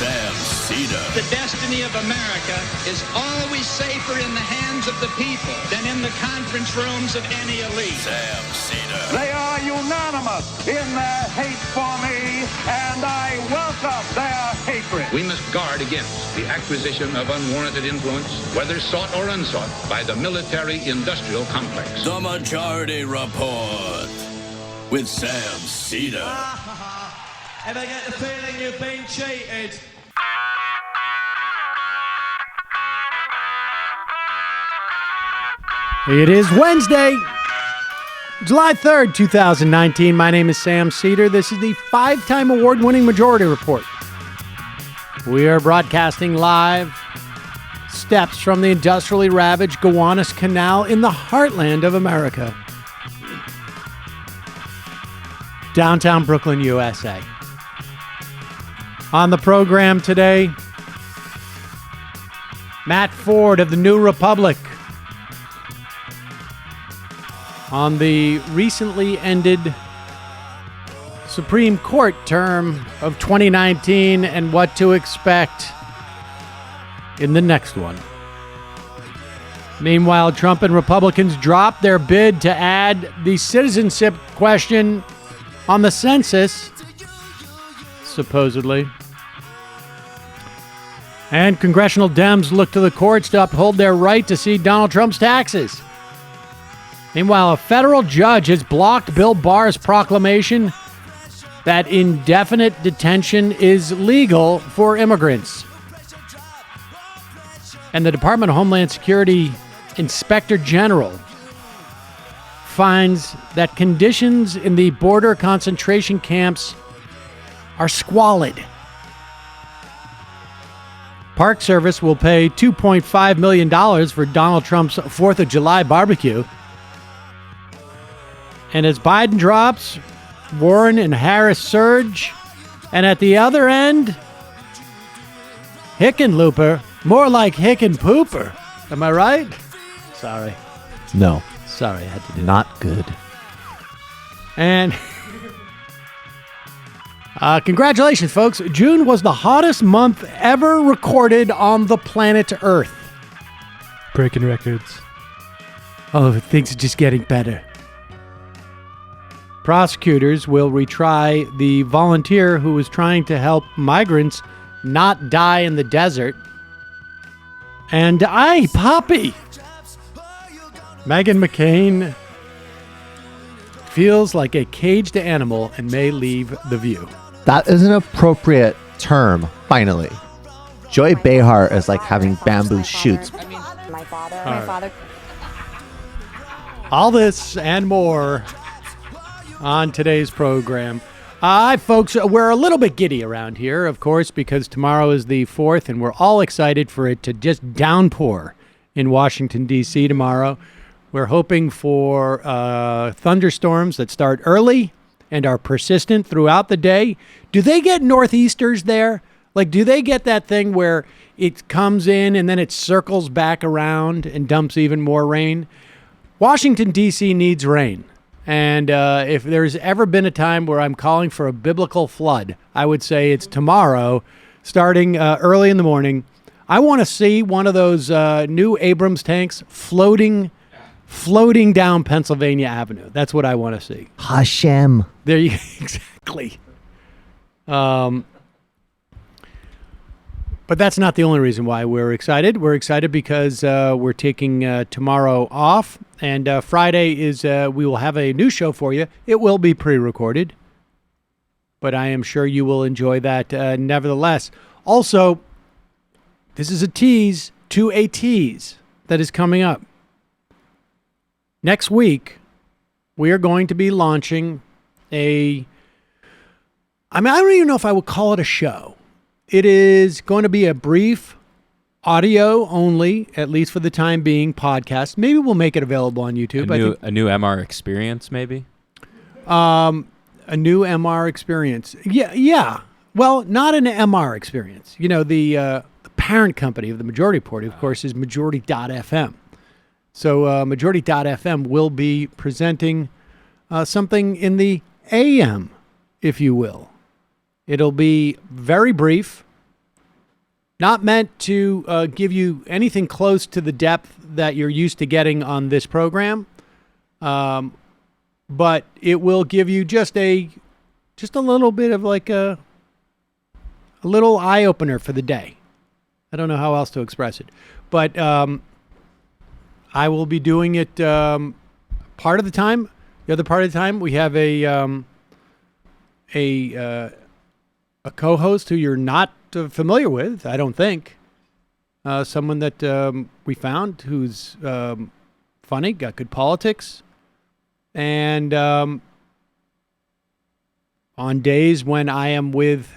Sam Seder. The destiny of America is always safer in the hands of the people than in the conference rooms of any elite. Sam Seder. They are unanimous in their hate for me, and I welcome their hatred. We must guard against the acquisition of unwarranted influence, whether sought or unsought, by the military-industrial complex. The Majority Report with Sam Seder. Ever get the feeling you've been cheated? It is Wednesday, July 3rd, 2019. My name is Sam Seder. This is the 5-time award-winning Majority Report. We are broadcasting live steps from the industrially ravaged Gowanus Canal in the heartland of America. Downtown Brooklyn, USA. On the program today, Matt Ford of the New Republic on the recently ended Supreme Court term of 2019 and what to expect in the next one. Meanwhile, Trump and Republicans dropped their bid to add the citizenship question on the census, supposedly. And congressional Dems look to the courts to uphold their right to see Donald Trump's taxes. Meanwhile, a federal judge has blocked Bill Barr's proclamation that indefinite detention is legal for immigrants. And the Department of Homeland Security Inspector General finds that conditions in the border concentration camps are squalid. Park Service will pay $2.5 million for Donald Trump's 4th of July barbecue. And as Biden drops, Warren and Harris surge. And at the other end, Hickenlooper, more like Hickenpooper. Am I right? Sorry. No. Sorry, I had to do Not good. And congratulations, folks. June was the hottest month ever recorded on the planet Earth. Breaking records. Oh, things are just getting better. Prosecutors will retry the volunteer who was trying to help migrants not die in the desert. And Poppy! Meghan McCain feels like a caged animal and may leave The View. That is an appropriate term, finally. Joy Behar is like having bamboo shoots. My father. All this and more on today's program. Hi, folks. We're a little bit giddy around here, of course, because tomorrow is the 4th, and we're all excited for it to just downpour in Washington, D.C. tomorrow. We're hoping for thunderstorms that start early and are persistent throughout the day. Do they get northeasters there? Like, do they get that thing where it comes in and then it circles back around and dumps even more rain? Washington, D.C. needs rain. And if there's ever been a time where I'm calling for a biblical flood, I would say it's tomorrow, starting early in the morning. I want to see one of those new Abrams tanks floating down Pennsylvania Avenue. That's what I want to see. Hashem. There you exactly. But that's not the only reason why we're excited. We're excited because we're taking tomorrow off, and Friday is we will have a new show for you. It will be pre-recorded, but I am sure you will enjoy that nevertheless. Also, this is a tease to a tease that is coming up. Next week, we are going to be launching I don't even know if I would call it a show. It is going to be a brief audio only, at least for the time being, podcast. Maybe we'll make it available on YouTube. A new MR experience, maybe? A new MR experience. Yeah. Well, not an MR experience. You know, the parent company of the Majority Report, of course, is Majority.fm. So Majority.fm will be presenting something in the AM, if you will. It'll be very brief. Not meant to give you anything close to the depth that you're used to getting on this program, but it will give you just a little bit of like a little eye opener for the day. I don't know how else to express it, but I will be doing it part of the time. The other part of the time, we have a co-host who you're not familiar with, I don't think. Someone that we found who's funny, got good politics, and on days when I am with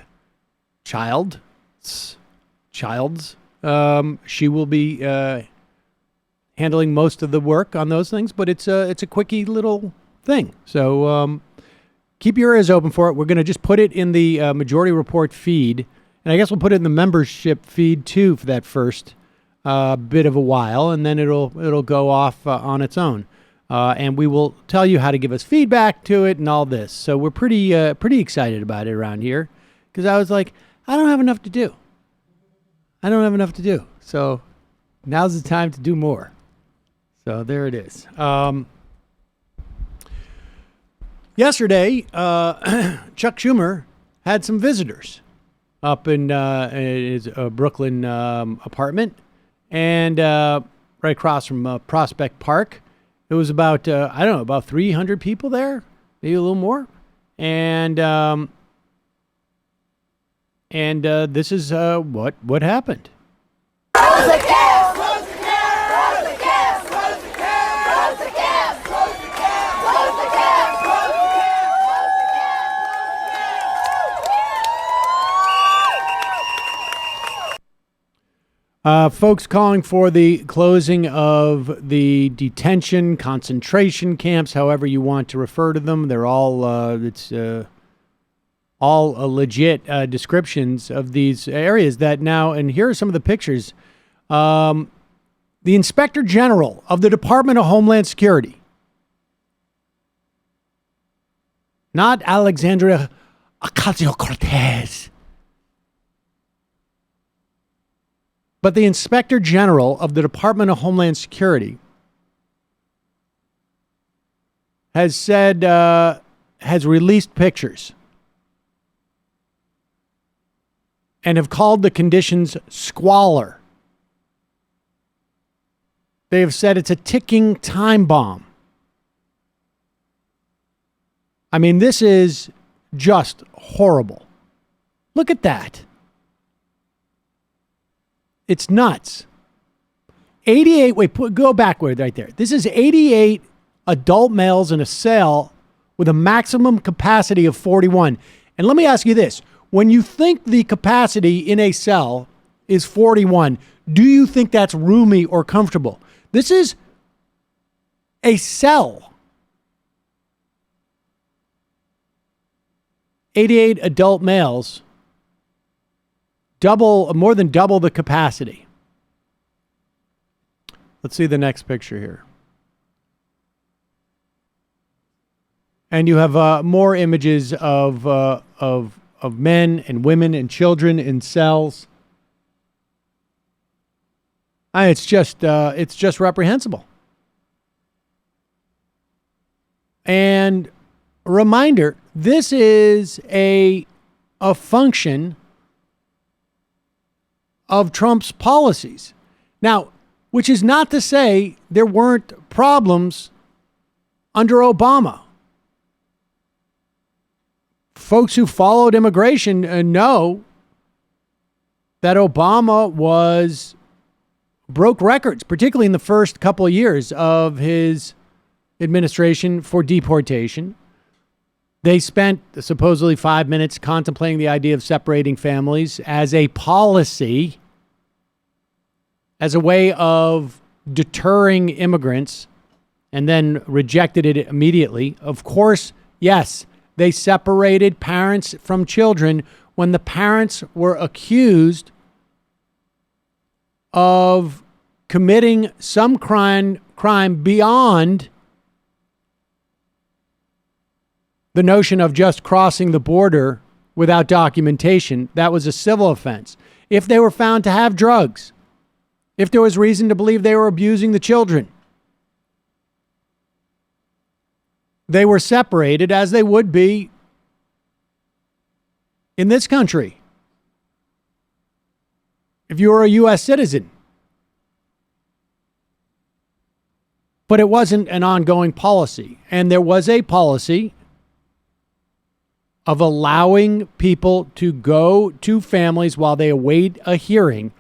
childs, she will be handling most of the work on those things, but it's a quickie little thing. So keep your ears open for it. We're going to just put it in the Majority Report feed, and I guess we'll put it in the membership feed too for that first bit of a while, and then it'll go off on its own. And we will tell you how to give us feedback to it and all this. So we're pretty excited about it around here, because I was like, I don't have enough to do. So now's the time to do more. So there it is. Yesterday, Chuck Schumer had some visitors up in his Brooklyn apartment, and right across from Prospect Park. It was about, about 300 people there, maybe a little more. And this is what happened. Folks calling for the closing of the detention, concentration camps, however you want to refer to them. They're all legit descriptions of these areas that now, and here are some of the pictures. The Inspector General of the Department of Homeland Security, not Alexandria Ocasio-Cortez, but the Inspector General of the Department of Homeland Security has said, has released pictures and have called the conditions squalor. They have said it's a ticking time bomb. I mean, this is just horrible. Look at that. It's nuts. 88, go backward right there. This is 88 adult males in a cell with a maximum capacity of 41. And let me ask you this. When you think the capacity in a cell is 41, do you think that's roomy or comfortable? This is a cell. 88 adult males. More than double the capacity. Let's see the next picture here. And you have more images of men and women and children in cells. It's just reprehensible. And a reminder: this is a function of Trump's policies. Now, which is not to say there weren't problems under Obama. Folks who followed immigration know that Obama broke records, particularly in the first couple of years of his administration, for deportation. They spent supposedly 5 minutes contemplating the idea of separating families as a policy, as a way of deterring immigrants, and then rejected it immediately. Of course, yes, they separated parents from children when the parents were accused of committing some crime beyond the notion of just crossing the border without documentation. That was a civil offense. if they were found to have drugs, if there was reason to believe they were abusing the children. They were separated as they would be in this country if you were a U.S. citizen. But it wasn't an ongoing policy. And there was a policy of allowing people to go to families while they await a hearing.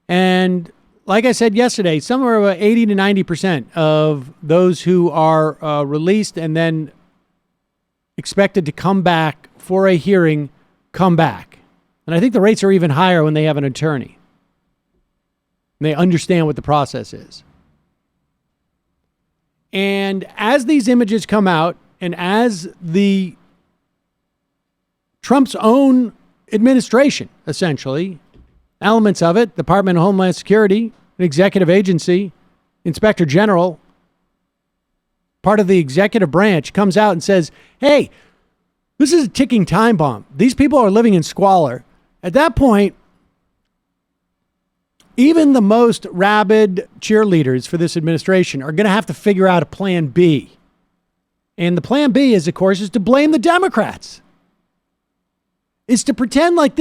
And like I said yesterday, somewhere about 80 to 90% of those who are released and then expected to come back for a hearing come back. And I think the rates are even higher when they have an attorney. And they understand what the process is. And as these images come out, and as the Trump's own administration, essentially, elements of it, Department of Homeland Security, an executive agency, Inspector General, part of the executive branch, comes out and says, hey, this is a ticking time bomb. These people are living in squalor. At that point, even the most rabid cheerleaders for this administration are going to have to figure out a plan B. And the plan B is, of course, is to blame the Democrats. Is to pretend like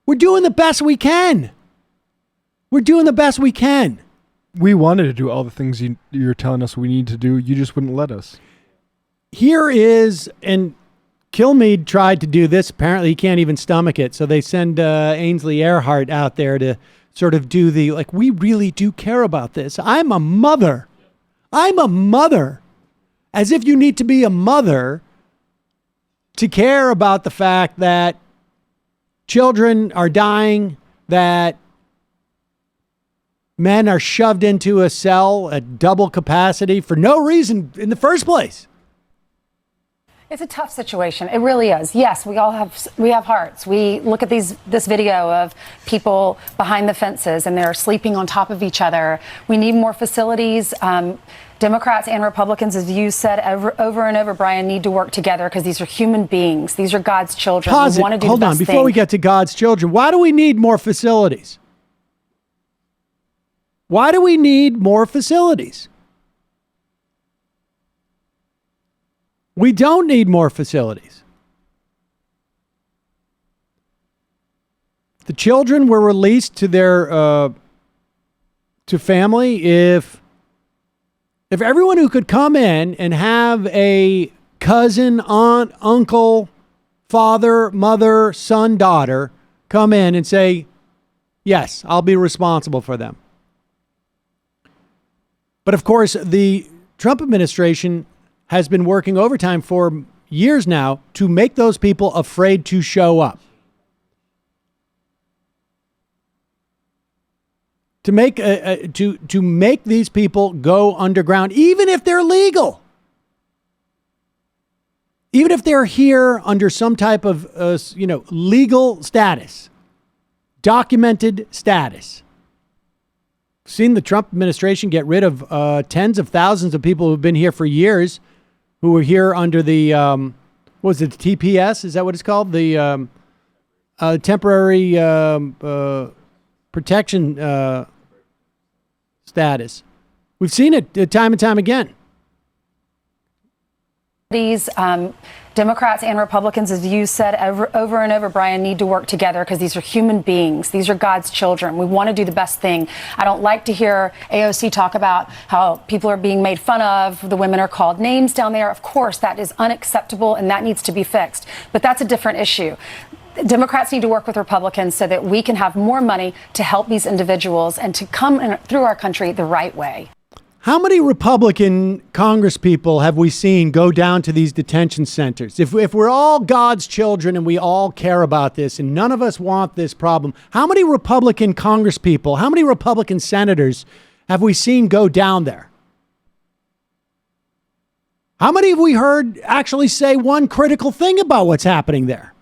we're doing the best we can. We're doing the best we can. We wanted to do all the things you're telling us we need to do. You just wouldn't let us. Here is, and Kilmeade tried to do this. Apparently he can't even stomach it. So they send Ainsley Earhart out there to sort of do we really do care about this. I'm a mother. I'm a mother. As if you need to be a mother to care about the fact that children are dying, that men are shoved into a cell at double capacity for no reason in the first place. It's a tough situation. It really is. Yes, we have hearts. We look at this video of people behind the fences and they're sleeping on top of each other. We need more facilities. Democrats and Republicans, as you said over and over, Brian, need to work together because these are human beings. These are God's children. Pause we want to do Hold the on. best Before thing. we get to God's children, why do we need more facilities? Why do we need more facilities? We don't need more facilities. The children were released to their to family. If everyone who could come in and have a cousin, aunt, uncle, father, mother, son, daughter come in and say, yes, I'll be responsible for them. But of course, the Trump administration has been working overtime for years now to make those people afraid to show up. To make to make these people go underground, even if they're legal. Even if they're here under some type of legal status, documented status. Seen the Trump administration get rid of tens of thousands of people who've been here for years, who were here under the, what was it, TPS? Is that what it's called? The temporary protection status. We've seen it time and time again. These Democrats and Republicans, as you said over and over, Brian, need to work together because these are human beings. These are God's children. We want to do the best thing. I don't like to hear AOC talk about how people are being made fun of. The women are called names down there. Of course, that is unacceptable and that needs to be fixed. But that's a different issue. Democrats need to work with Republicans so that we can have more money to help these individuals and to come through our country the right way. How many Republican congresspeople have we seen go down to these detention centers? If we're all God's children and we all care about this and none of us want this problem, how many Republican congresspeople, how many Republican senators have we seen go down there? How many have we heard actually say one critical thing about what's happening there?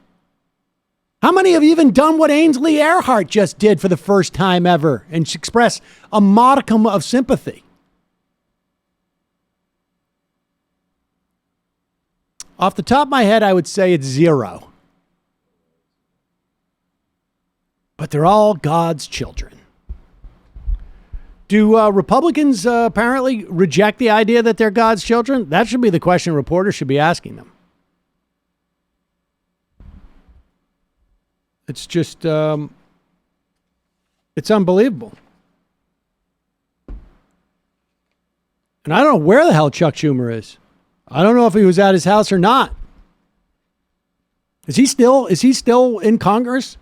How many have even done what Ainsley Earhart just did for the first time ever and express a modicum of sympathy? Off the top of my head, I would say it's zero. but they're all God's children. Do Republicans apparently reject the idea that they're God's children? That should be the question reporters should be asking them. It's just, it's unbelievable. And I don't know where the hell Chuck Schumer is. I don't know if he was at his house or not. Is he still in Congress?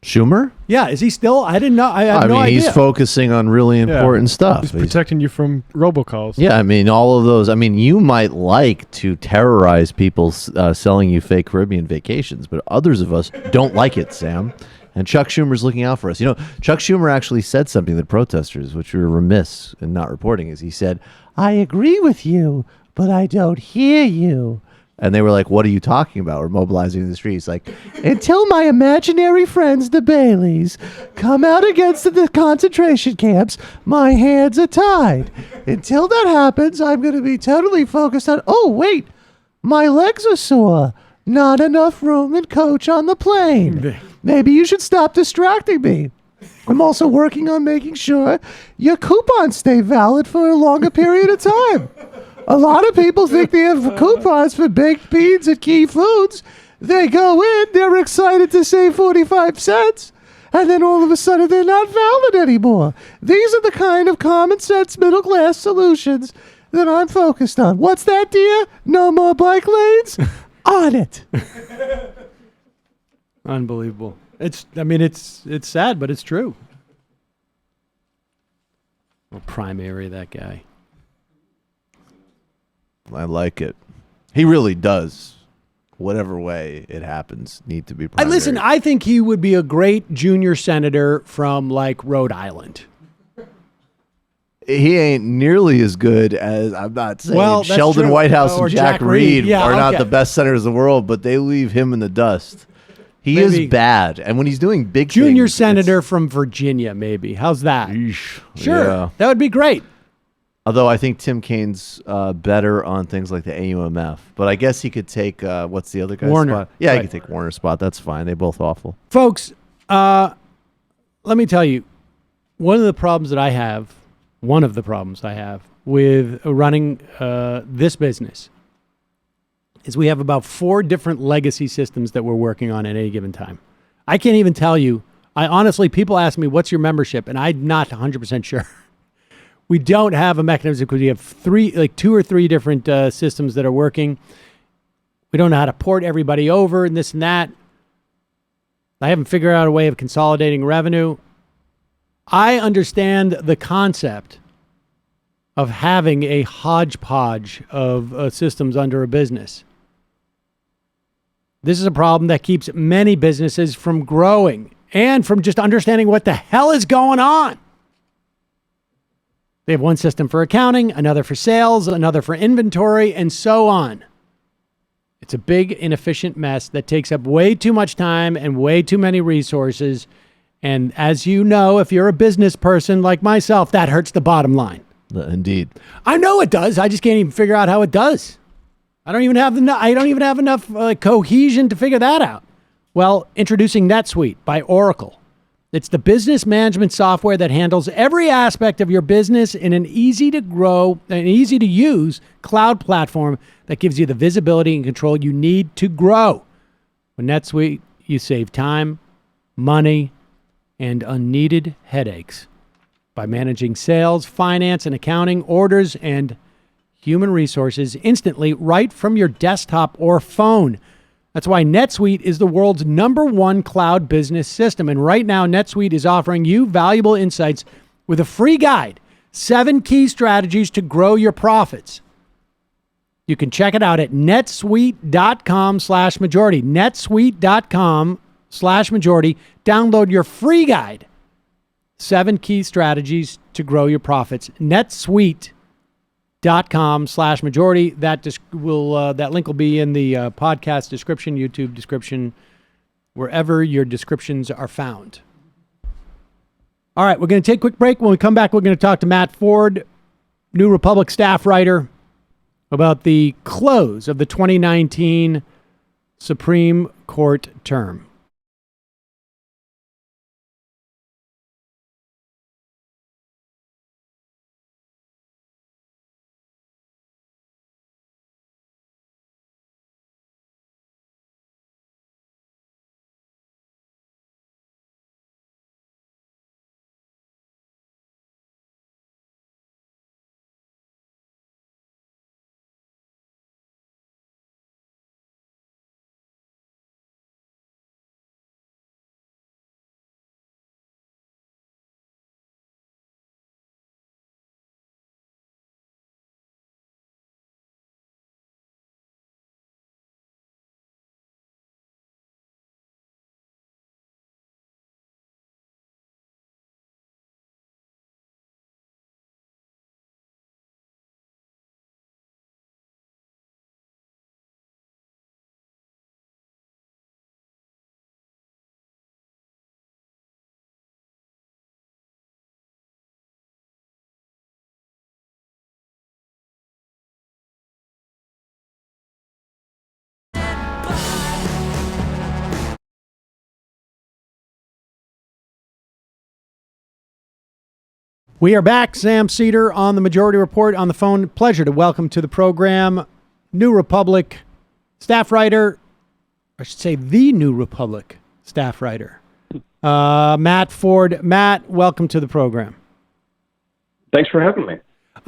Schumer? Yeah, is he still? I didn't know. I have no idea. He's focusing on really important stuff. He's protecting you from robocalls. Yeah, I mean, all of those. I mean, you might like to terrorize people selling you fake Caribbean vacations, but others of us don't like it, Sam. And Chuck Schumer's looking out for us. You know, Chuck Schumer actually said something to the protesters, which we were remiss in not reporting, is he said, "I agree with you, but I don't hear you." And they were like, "What are you talking about?" We're mobilizing in the streets. Like, until my imaginary friends, the Baileys, come out against the concentration camps, my hands are tied. Until that happens, I'm going to be totally focused on, oh, wait, my legs are sore. Not enough room and coach on the plane. Maybe you should stop distracting me. I'm also working on making sure your coupons stay valid for a longer period of time. A lot of people think they have coupons for baked beans at Key Foods. They go in, they're excited to save 45 cents, and then all of a sudden they're not valid anymore. These are the kind of common sense middle class solutions that I'm focused on. What's that, dear? No more bike lanes? On it. Unbelievable. It's sad, but it's true. Well, primary, that guy. I like it. He really does. Whatever way it happens, need to be primary. Listen, I think he would be a great junior senator from, like, Rhode Island. He ain't nearly as good as, I'm not saying that's Sheldon true. Whitehouse Or and Jack Reed Yeah, are not okay. the best senators in the world, but they leave him in the dust. He Maybe. is bad. And when he's doing big Junior things, senator from Virginia, maybe. How's that? Sure. Yeah. That would be great. Although I think Tim Kaine's better on things like the AUMF. But I guess he could take, what's the other guy's Warner. spot? Yeah, Right. he could take Warner's spot. That's fine. They both awful. Folks, let me tell you, one of the problems I have with running this business is we have about 4 different legacy systems that we're working on at any given time. I can't even tell you. I honestly, people ask me, what's your membership? And I'm not 100% sure. We don't have a mechanism because we have 2 or 3 different systems that are working. We don't know how to port everybody over and this and that. I haven't figured out a way of consolidating revenue. I understand the concept of having a hodgepodge of systems under a business. This is a problem that keeps many businesses from growing and from just understanding what the hell is going on. They have one system for accounting, another for sales, another for inventory, and so on. It's a big, inefficient mess that takes up way too much time and way too many resources. And as you know, if you're a business person like myself, that hurts the bottom line. Indeed. I know it does. I just can't even figure out how it does. I don't even have enough cohesion to figure that out. Well, introducing NetSuite by Oracle. It's the business management software that handles every aspect of your business in an easy to grow and easy to use cloud platform that gives you the visibility and control you need to grow. With NetSuite, you save time, money, and unneeded headaches by managing sales, finance, and accounting, orders, and human resources instantly right from your desktop or phone. That's why NetSuite is the world's #1 cloud business system. And right now, NetSuite is offering you valuable insights with a free guide, 7 key strategies to grow your profits. You can check it out at netsuite.com/majority. netsuite.com/majority. Download your free guide, 7 key strategies to grow your profits. netsuite.com/majority. That link will be in the podcast description, YouTube description, wherever your descriptions are found. All right, we're going to take a quick break. When we come back, we're going to talk to Matt Ford, New Republic staff writer, about the close of the 2019 Supreme Court term. We are back. Sam Seder on the Majority Report on the phone. Pleasure to welcome to the program New Republic staff writer, I should say the New Republic staff writer, Matt Ford. Matt, welcome to the program. Thanks for having me.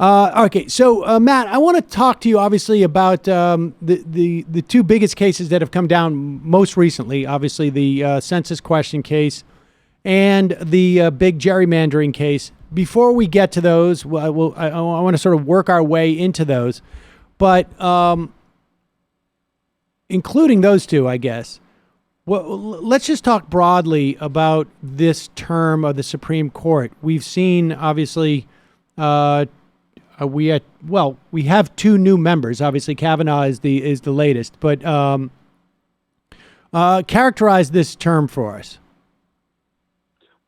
Okay, so Matt, I want to talk to you obviously about the two biggest cases that have come down most recently. Obviously, the census question case and the big gerrymandering case. Before we get to those, I want to sort of work our way into those, but including those two, I guess. Well, let's just talk broadly about this term of the Supreme Court. We've seen, obviously, we have two new members. Obviously, Kavanaugh is the latest, but characterize this term for us.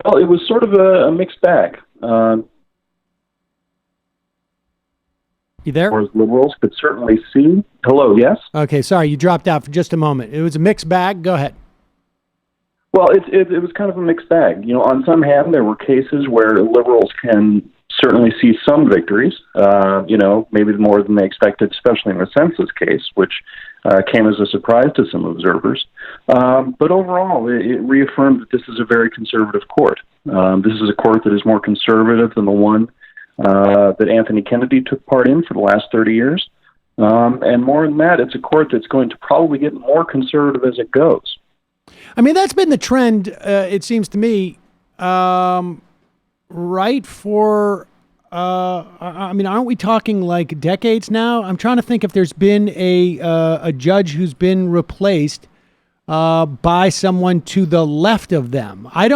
Well, it was sort of a mixed bag. You there? Or as liberals could certainly see. Hello, yes? Okay, sorry, you dropped out for just a moment. It was a mixed bag. Go ahead. Well, it was kind of a mixed bag. You know, on some hand, there were cases where liberals can certainly see some victories, maybe more than they expected, especially in the census case, which came as a surprise to some observers. But overall, it reaffirmed that this is a very conservative court. This is a court that is more conservative than the one that Anthony Kennedy took part in for the last 30 years. And more than that, it's a court that's going to probably get more conservative as it goes. I mean, that's been the trend, it seems to me, right for, aren't we talking like decades now? I'm trying to think if there's been a judge who's been replaced by someone to the left of them. I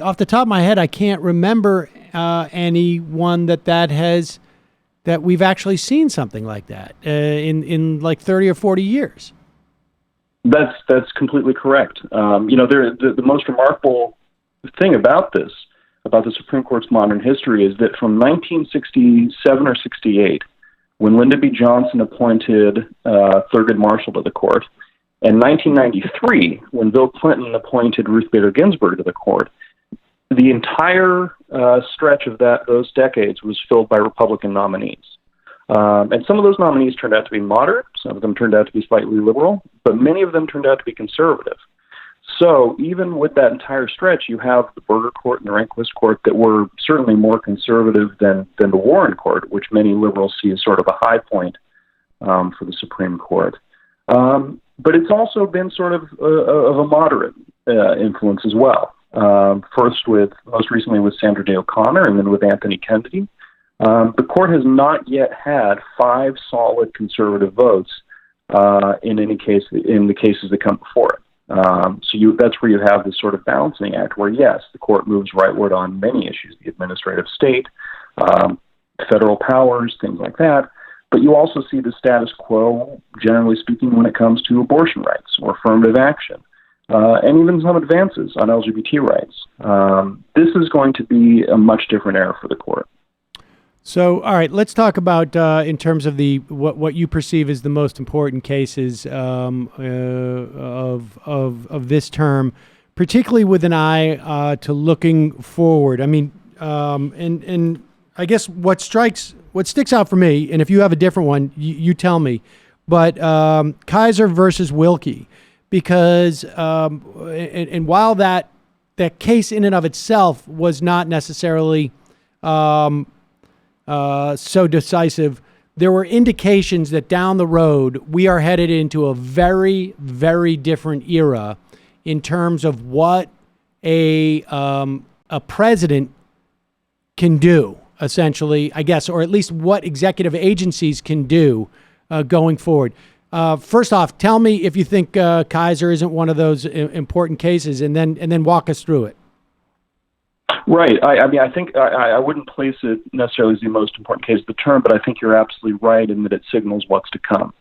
off the top of my head, I can't remember anyone that we've actually seen something like that in like 30 or 40 years. That's completely correct. The most remarkable thing about the Supreme Court's modern history is that from 1967 or 68, when Lyndon B. Johnson appointed Thurgood Marshall to the court, and 1993, when Bill Clinton appointed Ruth Bader Ginsburg to the court, the entire stretch of those decades was filled by Republican nominees. And some of those nominees turned out to be moderate, some of them turned out to be slightly liberal, but many of them turned out to be conservative. So even with that entire stretch, you have the Berger Court and the Rehnquist Court that were certainly more conservative than the Warren Court, which many liberals see as sort of a high point for the Supreme Court. But it's also been sort of a moderate influence as well. Most recently with Sandra Day O'Connor and then with Anthony Kennedy. The court has not yet had 5 solid conservative votes in the cases that come before it. That's where you have this sort of balancing act where, yes, the court moves rightward on many issues, the administrative state, federal powers, things like that. But you also see the status quo, generally speaking, when it comes to abortion rights or affirmative action, and even some advances on LGBT rights. This is going to be a much different era for the court. So, all right, let's talk about in terms of what you perceive as the most important cases of this term, particularly with an eye to looking forward. I mean, and I guess what sticks out for me, and if you have a different one, you tell me. But Kaiser versus Wilkie, because and while that case in and of itself was not necessarily so decisive, there were indications that down the road we are headed into a very, very different era in terms of what a president can do, essentially, I guess, or at least what executive agencies can do going forward. First off, tell me if you think Kaiser isn't one of those important cases, and then walk us through it. Right. I think I wouldn't place it necessarily as the most important case of the term, but I think you're absolutely right in that it signals what's to come.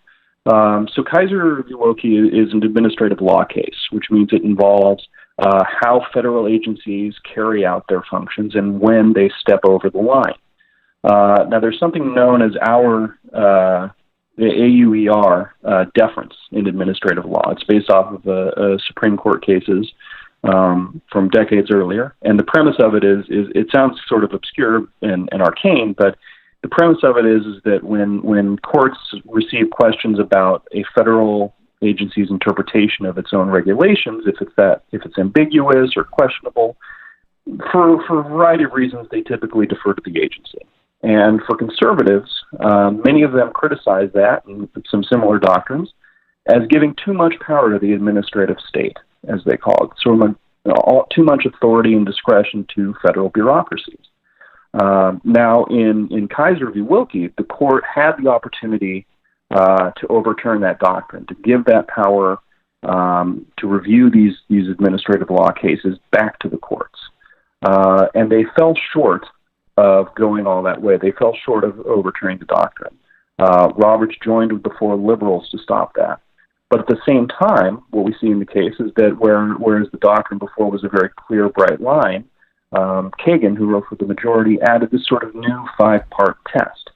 So Kaiser v. Wilkie is an administrative law case, which means it involves how federal agencies carry out their functions and when they step over the line. Now, there's something known as the AUER deference in administrative law. It's based off of Supreme Court cases from decades earlier. And the premise of it is it sounds sort of obscure and arcane, but the premise of it is that when courts receive questions about a federal agency's interpretation of its own regulations, if it's ambiguous or questionable, for a variety of reasons, they typically defer to the agency. And for conservatives, many of them criticize that and some similar doctrines as giving too much power to the administrative state, as they call it, too much authority and discretion to federal bureaucracies. Now, in Kaiser v. Wilkie, the court had the opportunity to overturn that doctrine, to give that power to review these administrative law cases back to the courts. And they fell short of going all that way. They fell short of overturning the doctrine. Roberts joined with the four liberals to stop that. But at the same time, what we see in the case is that whereas the doctrine before was a very clear, bright line, Kagan, who wrote for the majority, added this sort of new 5-part test.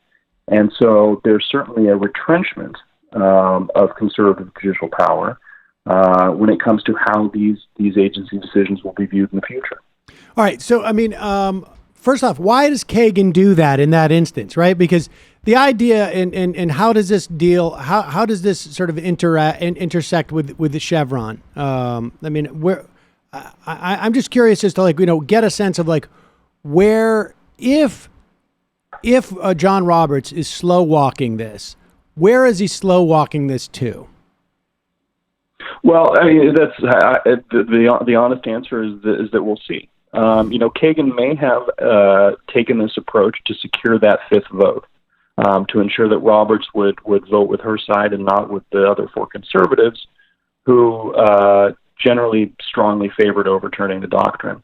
And so there's certainly a retrenchment of conservative judicial power when it comes to how these agency decisions will be viewed in the future. All right. So, I mean, first off, why does Kagan do that in that instance, right? Because the idea and how does this deal, how does this sort of intersect with the Chevron? I mean, I'm just curious as to get a sense of where, if John Roberts is slow walking this, where is he slow walking this to? Well, I mean, that's the honest answer is that we'll see. Kagan may have taken this approach to secure that fifth vote, to ensure that Roberts would vote with her side and not with the other four conservatives, who generally strongly favored overturning the doctrine.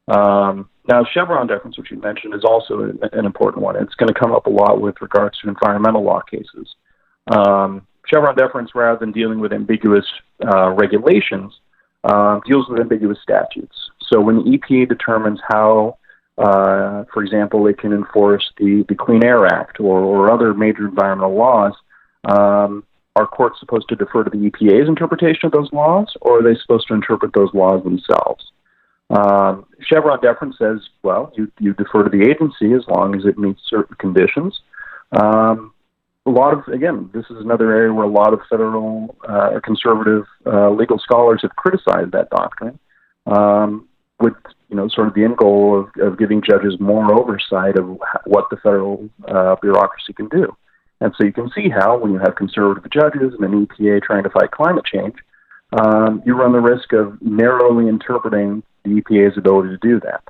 Now, Chevron deference, which you mentioned, is also an important one. It's going to come up a lot with regards to environmental law cases. Chevron deference, rather than dealing with ambiguous regulations, deals with ambiguous statutes. So when the EPA determines how, for example, it can enforce the Clean Air Act or other major environmental laws, are courts supposed to defer to the EPA's interpretation of those laws, or are they supposed to interpret those laws themselves? Chevron deference says, well, you defer to the agency as long as it meets certain conditions. This is another area where a lot of federal conservative legal scholars have criticized that doctrine, with sort of the end goal of giving judges more oversight of what the federal bureaucracy can do. And so you can see how, when you have conservative judges and an EPA trying to fight climate change, you run the risk of narrowly interpreting the EPA's ability to do that.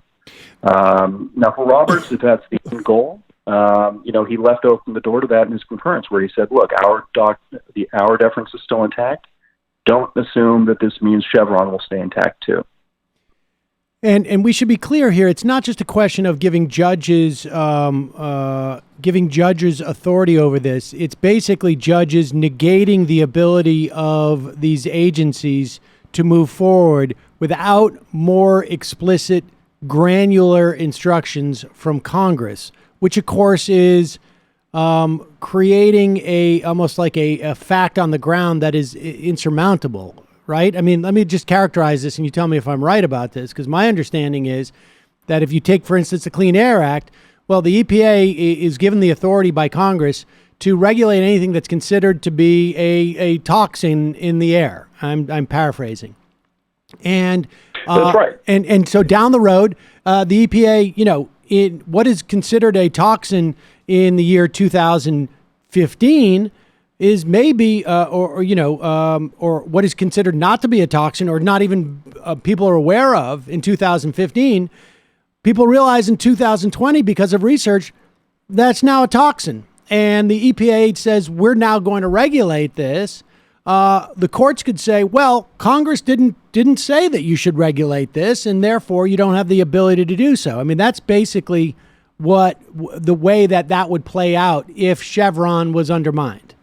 Now, for Roberts, if that's the end goal, he left open the door to that in his concurrence, where he said, look, our deference is still intact. Don't assume that this means Chevron will stay intact too. And we should be clear here. It's not just a question of giving judges authority over this. It's basically judges negating the ability of these agencies to move forward without more explicit, granular instructions from Congress, which of course is creating almost like a fact on the ground that is insurmountable. Right? I mean, let me just characterize this and you tell me if I'm right about this, because my understanding is that if you take, for instance, the Clean Air Act, well, the EPA is given the authority by Congress to regulate anything that's considered to be a toxin in the air. I'm paraphrasing. And that's right. And so down the road, the EPA, in what is considered a toxin in the year 2015 is maybe, or what is considered not to be a toxin, or not even people are aware of in 2015, people realize in 2020, because of research, that's now a toxin. And the EPA says, we're now going to regulate this. The courts could say, well, Congress didn't say that you should regulate this, and therefore you don't have the ability to do so. I mean, that's basically the way that would play out if Chevron was undermined.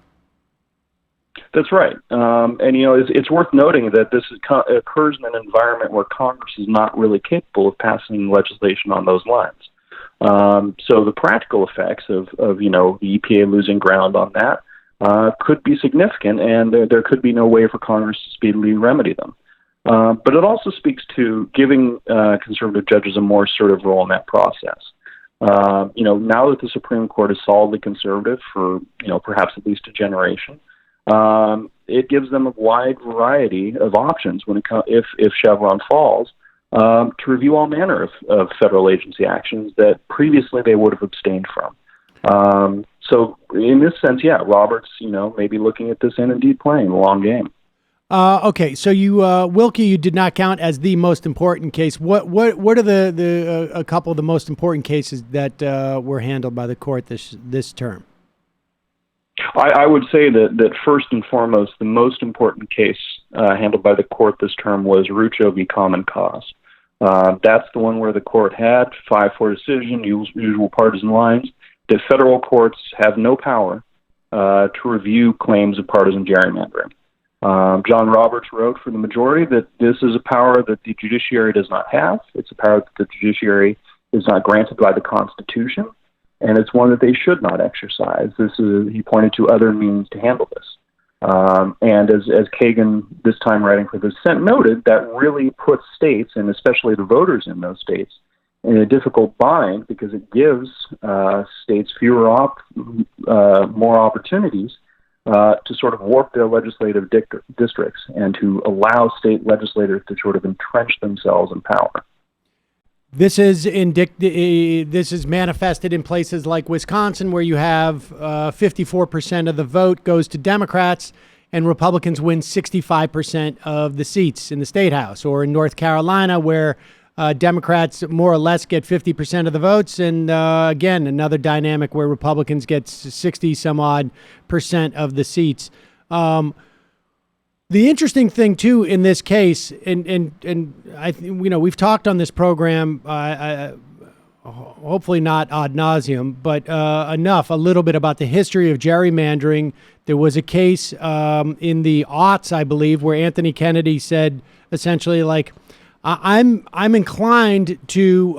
That's right. And, it's worth noting that this occurs in an environment where Congress is not really capable of passing legislation on those lines. So the practical effects of the EPA losing ground on that could be significant, and there could be no way for Congress to speedily remedy them. But it also speaks to giving conservative judges a more assertive role in that process. Now that the Supreme Court is solidly conservative for, perhaps at least a generation, it gives them a wide variety of options when if Chevron falls, to review all manner of federal agency actions that previously they would have abstained from. So in this sense, yeah, Roberts, may be looking at this and indeed playing the long game. Okay, so you, Wilkie, you did not count as the most important case. What are the a couple of the most important cases that were handled by the court this term? I would say that first and foremost, the most important case handled by the court this term was Rucho v. Common Cause. That's the one where the court had 5-4 decision, usual partisan lines, that federal courts have no power to review claims of partisan gerrymandering. John Roberts wrote for the majority that this is a power that the judiciary does not have. It's a power that the judiciary is not granted by the Constitution, and it's one that they should not exercise. He pointed to other means to handle this. And as Kagan, this time writing for the dissent, noted, that really puts states, and especially the voters in those states, in a difficult bind because it gives states more opportunities to sort of warp their legislative districts and to allow state legislators to sort of entrench themselves in power. This is manifested in places like Wisconsin, where you have 54% of the vote goes to Democrats and Republicans win 65% of the seats in the state house, or in North Carolina, where Democrats more or less get 50% of the votes. And again, another dynamic where Republicans get 60 some odd % of the seats. The interesting thing too in this case, and I we've talked on this program, hopefully not ad nauseum, but enough, a little bit about the history of gerrymandering. There was a case in the aughts, I believe, where Anthony Kennedy said essentially like, I'm inclined to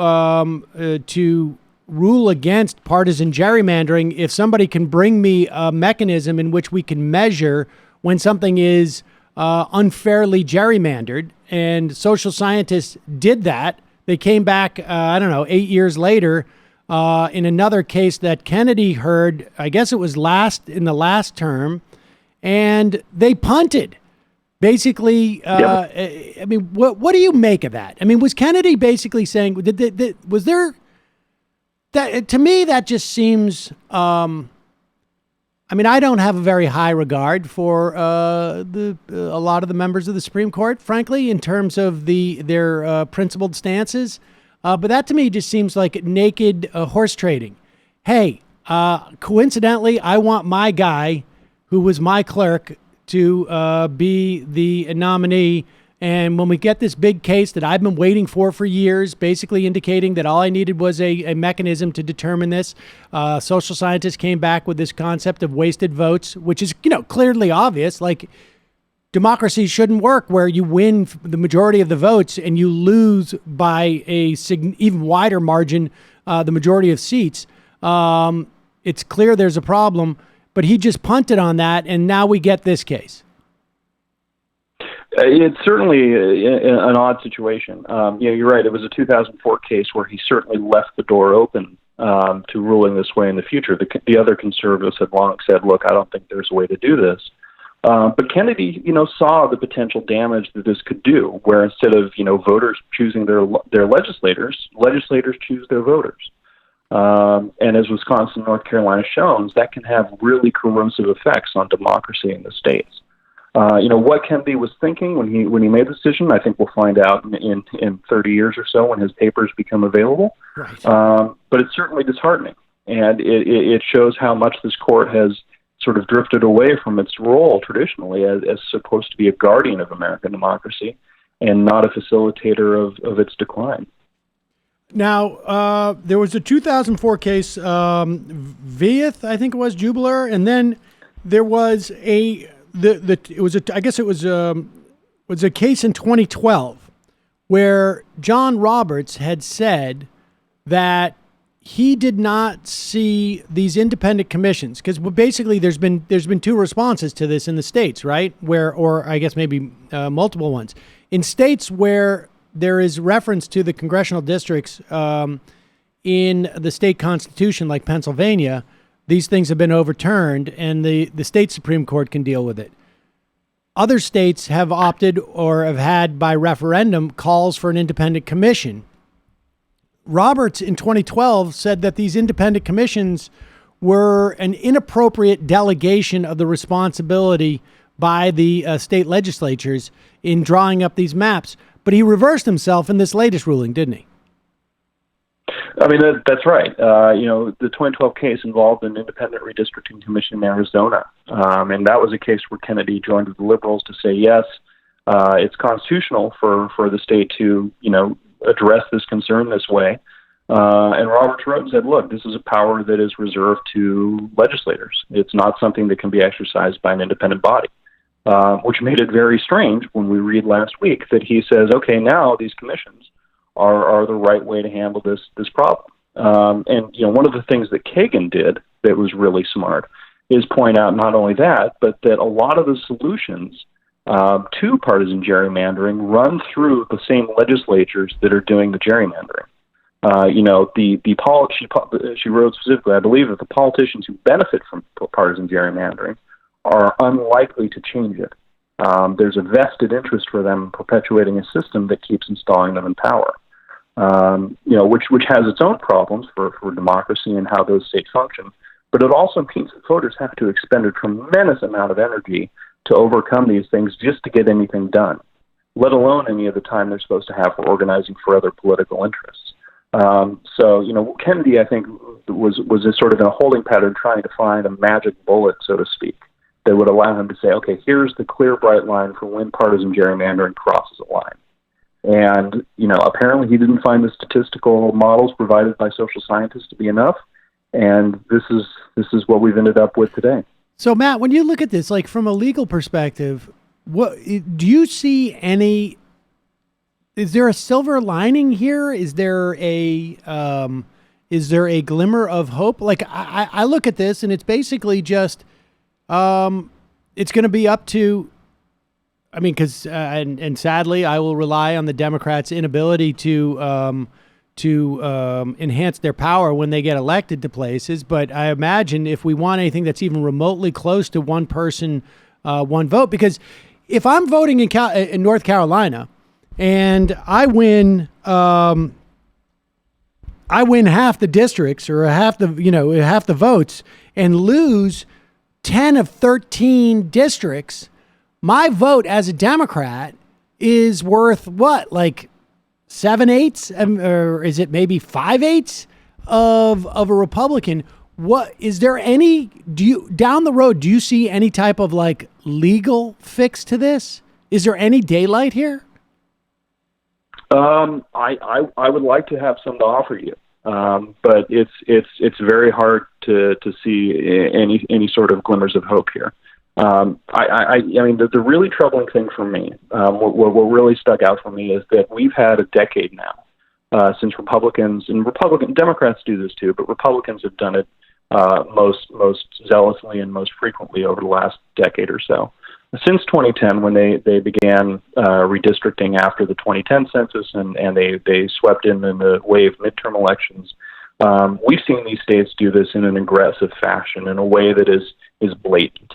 rule against partisan gerrymandering if somebody can bring me a mechanism in which we can measure when something is unfairly gerrymandered. And social scientists did that. They came back, 8 years later, in another case that Kennedy heard. I guess it was in the last term, and they punted. Basically, I mean, what do you make of that? I mean, was Kennedy basically saying, was there, that to me, that just seems, I mean, I don't have a very high regard for a lot of the members of the Supreme Court, frankly, in terms of their principled stances. But that to me just seems like naked horse trading. Hey, coincidentally, I want my guy who was my clerk to be the nominee. And when we get this big case that I've been waiting for years, basically indicating that all I needed was a mechanism to determine this, social scientists came back with this concept of wasted votes, which is, clearly obvious. Like, democracy shouldn't work where you win the majority of the votes and you lose by even wider margin the majority of seats. It's clear there's a problem. But he just punted on that, and now we get this case. It's certainly an odd situation. You're right. It was a 2004 case where he certainly left the door open to ruling this way in the future. The other conservatives had long said, look, I don't think there's a way to do this. But Kennedy, saw the potential damage that this could do, where instead of, voters choosing their legislators choose their voters. And as Wisconsin, North Carolina shows, that can have really corrosive effects on democracy in the states. What Kennedy was thinking when he made the decision, I think we'll find out in 30 years or so when his papers become available. Right. But it's certainly disheartening, and it shows how much this court has sort of drifted away from its role traditionally as supposed to be a guardian of American democracy and not a facilitator of its decline. Now, there was a 2004 case, Vieth, I think it was, Jubiler, and then there was a case in 2012 where John Roberts had said that he did not see these independent commissions, because basically there's been two responses to this in the states, right? Or I guess maybe multiple ones. in states where there is reference to the congressional districts in the state constitution, like Pennsylvania, these things have been overturned, and the state Supreme Court can deal with it. Other states have opted or have had by referendum calls for an independent commission. Roberts in 2012 said that these independent commissions were an inappropriate delegation of the responsibility by the state legislatures in drawing up these maps. But he reversed himself in this latest ruling, didn't he? I mean, that's right. The 2012 case involved an independent redistricting commission in Arizona. And that was a case where Kennedy joined with the liberals to say, yes, it's constitutional for the state to, address this concern this way. And Roberts wrote and said, look, this is a power that is reserved to legislators. It's not something that can be exercised by an independent body, which made it very strange when we read last week that he says, okay, now these commissions are the right way to handle this problem. And one of the things that Kagan did that was really smart is point out not only that, but that a lot of the solutions to partisan gerrymandering run through the same legislatures that are doing the gerrymandering. She wrote specifically, I believe that the politicians who benefit from partisan gerrymandering are unlikely to change it. There's a vested interest for them in perpetuating a system that keeps installing them in power. Which has its own problems for democracy and how those states function. But it also means that voters have to expend a tremendous amount of energy to overcome these things just to get anything done, let alone any of the time they're supposed to have for organizing for other political interests. Kennedy, I think, was sort of in a holding pattern trying to find a magic bullet, so to speak, that would allow him to say, okay, here's the clear, bright line for when partisan gerrymandering crosses a line. And, apparently he didn't find the statistical models provided by social scientists to be enough. And this is what we've ended up with today. So, Matt, when you look at this, like from a legal perspective, what do you see any? Is there a silver lining here? Is there a glimmer of hope? Like I look at this, and it's basically just it's going to be up to. I mean, because and sadly, I will rely on the Democrats' inability to enhance their power when they get elected to places. But I imagine if we want anything that's even remotely close to one person, one vote, because if I'm voting in North Carolina and I win half the districts or half the votes and lose 10 of 13 districts, my vote as a Democrat is worth what, like 7/8, or is it maybe 5/8 of a Republican? What is there any? Down the road, do you see any type of like legal fix to this? Is there any daylight here? I would like to have some to offer you, but it's very hard to see any sort of glimmers of hope here. I mean, the really troubling thing for me, what really stuck out for me is that we've had a decade now since Democrats do this too, but Republicans have done it most zealously and most frequently over the last decade or so. Since 2010, when they began redistricting after the 2010 census and they swept in the wave midterm elections, we've seen these states do this in an aggressive fashion, in a way that is blatant.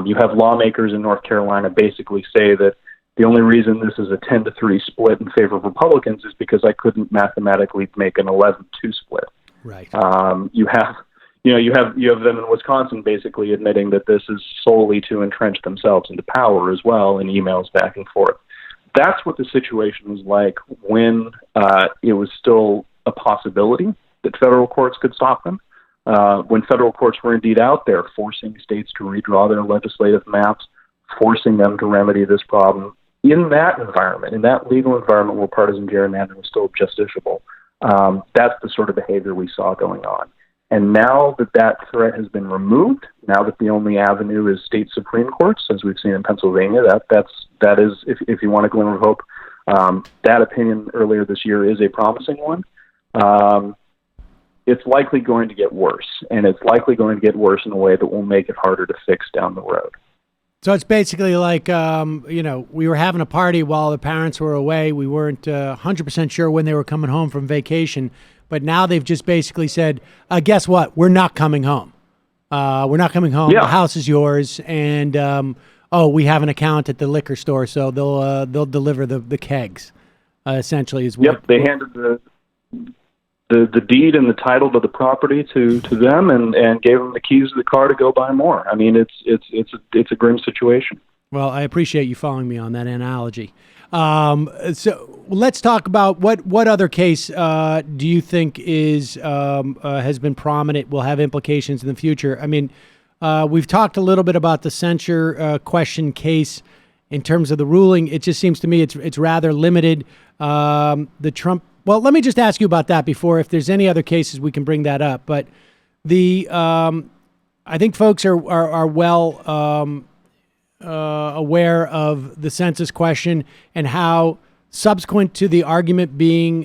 You have lawmakers in North Carolina basically say that the only reason this is a 10-3 split in favor of Republicans is because I couldn't mathematically make an 11-2 split. Right. You have them in Wisconsin basically admitting that this is solely to entrench themselves into power as well, in emails back and forth. That's what the situation was like when it was still a possibility that federal courts could stop them. When federal courts were indeed out there forcing states to redraw their legislative maps, forcing them to remedy this problem. In that environment, in that legal environment where partisan gerrymandering was still justiciable, that's the sort of behavior we saw going on. And now that threat has been removed, now that the only avenue is state Supreme Courts, as we've seen in Pennsylvania, that is, if you want a glimmer of hope, that opinion earlier this year is a promising one. It's likely going to get worse, and it's likely going to get worse in a way that will make it harder to fix down the road. So it's basically like, we were having a party while the parents were away. We weren't 100% sure when they were coming home from vacation. But now they've just basically said, guess what? We're not coming home. We're not coming home. Yeah. The house is yours. And, we have an account at the liquor store, so they'll deliver the kegs, essentially. Is what. Yep, they handed the deed and the title to the property to them and gave them the keys to the car to go buy more. I mean, it's a grim situation. Well, I appreciate you following me on that analogy. So let's talk about what other case do you think has been prominent, will have implications in the future? I mean, we've talked a little bit about the censure question case in terms of the ruling. It just seems to me it's rather limited. The Trump. Well, let me just ask you about that before. If there's any other cases, we can bring that up. But I think folks are well aware of the census question and how, subsequent to the argument being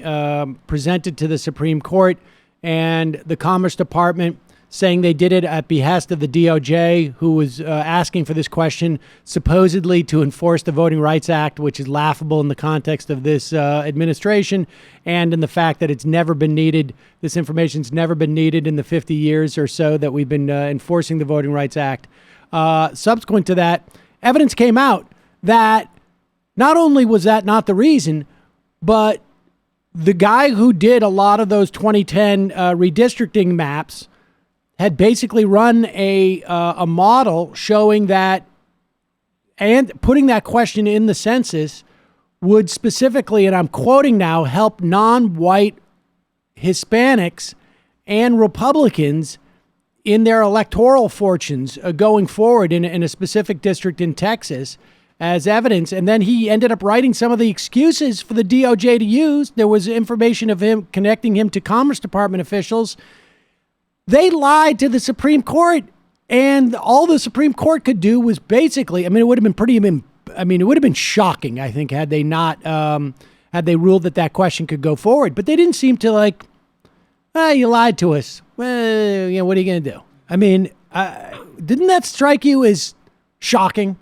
presented to the Supreme Court and the Commerce Department saying they did it at behest of the DOJ, who was asking for this question supposedly to enforce the Voting Rights Act, which is laughable in the context of this administration and in the fact that it's never been needed. This information's never been needed in the 50 years or so that we've been enforcing the Voting Rights Act. Subsequent to that, evidence came out that not only was that not the reason, but the guy who did a lot of those 2010 redistricting maps had basically run a model showing that, and putting that question in the census would specifically, and I'm quoting now, help non-white Hispanics and Republicans in their electoral fortunes going forward in a specific district in Texas as evidence. And then he ended up writing some of the excuses for the DOJ to use. There was information of him connecting him to Commerce Department officials. They lied to the Supreme Court, and all the Supreme Court could do was basically, it would have been shocking, I think, had they not, had they ruled that question could go forward. But they didn't seem to you lied to us. Well, what are you going to do? I mean, didn't that strike you as shocking?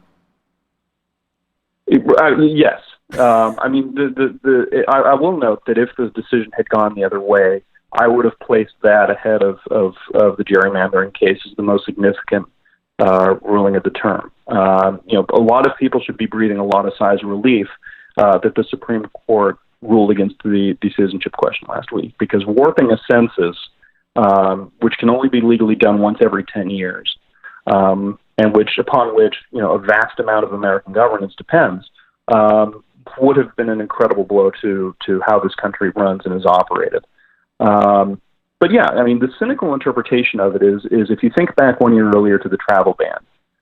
Yes. I will note that if the decision had gone the other way, I would have placed that ahead of the gerrymandering case as the most significant ruling of the term. A lot of people should be breathing a lot of sighs of relief that the Supreme Court ruled against the citizenship question last week, because warping a census, which can only be legally done once every 10 years, and upon which a vast amount of American governance depends, would have been an incredible blow to how this country runs and is operated. But yeah, the cynical interpretation of it is if you think back 1 year earlier to the travel ban,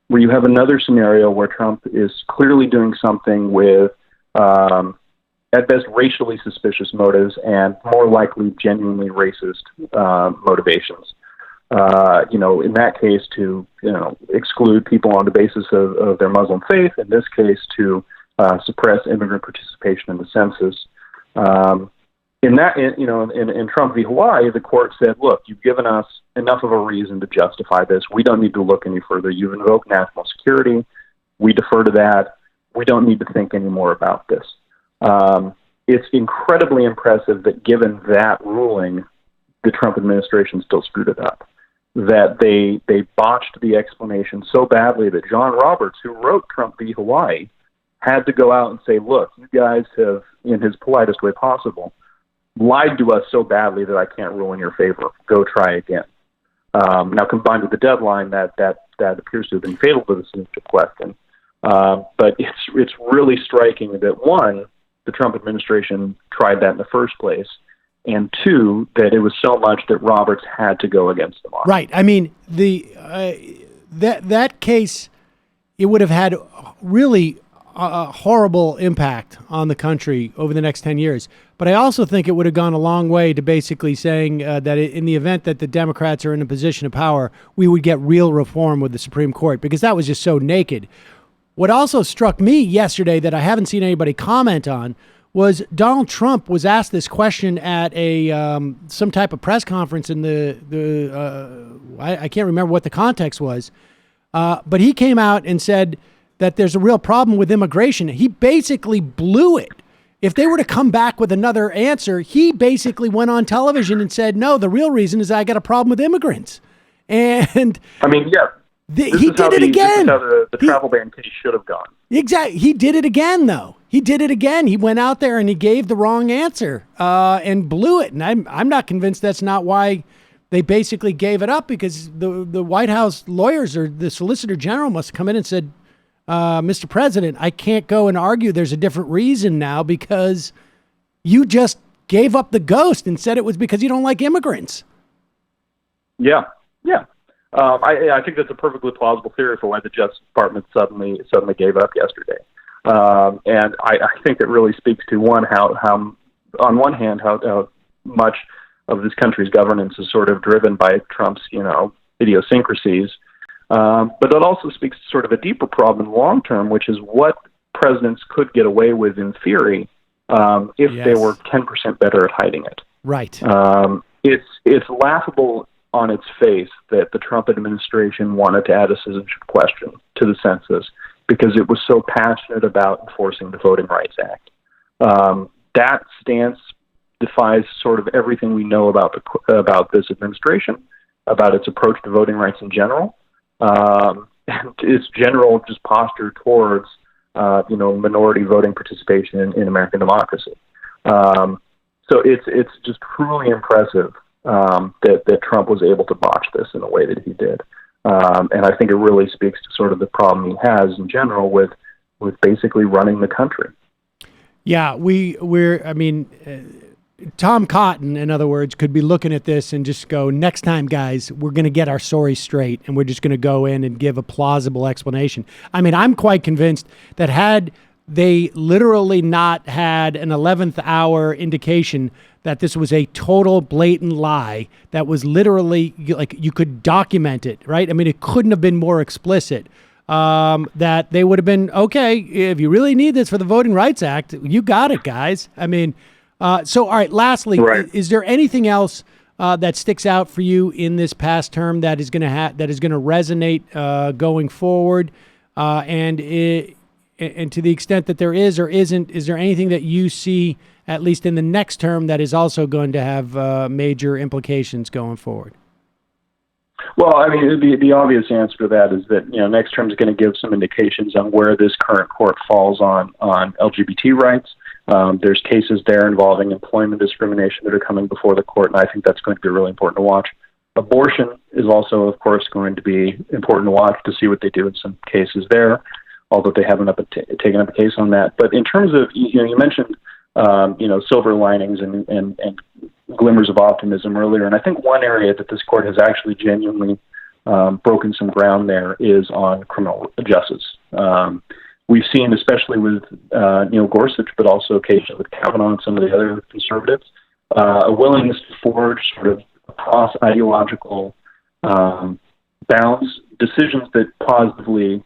where you have another scenario where Trump is clearly doing something with, at best, racially suspicious motives and more likely genuinely racist motivations. In that case, to exclude people on the basis of their Muslim faith. In this case, to suppress immigrant participation in the census. In Trump v. Hawaii, the court said, look, you've given us enough of a reason to justify this. We don't need to look any further. You've invoked national security. We defer to that. We don't need to think any more about this. It's incredibly impressive that given that ruling, the Trump administration still screwed it up. That they botched the explanation so badly that John Roberts, who wrote Trump v. Hawaii, had to go out and say, look, you guys have, in his politest way possible, lied to us so badly that I can't rule in your favor. Go try again. Now, combined with the deadline, that appears to have been fatal to the citizenship question. But it's really striking that, one, the Trump administration tried that in the first place, and two, that it was so much that Roberts had to go against them. Right. That case, it would have had really a horrible impact on the country over the next 10 years. But I also think it would have gone a long way to basically saying that in the event that the Democrats are in a position of power, we would get real reform with the Supreme Court, because that was just so naked. What also struck me yesterday that I haven't seen anybody comment on was Donald Trump was asked this question at a some type of press conference in I can't remember what the context was, but he came out and said that there's a real problem with immigration. He basically blew it. If they were to come back with another answer, he basically went on television and said, no, the real reason is I got a problem with immigrants. And I mean, yeah. He did it again. This is how the travel ban case should have gone. Exactly. He did it again, though. He did it again. He went out there and he gave the wrong answer and blew it. And I'm not convinced that's not why they basically gave it up, because the White House lawyers or the Solicitor General must have come in and said, Mr. President, I can't go and argue there's a different reason now because you just gave up the ghost and said it was because you don't like immigrants. Yeah. I think that's a perfectly plausible theory for why the Justice Department suddenly gave up yesterday. And I think it really speaks to how on one hand, how much of this country's governance is sort of driven by Trump's, idiosyncrasies. But it also speaks to sort of a deeper problem in the long term, which is what presidents could get away with in theory if they were 10% better at hiding it. Right. It's laughable on its face that the Trump administration wanted to add a citizenship question to the census because it was so passionate about enforcing the Voting Rights Act. That stance defies sort of everything we know about this administration, about its approach to voting rights in general, and its general just posture towards minority voting participation in American democracy. So it's just truly impressive that Trump was able to botch this in the way that he did. And I think it really speaks to sort of the problem he has in general with basically running the country. Yeah, Tom Cotton, in other words, could be looking at this and just go, next time, guys, we're going to get our story straight and we're just going to go in and give a plausible explanation. I mean, I'm quite convinced that had they literally not had an 11th hour indication that this was a total blatant lie that was literally like you could document it, right? I mean, it couldn't have been more explicit. That they would have been, okay, if you really need this for the Voting Rights Act, you got it, guys. I mean, so, all right, lastly, is there anything else that sticks out for you in this past term that is going to resonate going forward? And to the extent that there is or isn't, is there anything that you see, at least in the next term, that is also going to have major implications going forward? Well, I mean, the obvious answer to that is that, next term is going to give some indications on where this current court falls on LGBT rights. There's cases there involving employment discrimination that are coming before the court, and I think that's going to be really important to watch. Abortion is also, of course, going to be important to watch to see what they do in some cases there, although they haven't taken up a case on that. But in terms of, you mentioned, silver linings and glimmers of optimism earlier, and I think one area that this court has actually genuinely broken some ground there is on criminal justice. We've seen, especially with Neil Gorsuch, but also occasionally with Kavanaugh and some of the other conservatives, a willingness to forge sort of across ideological bounds decisions that positively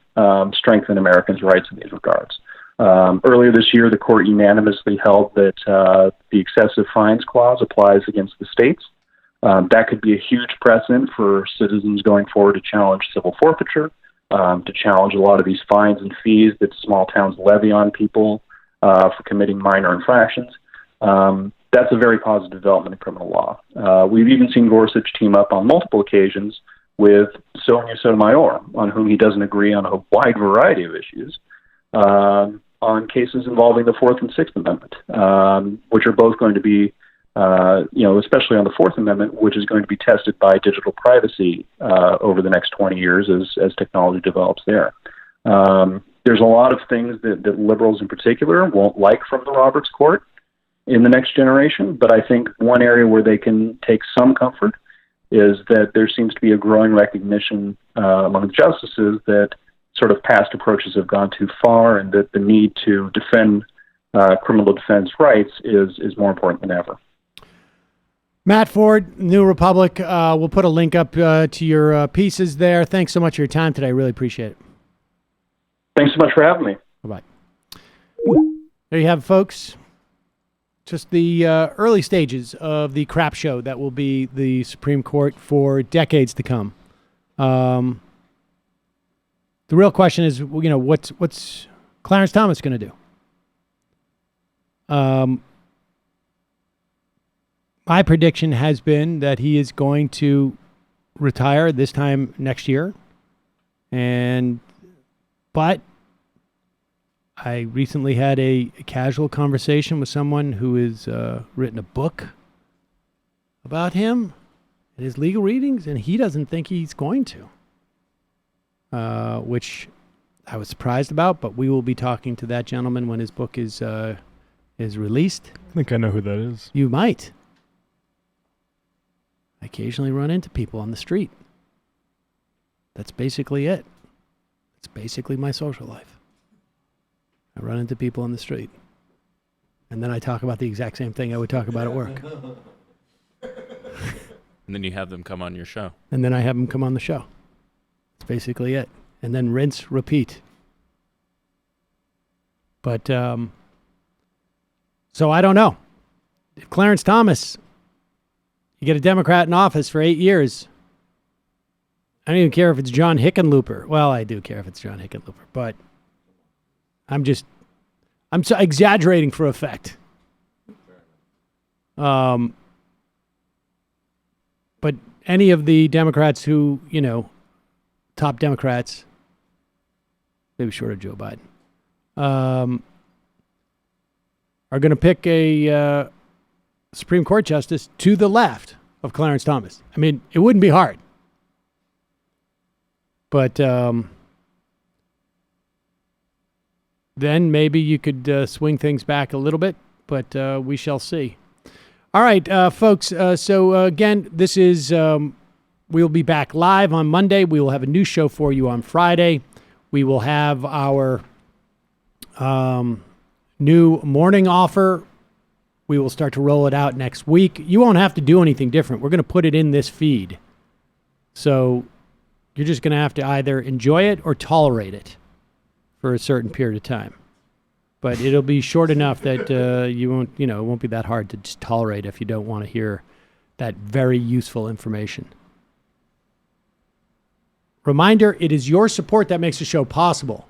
strengthen Americans' rights in these regards. Earlier this year, the court unanimously held that the excessive fines clause applies against the states. That could be a huge precedent for citizens going forward to challenge civil forfeiture, to challenge a lot of these fines and fees that small towns levy on people for committing minor infractions. That's a very positive development in criminal law. We've even seen Gorsuch team up on multiple occasions with Sonia Sotomayor, on whom he doesn't agree on a wide variety of issues, on cases involving the Fourth and Sixth Amendment, which are both going to be, especially on the Fourth Amendment, which is going to be tested by digital privacy over the next 20 years as technology develops there. There's a lot of things that liberals in particular won't like from the Roberts Court in the next generation, but I think one area where they can take some comfort is that there seems to be a growing recognition among the justices that sort of past approaches have gone too far and that the need to defend criminal defense rights is more important than ever. Matt Ford, New Republic. We'll put a link up to your pieces there. Thanks so much for your time today. I really appreciate it. Thanks so much for having me. Bye-bye. There you have it, folks. Just the early stages of the crap show that will be the Supreme Court for decades to come. The real question is, what's Clarence Thomas going to do? My prediction has been that he is going to retire this time next year. But I recently had a casual conversation with someone who has written a book about him and his legal readings, and he doesn't think he's going to, which I was surprised about, but we will be talking to that gentleman when his book is released. I think I know who that is. You might. I occasionally run into people on the street. That's basically it. It's basically my social life. I run into people on the street. And then I talk about the exact same thing I would talk about at work. And then you have them come on your show. And then I have them come on the show. That's basically it. And then rinse, repeat. But, so I don't know. If Clarence Thomas, you get a Democrat in office for 8 years, I don't even care if it's John Hickenlooper. Well, I do care if it's John Hickenlooper, but I'm so exaggerating for effect. But any of the Democrats who, top Democrats, maybe short of Joe Biden, are going to pick a Supreme Court justice to the left of Clarence Thomas. I mean, it wouldn't be hard. But then maybe you could swing things back a little bit, but we shall see. All right, folks. So again, this is, we'll be back live on Monday. We will have a new show for you on Friday. We will have our new morning offer. We will start to roll it out next week. You won't have to do anything different. We're going to put it in this feed. So you're just going to have to either enjoy it or tolerate it for a certain period of time. But it'll be short enough that you won't, it won't be that hard to just tolerate if you don't want to hear that very useful information. Reminder, it is your support that makes the show possible.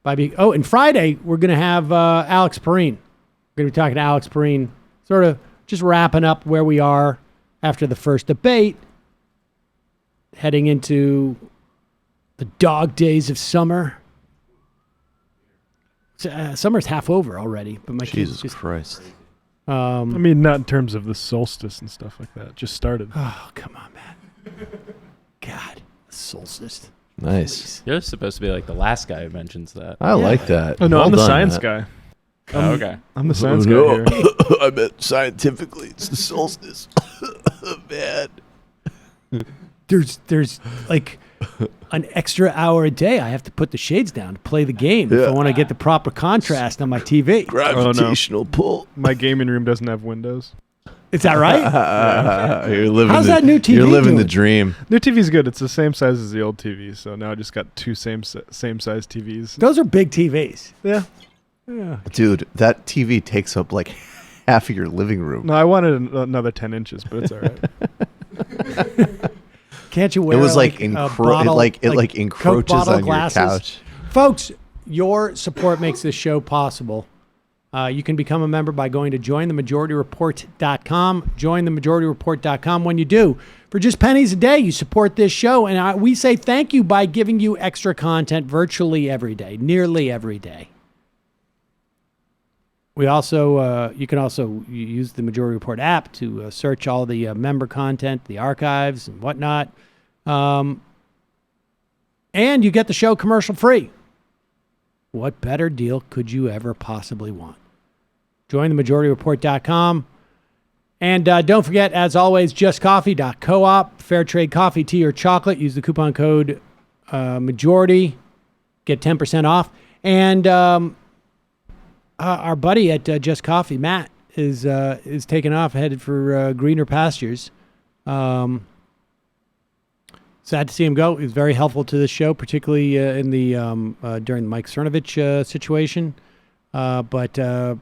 And Friday, we're going to have Alex Perrine. We're going to be talking to Alex Perrine, sort of just wrapping up where we are after the first debate, heading into the dog days of summer. Summer's half over already, but my Jesus Christ. I mean, not in terms of the solstice and stuff like that. Just started. Oh, come on, man. God, solstice. Nice. You're supposed to be like the last guy who mentions that. I like that. Oh, no, Well I'm the done, science Matt. guy. Okay. I'm the science guy here. I meant scientifically, it's the solstice. Man. There's like an extra hour a day I have to put the shades down to play the game if I want to get the proper contrast on my TV. Gravitational pull. My gaming room doesn't have windows. Is that right? How's that new TV You're living doing? the dream. New TV's good. It's the same size as the old TV, so now I just got two same size TVs. Those are big TVs. Yeah. Dude, that TV takes up like half of your living room. No, I wanted another 10 inches, but it's all right. Can't you wear It was like, a bottle, it Coke encroaches bottle on glasses? your couch. Folks, your support makes this show possible. You can become a member by going to jointhemajorityreport.com. Jointhemajorityreport.com. When you do, for just pennies a day, you support this show. And we say thank you by giving you extra content virtually every day, nearly every day. We also, you can also use the Majority Report app to search all the member content, the archives and whatnot. And you get the show commercial free. What better deal could you ever possibly want? JoinTheMajorityReport.com. And don't forget, as always, JustCoffee.coop. Fair trade coffee, tea, or chocolate. Use the coupon code MAJORITY. Get 10% off. And our buddy at Just Coffee, Matt, is taking off, headed for greener pastures. Sad to see him go. He was very helpful to the show, particularly in the during the Mike Cernovich situation. But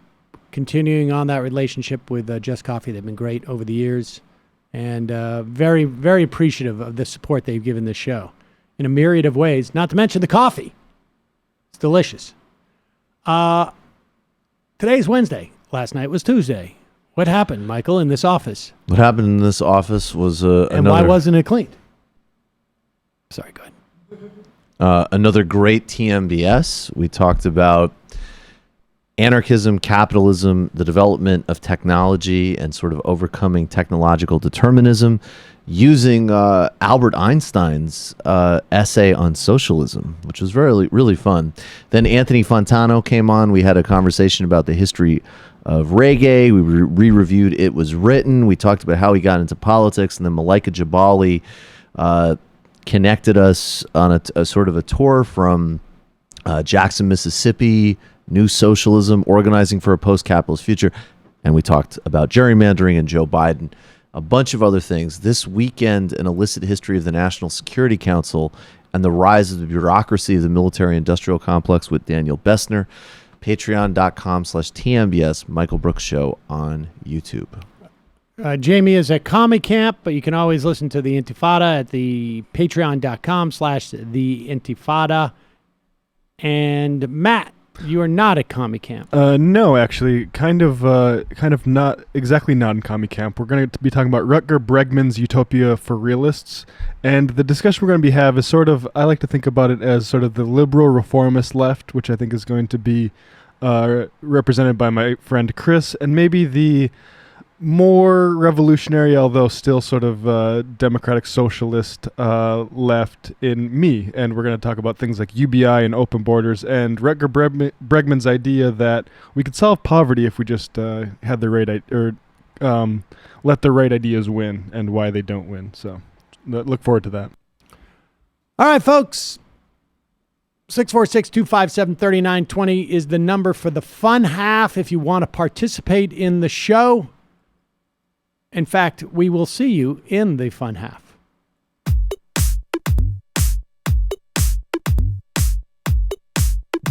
continuing on that relationship with Just Coffee, they've been great over the years, and very, very appreciative of the support they've given this show. in a myriad of ways, not to mention the coffee. It's delicious. Today's Wednesday. Last night was Tuesday. What happened, Michael, in this office? What happened in this office was and why wasn't it cleaned? Sorry, go ahead. Another great TMBS. We talked about anarchism, capitalism, the development of technology, and sort of overcoming technological determinism using Albert Einstein's essay on socialism, which was really fun. Then Anthony Fontano came on. We had a conversation about the history of reggae. We re-reviewed It Was Written. We talked about how he got into politics, and then Malaika Jabali connected us on a sort of a tour from Jackson, Mississippi, New Socialism, Organizing for a Post-Capitalist Future. And we talked about gerrymandering and Joe Biden, a bunch of other things. This weekend, an illicit history of the National Security Council and the rise of the bureaucracy of the military-industrial complex with Daniel Bessner. Patreon.com/TMBS, Michael Brooks Show on YouTube. Jamie is at Comic Camp, but you can always listen to the Intifada at the patreon.com/the Intifada. And Matt, you are not at Comic Camp. No, actually, kind of not exactly not in Comic Camp. We're going to be talking about Rutger Bregman's Utopia for Realists, and the discussion we're going to have is sort of, I like to think about it as sort of the liberal reformist left, which I think is going to be represented by my friend Chris, and maybe the more revolutionary, although still sort of democratic socialist left in me. And we're going to talk about things like UBI and open borders and Rutger Bregman's idea that we could solve poverty if we just had the right let the right ideas win, and why they don't win. So look forward to that. All right, folks. 646-257-3920 is the number for the fun half if you want to participate in the show. In fact, we will see you in the fun half.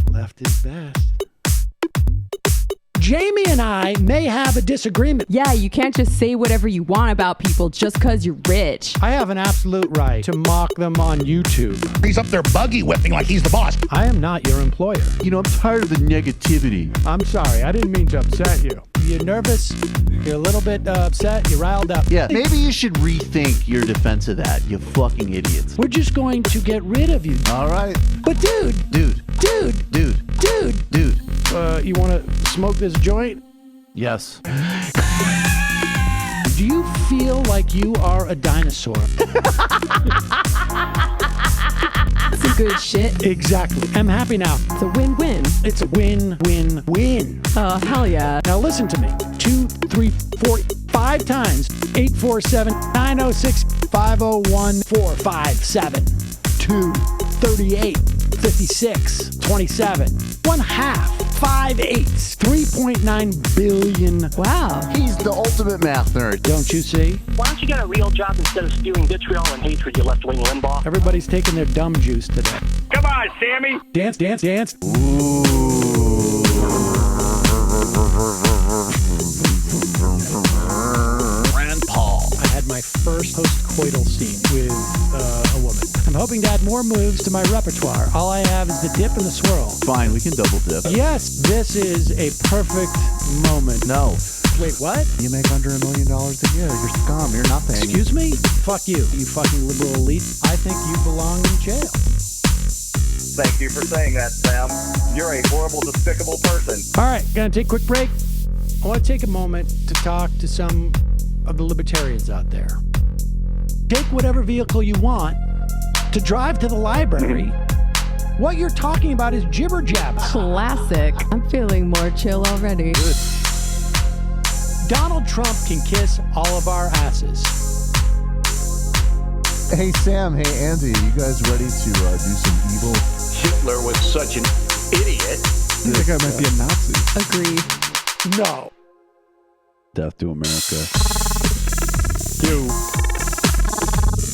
Left is best. Jamie and I may have a disagreement. Yeah, you can't just say whatever you want about people just because you're rich. I have an absolute right to mock them on YouTube. He's up there buggy whipping like he's the boss. I am not your employer. You know, I'm tired of the negativity. I'm sorry, I didn't mean to upset you. You're nervous? You're a little bit upset? You're riled up? Yeah, maybe you should rethink your defense of that, you fucking idiots. We're just going to get rid of you. All right. But dude, you want to smoke this joint? Yes. Do you feel like you are a dinosaur? Some good shit. Exactly. I'm happy now. It's a win-win. It's a win-win-win. Oh, hell yeah. Now listen to me. 2, 3, 4, 5 times. 847-906-501-457. 2, 38, 56, 27. 1 half. 5 8s. 3.9 billion. Wow. He's the ultimate math nerd. Don't you see? Why don't you get a real job instead of spewing vitriol and hatred, you left-wing Limbaugh? Everybody's taking their dumb juice today. Come on, Sammy. Dance, dance, dance. Ooh. Rand Paul. I had my first post-coital scene with a woman. I'm hoping to add more moves to my repertoire. All I have is the dip and the swirl. Fine, we can double dip. Yes, this is a perfect moment. No. Wait, what? You make under $1 million a year. You're scum. You're nothing. Excuse me? Fuck you, you fucking liberal elite. I think you belong in jail. Thank you for saying that, Sam. You're a horrible, despicable person. All right, gonna take a quick break. I want to take a moment to talk to some of the libertarians out there. Take whatever vehicle you want to drive to the library. What you're talking about is jibber jabber. Classic. I'm feeling more chill already. Good. Donald Trump can kiss all of our asses. Hey Sam, hey Andy, you guys ready to do some evil? Hitler was such an idiot. That guy might be a Nazi. Agreed. No. Death to America. You.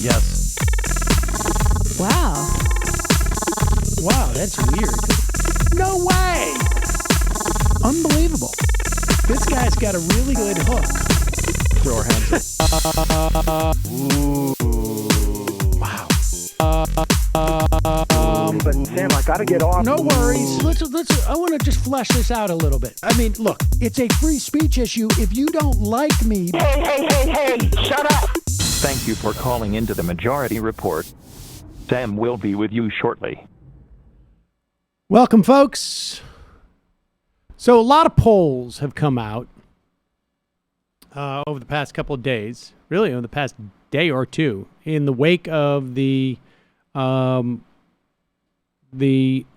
Yes. Wow. Wow, that's weird. No way! Unbelievable. This guy's got a really good hook. Throw our hands up. Ooh. Wow. but Sam, I gotta get off. No worries. Let's. I want to just flesh this out a little bit. I mean, look, it's a free speech issue. If you don't like me... Hey, shut up! Thank you for calling into the Majority Report. Sam will be with you shortly. Welcome, folks. So a lot of polls have come out over the past couple of days, really over the past day or two, in the wake of the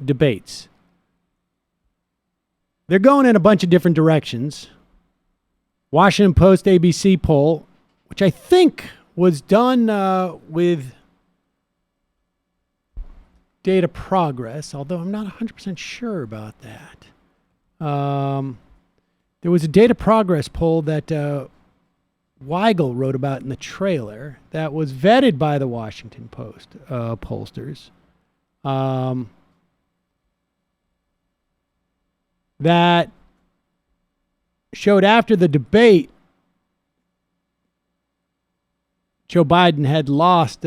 debates. They're going in a bunch of different directions. Washington Post ABC poll, which I think was done with Data Progress, although I'm not 100% sure about that. There was a Data Progress poll that Weigel wrote about in the trailer that was vetted by the Washington Post pollsters. That showed after the debate, Joe Biden had lost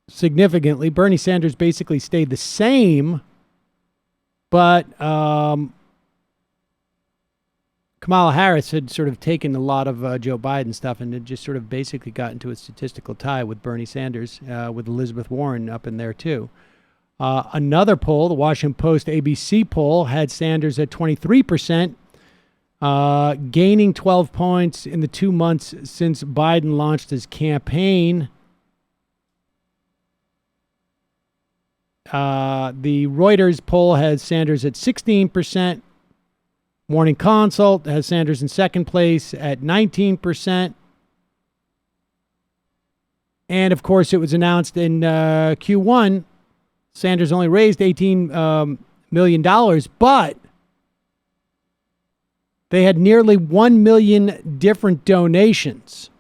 significantly. Bernie Sanders basically stayed the same, but Kamala Harris had sort of taken a lot of Joe Biden stuff and had just sort of basically got into a statistical tie with Bernie Sanders, with Elizabeth Warren up in there too. Another poll, the Washington Post ABC poll, had Sanders at 23%, gaining 12 points in the 2 months since Biden launched his campaign. The Reuters poll has Sanders at 16%. Morning Consult has Sanders in second place at 19%. And, of course, it was announced in Q1, Sanders only raised $18 million, but they had nearly 1 million different donations.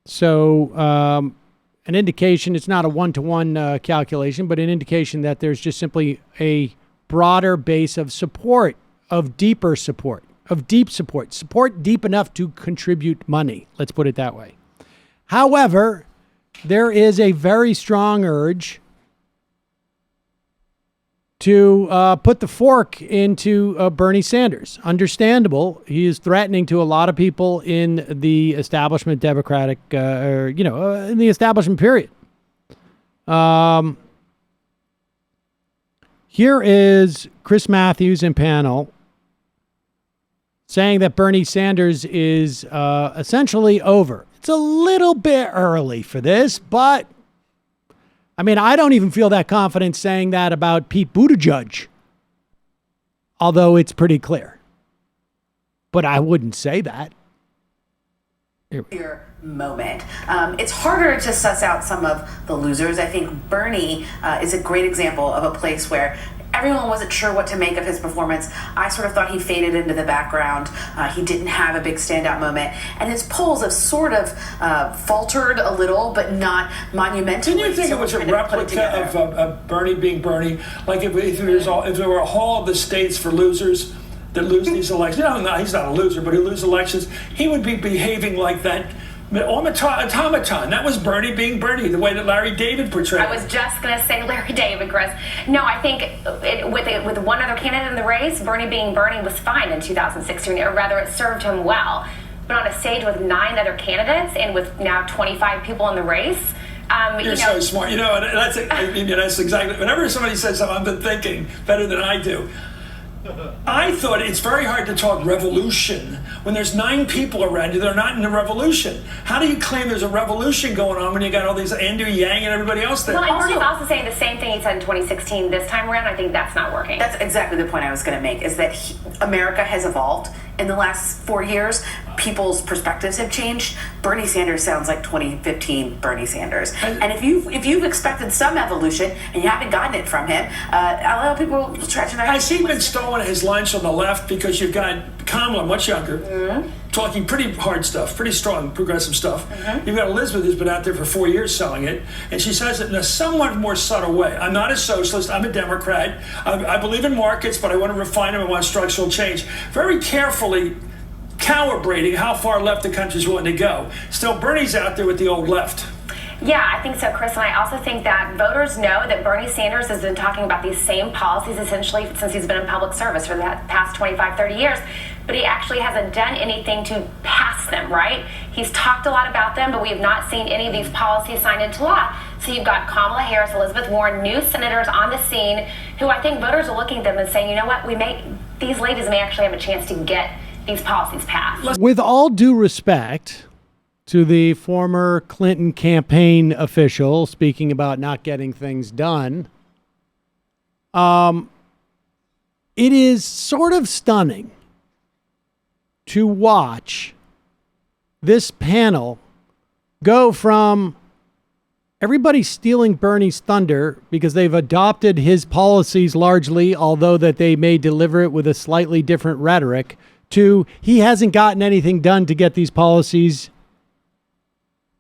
So an indication, it's not a one-to-one calculation, but an indication that there's just simply a broader base of support, of deeper support, of deep support deep enough to contribute money. Let's put it that way. However, there is a very strong urge to put the fork into Bernie Sanders. Understandable. He is threatening to a lot of people in the establishment Democratic, in the establishment period. Here is Chris Matthews and panel saying that Bernie Sanders is essentially over. It's a little bit early for this, but I mean, I don't even feel that confident saying that about Pete Buttigieg, although it's pretty clear. But I wouldn't say that. Moment. It's harder to suss out some of the losers. I think Bernie is a great example of a place where everyone wasn't sure what to make of his performance. I sort of thought he faded into the background. He didn't have a big standout moment. And his polls have sort of faltered a little, but not monumentally. Didn't you think it was a replica of Bernie being Bernie? Like if there were a hall of the states for losers that lose these elections. No, he's not a loser, but he loses elections. He would be behaving like that automaton. That was Bernie being Bernie, the way that Larry David portrayed. I was just going to say Larry David, Chris. No, I think with one other candidate in the race, Bernie being Bernie was fine in 2016, or rather it served him well. But on a stage with 9 other candidates and with now 25 people in the race, You're so smart. That's exactly, whenever somebody says something, I've been thinking better than I do. I thought it's very hard to talk revolution when there's 9 people around you that are not in the revolution. How do you claim there's a revolution going on when you got all these Andrew Yang and everybody else there? Well, and he's also saying the same thing he said in 2016 this time around. I think that's not working. That's exactly the point I was going to make, is that America has evolved in the last 4 years. People's perspectives have changed. Bernie Sanders sounds like 2015 Bernie Sanders. And if you've expected some evolution and you haven't gotten it from him, a lot of people scratching their heads. Has he been stolen his lunch on the left? Because you've got Kamala, much younger, talking pretty hard stuff, pretty strong, progressive stuff. You've got Elizabeth, who's been out there for 4 years selling it, and she says it in a somewhat more subtle way. I'm not a socialist, I'm a Democrat. I believe in markets, but I want to refine them, I want structural change. Very carefully calibrating how far left the country's willing to go. Still, Bernie's out there with the old left. Yeah, I think so, Chris. And I also think that voters know that Bernie Sanders has been talking about these same policies essentially since he's been in public service for the past 25, 30 years. But he actually hasn't done anything to pass them, right? He's talked a lot about them, but we have not seen any of these policies signed into law. So you've got Kamala Harris, Elizabeth Warren, new senators on the scene who I think voters are looking at them and saying, you know what, these ladies may actually have a chance to get these policies passed. With all due respect to the former Clinton campaign official speaking about not getting things done, it is sort of stunning to watch this panel go from everybody stealing Bernie's thunder because they've adopted his policies largely, although that they may deliver it with a slightly different rhetoric, to he hasn't gotten anything done to get these policies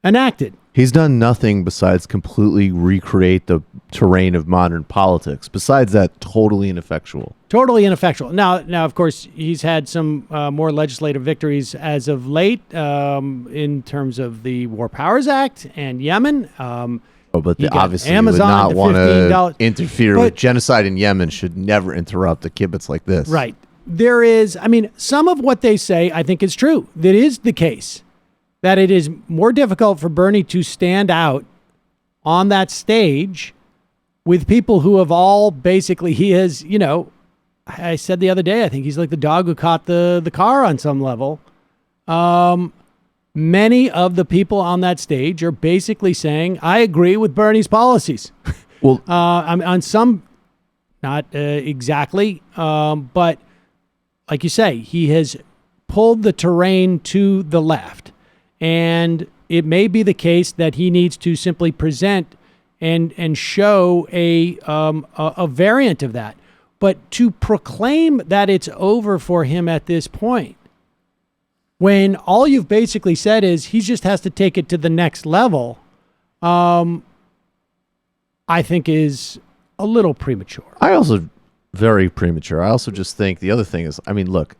enacted. He's done nothing besides completely recreate the terrain of modern politics. Besides that, totally ineffectual. Totally ineffectual. Now, of course, he's had some more legislative victories as of late in terms of the War Powers Act and Yemen. But obviously, Amazon, you would not want to $15 interfere with genocide in Yemen. Should never interrupt a kibbutz like this. Right. There is, some of what they say, I think is true. That is the case. That it is more difficult for Bernie to stand out on that stage with people who have all basically, he is, I said the other day, I think he's like the dog who caught the car on some level. Many of the people on that stage are basically saying, I agree with Bernie's policies. Well, on some, not exactly, but like you say, he has pulled the terrain to the left. And it may be the case that he needs to simply present and show a variant of that. But to proclaim that it's over for him at this point, when all you've basically said is he just has to take it to the next level, I think is a little premature. Very premature. I also just think the other thing is, look,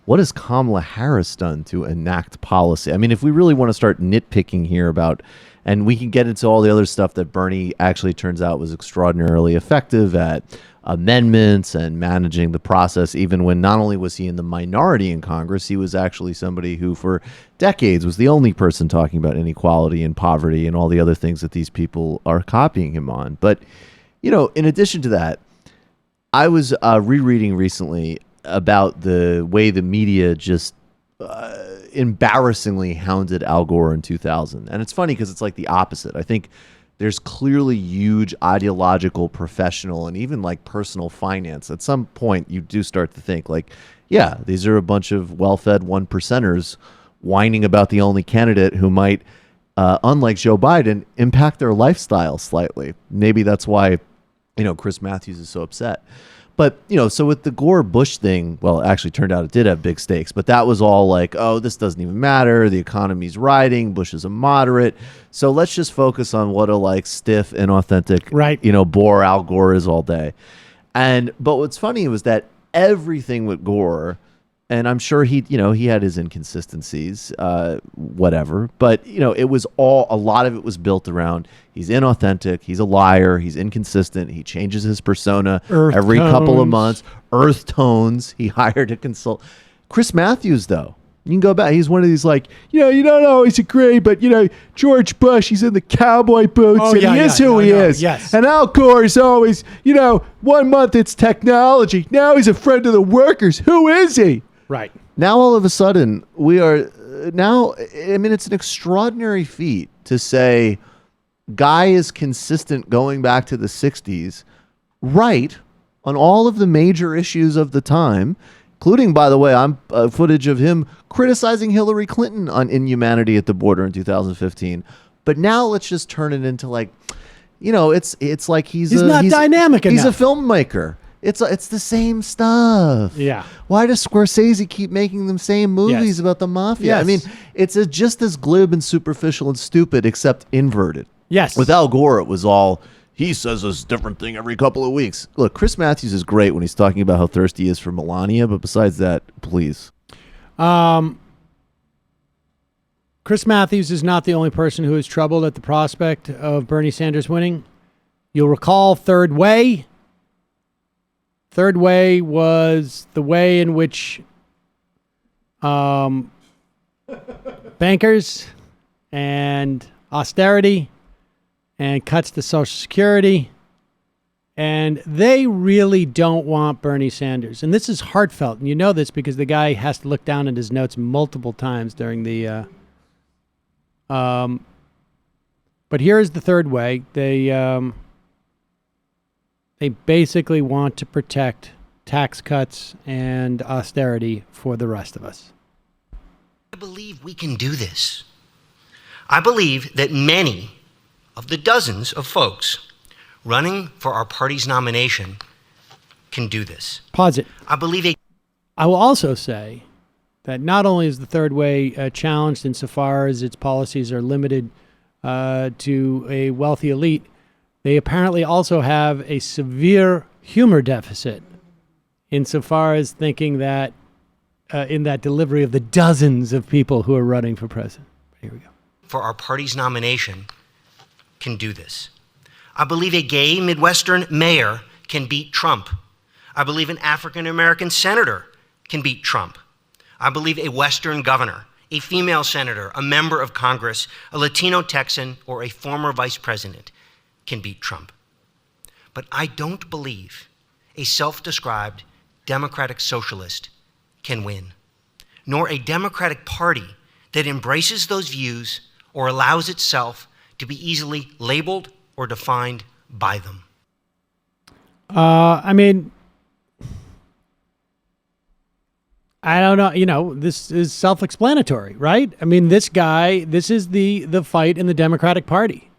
what has Kamala Harris done to enact policy? If we really want to start nitpicking here about, and we can get into all the other stuff that Bernie actually turns out was extraordinarily effective at amendments and managing the process, even when not only was he in the minority in Congress, he was actually somebody who for decades was the only person talking about inequality and poverty and all the other things that these people are copying him on. But, in addition to that, I was rereading recently about the way the media just embarrassingly hounded Al Gore in 2000. And it's funny because it's like the opposite. I think there's clearly huge ideological, professional, and even like personal finance. At some point, you do start to think like, yeah, these are a bunch of well-fed one percenters whining about the only candidate who might, unlike Joe Biden, impact their lifestyle slightly. Maybe that's why, Chris Matthews is so upset. But, so with the Gore-Bush thing, well, it actually turned out it did have big stakes, but that was all like, oh, this doesn't even matter. The economy's riding. Bush is a moderate. So let's just focus on what a stiff, inauthentic, bore Al Gore is all day. But what's funny was that everything with Gore, and I'm sure he had his inconsistencies, whatever. But, it was a lot of it was built around he's inauthentic, he's a liar, he's inconsistent, he changes his persona every couple of months. Earth tones, he hired a consult. Chris Matthews, though, you can go back. He's one of these you don't always agree, but, George Bush, he's in the cowboy boots, he is who he is. Yes. And Al Gore is always, 1 month it's technology. Now he's a friend of the workers. Who is he? Right. Now, all of a sudden, we are now, it's an extraordinary feat to say guy is consistent going back to the 60s, right, on all of the major issues of the time, including, by the way, footage of him criticizing Hillary Clinton on inhumanity at the border in 2015. But now let's just turn it into it's like he's not dynamic enough. He's a filmmaker. It's the same stuff. Yeah. Why does Scorsese keep making the same movies about the mafia? Yes. It's just as glib and superficial and stupid, except inverted. Yes. With Al Gore, it was all, he says a different thing every couple of weeks. Look, Chris Matthews is great when he's talking about how thirsty he is for Melania, but besides that, please. Chris Matthews is not the only person who is troubled at the prospect of Bernie Sanders winning. You'll recall Third Way. Third Way was the way in which bankers and austerity and cuts to Social Security, and they really don't want Bernie Sanders. And this is heartfelt, and you know this because the guy has to look down at his notes multiple times during the but here is the Third Way. They basically want to protect tax cuts and austerity for the rest of us. I believe we can do this. I believe that many of the dozens of folks running for our party's nomination can do this. Pause it. I will also say that not only is the Third Way challenged insofar as its policies are limited to a wealthy elite, they apparently also have a severe humor deficit insofar as thinking that in that delivery of the dozens of people who are running for president. Here we go. For our party's nomination can do this. I believe a gay Midwestern mayor can beat Trump. I believe an African-American senator can beat Trump. I believe a Western governor, a female senator, a member of Congress, a Latino Texan, or a former vice president can beat Trump. But I don't believe a self-described democratic socialist can win, nor a Democratic Party that embraces those views or allows itself to be easily labeled or defined by them. I mean, I don't know. You know, this is self-explanatory, right? I mean, this is the fight in the Democratic Party.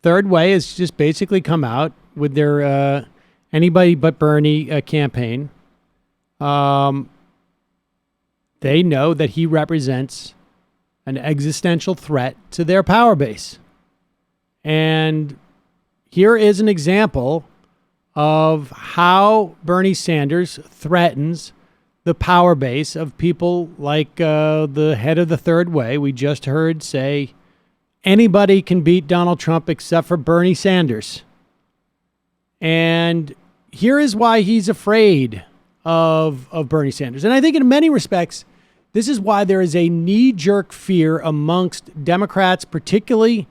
Third Way has just basically come out with their anybody but Bernie campaign. They know that he represents an existential threat to their power base. And here is an example of how Bernie Sanders threatens the power base of people like the head of the Third Way. We just heard say anybody can beat Donald Trump except for Bernie Sanders. And here is why he's afraid of Bernie Sanders. And I think in many respects, this is why there is a knee-jerk fear amongst Democrats, particularly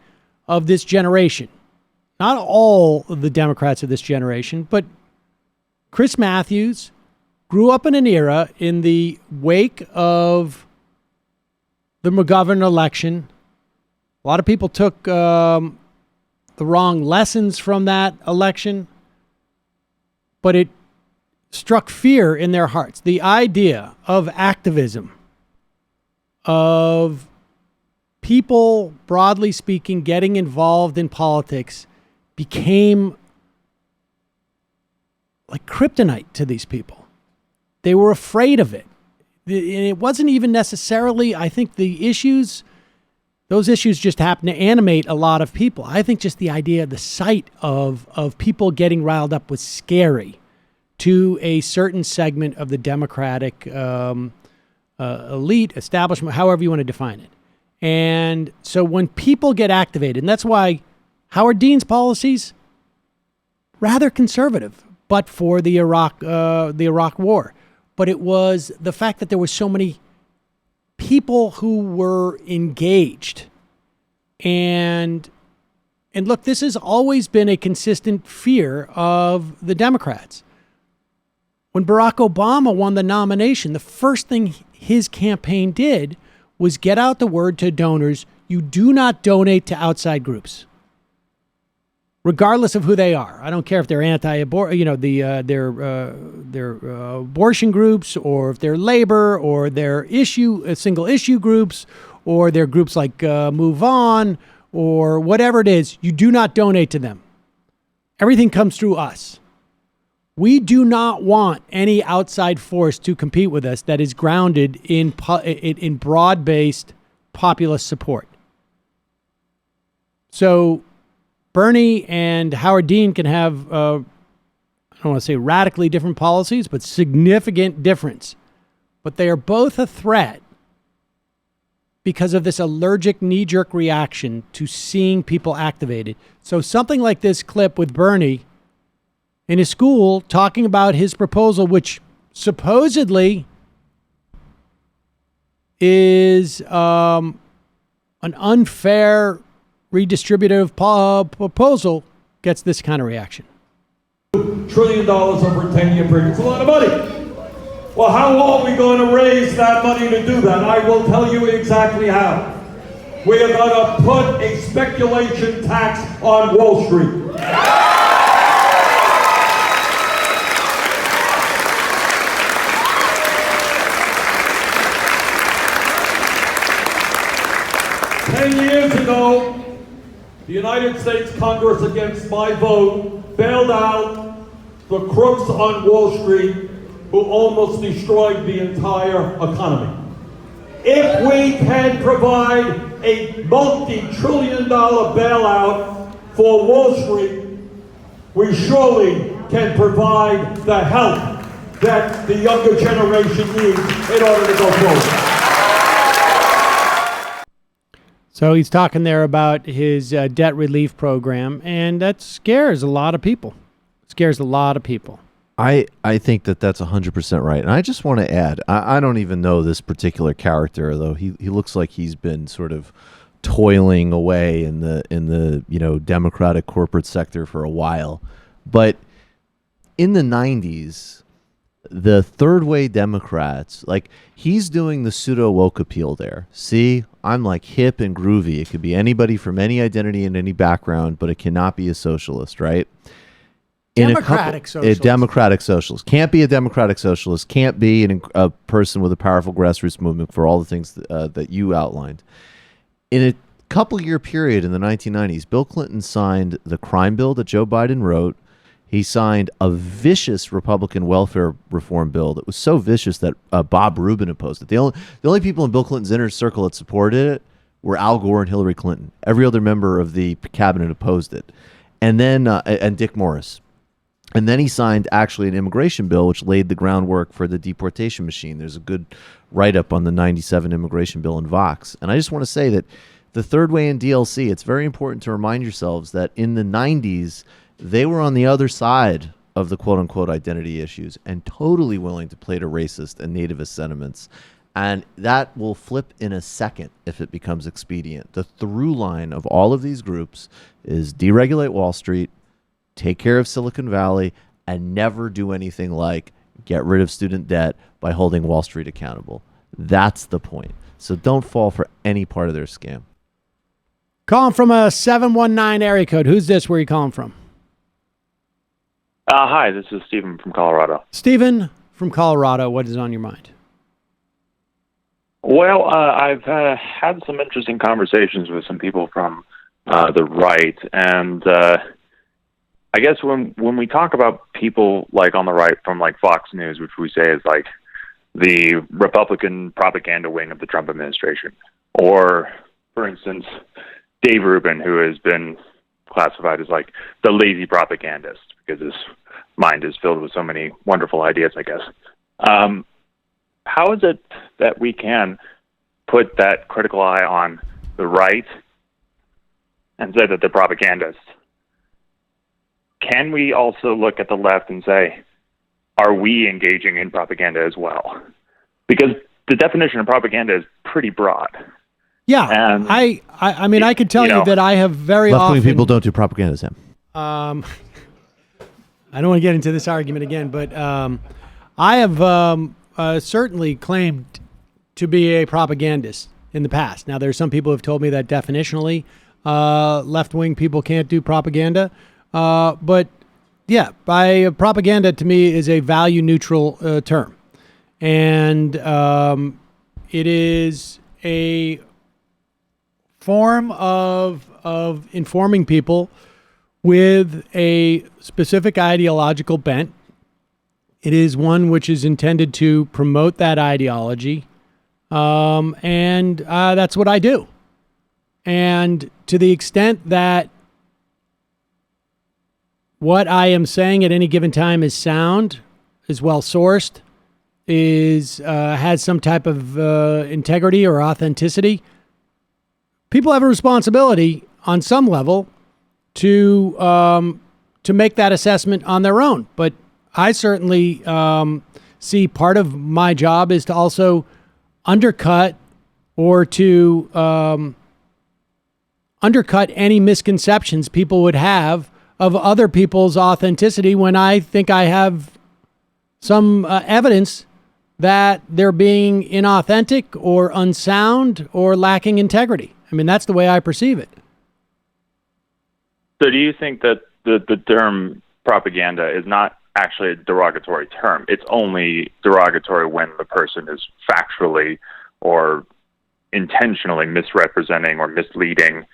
of this generation. Not all of the Democrats of this generation, but Chris Matthews grew up in an era in the wake of the McGovern election. A lot of people took the wrong lessons from that election, but it struck fear in their hearts. The idea of activism, of people, broadly speaking, getting involved in politics became like kryptonite to these people. They were afraid of it. And it wasn't even necessarily, I think those issues just happen to animate a lot of people. I think just the idea, the sight of people getting riled up was scary to a certain segment of the Democratic elite, establishment, however you want to define it. And so when people get activated, and that's why Howard Dean's policies, rather conservative, but for the Iraq War. But it was the fact that there were so many people who were engaged. And look, this has always been a consistent fear of the Democrats. When Barack Obama won the nomination, the first thing his campaign did was get out the word to donors: you do not donate to outside groups, regardless of who they are. I don't care if they're anti-abortion, they're abortion groups, or if they're labor, or they're single issue groups, or they're groups like Move On, or whatever it is. You do not donate to them. Everything comes through us. We do not want any outside force to compete with us that is grounded in broad-based populist support. So Bernie and Howard Dean can have, I don't want to say radically different policies, but significant difference. But they are both a threat because of this allergic knee-jerk reaction to seeing people activated. So something like this clip with Bernie in his school talking about his proposal, which supposedly is an unfair redistributive proposal, gets this kind of reaction. $1 trillion over a 10-year period. It's a lot of money. Well, how are we going to raise that money to do that? I will tell you exactly how. We are going to put a speculation tax on Wall Street. Years ago, the United States Congress, against my vote, bailed out the crooks on Wall Street who almost destroyed the entire economy. If we can provide a multi-trillion-dollar bailout for Wall Street, we surely can provide the help that the younger generation needs in order to go forward. So he's talking there about his debt relief program, and that scares a lot of people. Scares a lot of people. I think that that's 100% right. And I just want to add, I don't even know this particular character, though he looks like he's been sort of toiling away in the Democratic corporate sector for a while. But in the 90s, the third way Democrats, like, he's doing the pseudo woke appeal there. See, I'm like hip and groovy. It could be anybody from any identity and any background, but it cannot be a socialist, right? Democratic socialist. A democratic socialist. Can't be a democratic socialist. Can't be a person with a powerful grassroots movement for all the things that you outlined. In a couple-year period in the 1990s, Bill Clinton signed the crime bill that Joe Biden wrote. He signed a vicious Republican welfare reform bill that was so vicious that Bob Rubin opposed it. The only people in Bill Clinton's inner circle that supported it were Al Gore and Hillary Clinton. Every other member of the cabinet opposed it. And then and Dick Morris. And then he signed actually an immigration bill, which laid the groundwork for the deportation machine. There's a good write-up on the 97 immigration bill in Vox. And I just want to say that the third way in DLC, it's very important to remind yourselves that in the 90s, they were on the other side of the quote-unquote identity issues and totally willing to play to racist and nativist sentiments. And that will flip in a second if it becomes expedient. The through line of all of these groups is deregulate Wall Street, take care of Silicon Valley, and never do anything like get rid of student debt by holding Wall Street accountable. That's the point. So don't fall for any part of their scam. Calling from a 719 area code. Who's this? Where are you calling from? Hi, this is Stephen from Colorado. Stephen from Colorado, what is on your mind? Well, I've had some interesting conversations with some people from the right, and I guess when we talk about people like on the right from like Fox News, which we say is like the Republican propaganda wing of the Trump administration, or, for instance, Dave Rubin, who has been classified as like the lazy propagandist because his mind is filled with so many wonderful ideas, I guess. How is it that we can put that critical eye on the right and say that they're propagandists? Can we also look at the left and say, are we engaging in propaganda as well? Because the definition of propaganda is pretty broad. Yeah, and I mean, I can tell you that I have very Left-wing often... people don't do propaganda, Sam. I don't want to get into this argument again, but I have certainly claimed to be a propagandist in the past. Now, there are some people who have told me that definitionally left-wing people can't do propaganda. But yeah, propaganda to me is a value-neutral term. And it is a form of informing people with a specific ideological bent. It is one which is intended to promote that ideology. And that's what I do. And to the extent that what I am saying at any given time is sound, is well sourced, has some type of integrity or authenticity, people have a responsibility on some level to make that assessment on their own. But I certainly see part of my job is to also undercut or to undercut any misconceptions people would have of other people's authenticity when I think I have some evidence that they're being inauthentic or unsound or lacking integrity. I mean, that's the way I perceive it. So do you think that the term propaganda is not actually a derogatory term? It's only derogatory when the person is factually or intentionally misrepresenting or misleading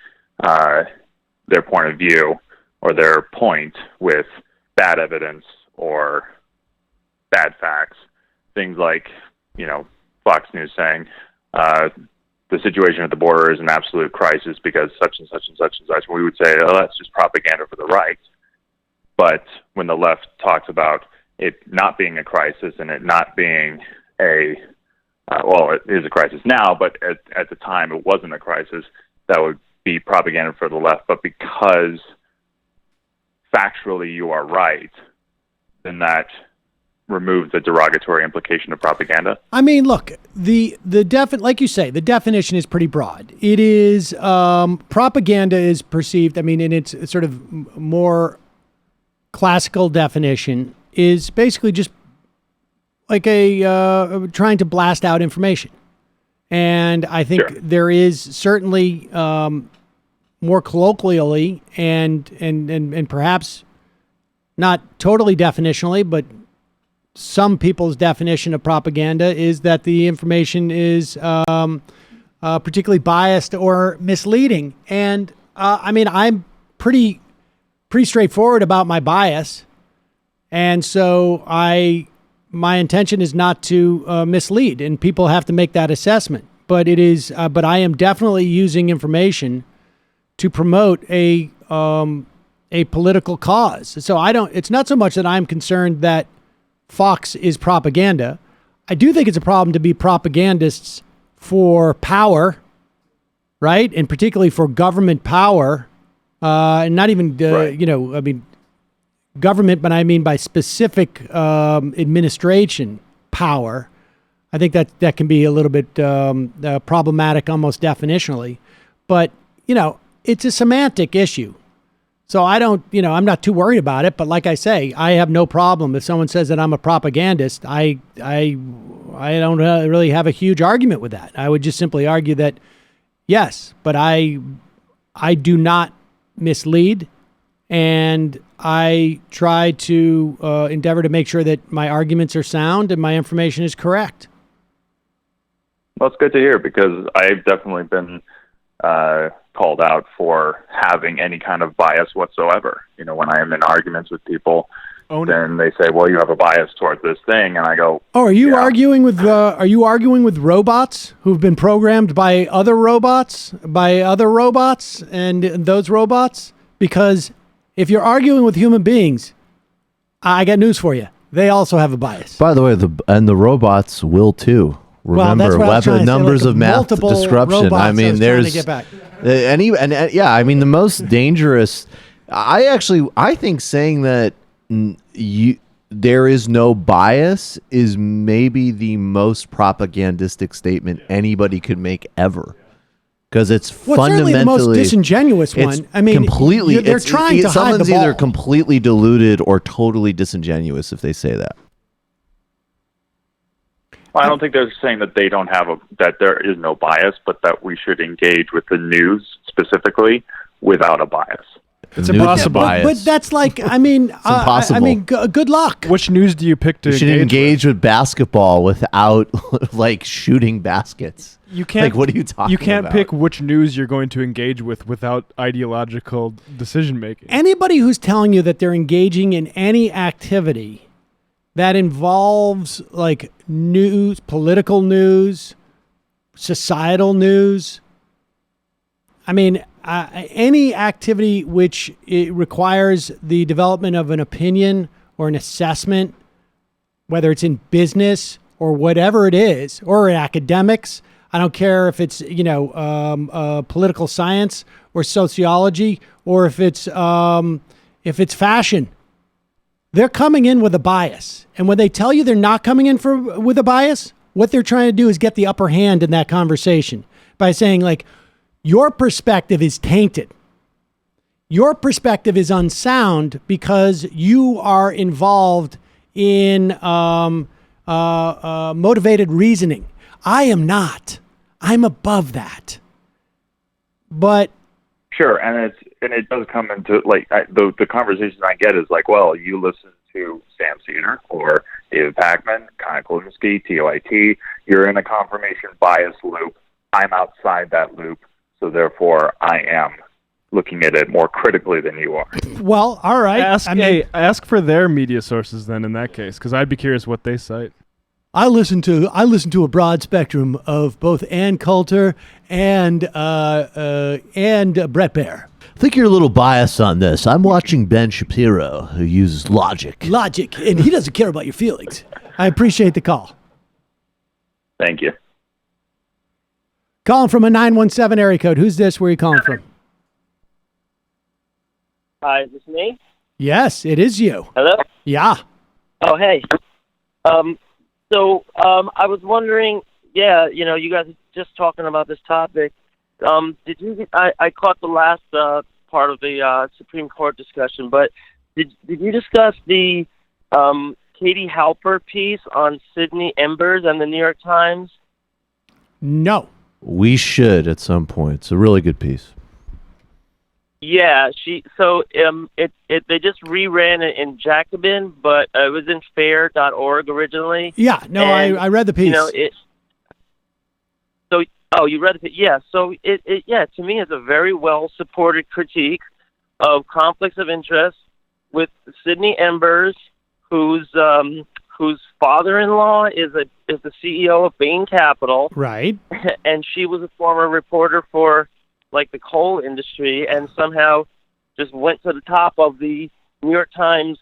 their point of view or their point with bad evidence or bad facts. Things like, Fox News saying the situation at the border is an absolute crisis because such and such and such and such. We would say, oh, that's just propaganda for the right. But when the left talks about it not being a crisis and it not being it is a crisis now, but at the time it wasn't a crisis, that would be propaganda for the left. But because factually you are right, then that removes the derogatory implication of propaganda. I mean, look, like you say, the definition is pretty broad. It is propaganda is perceived. I mean, in its sort of more classical definition, is basically just like trying to blast out information. And I think there is certainly more colloquially and perhaps not totally definitionally, but some people's definition of propaganda is that the information is particularly biased or misleading. And I mean, I'm pretty straightforward about my bias, and so my intention is not to mislead, and people have to make that assessment. But it is, but I am definitely using information to promote a political cause. So it's not so much that I'm concerned that Fox is propaganda. I do think it's a problem to be propagandists for power, right? And particularly for government power, and not even, I mean, government, but I mean by specific administration power. I think that can be a little bit problematic almost definitionally. But, it's a semantic issue. So I don't, I'm not too worried about it. But like I say, I have no problem if someone says that I'm a propagandist. I don't really have a huge argument with that. I would just simply argue that, yes, but I do not mislead, and I try to endeavor to make sure that my arguments are sound and my information is correct. Well, it's good to hear, because I've definitely been called out for having any kind of bias whatsoever. When I am in arguments with people, then they say, "Well, you have a bias towards this thing," and I go, "Oh, are you arguing with robots who've been programmed by other robots, and those robots?" Because if you're arguing with human beings, I got news for you. They also have a bias. By the way, the robots will too. Remember, numbers of mass disruption. I mean, there's the most dangerous. I think saying that there is no bias is maybe the most propagandistic statement anybody could make ever. Because it's fundamentally the most disingenuous one. I mean, completely. They're trying to hide the ball. Someone's either completely deluded or totally disingenuous if they say that. Well, I don't think they're saying that they don't have that there is no bias, but that we should engage with the news specifically without a bias. It's impossible. But that's like, I mean, it's impossible. I mean, good luck. Which news do you pick to engage? You should engage with basketball without like shooting baskets. You can't. Like, what are you talking about? You can't pick which news you're going to engage with without ideological decision making. Anybody who's telling you that they're engaging in any activity that involves like news, political news, societal news. I mean, any activity which it requires the development of an opinion or an assessment, whether it's in business or whatever it is, or in academics. I don't care if it's, political science or sociology, or if it's fashion. They're coming in with a bias. And when they tell you they're not coming in with a bias, what they're trying to do is get the upper hand in that conversation by saying, like, your perspective is tainted. Your perspective is unsound because you are involved in motivated reasoning. I am not. I'm above that. But sure, and it does come into the conversation I get is like, well, you listen to Sam Seder or David Pakman, Kyle Klinsky, TOIT. You're in a confirmation bias loop. I'm outside that loop, so therefore I am looking at it more critically than you are. Well, all right. Ask for their media sources then in that case, because I'd be curious what they cite. I listen to a broad spectrum of both Ann Coulter and Brett Baer. I think you're a little biased on this. I'm watching Ben Shapiro, who uses logic. And he doesn't care about your feelings. I appreciate the call. Thank you. Calling from a 917 area code. Who's this? Where are you calling from? Hi, is this me? Yes, it is you. Hello? Yeah. Oh, hey. I was wondering, you guys are just talking about this topic. I caught the last part of the Supreme Court discussion, but did you discuss the Katie Halper piece on Sydney Embers and the New York Times? No. We should at some point. It's a really good piece. Yeah, they just reran it in Jacobin, but it was in fair.org originally. Yeah, no, I read the piece. You read it? Yeah. So to me, it's a very well supported critique of conflicts of interest with Sydney Embers, whose father-in-law is the CEO of Bain Capital, right? And she was a former reporter for the coal industry, and somehow just went to the top of the New York Times,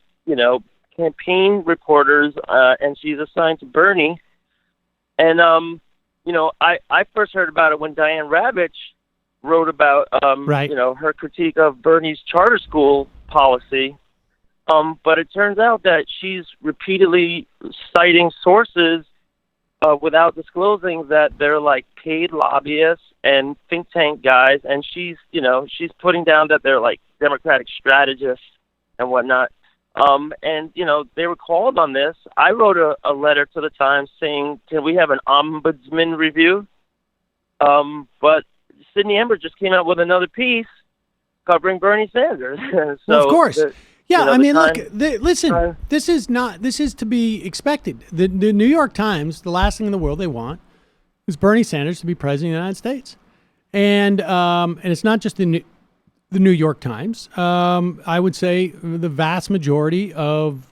campaign reporters, and she's assigned to Bernie. And I first heard about it when Diane Ravitch wrote about her critique of Bernie's charter school policy. But it turns out that she's repeatedly citing sources without disclosing that they're paid lobbyists and think tank guys, and she's putting down that they're Democratic strategists and whatnot. They were called on this. I wrote a letter to the Times saying, can we have an ombudsman review? But Sydney Ember just came out with another piece covering Bernie Sanders. Well, of course. Listen, this is to be expected. The New York Times, the last thing in the world they want is Bernie Sanders to be president of the United States. And it's not just the New York Times. I would say the vast majority of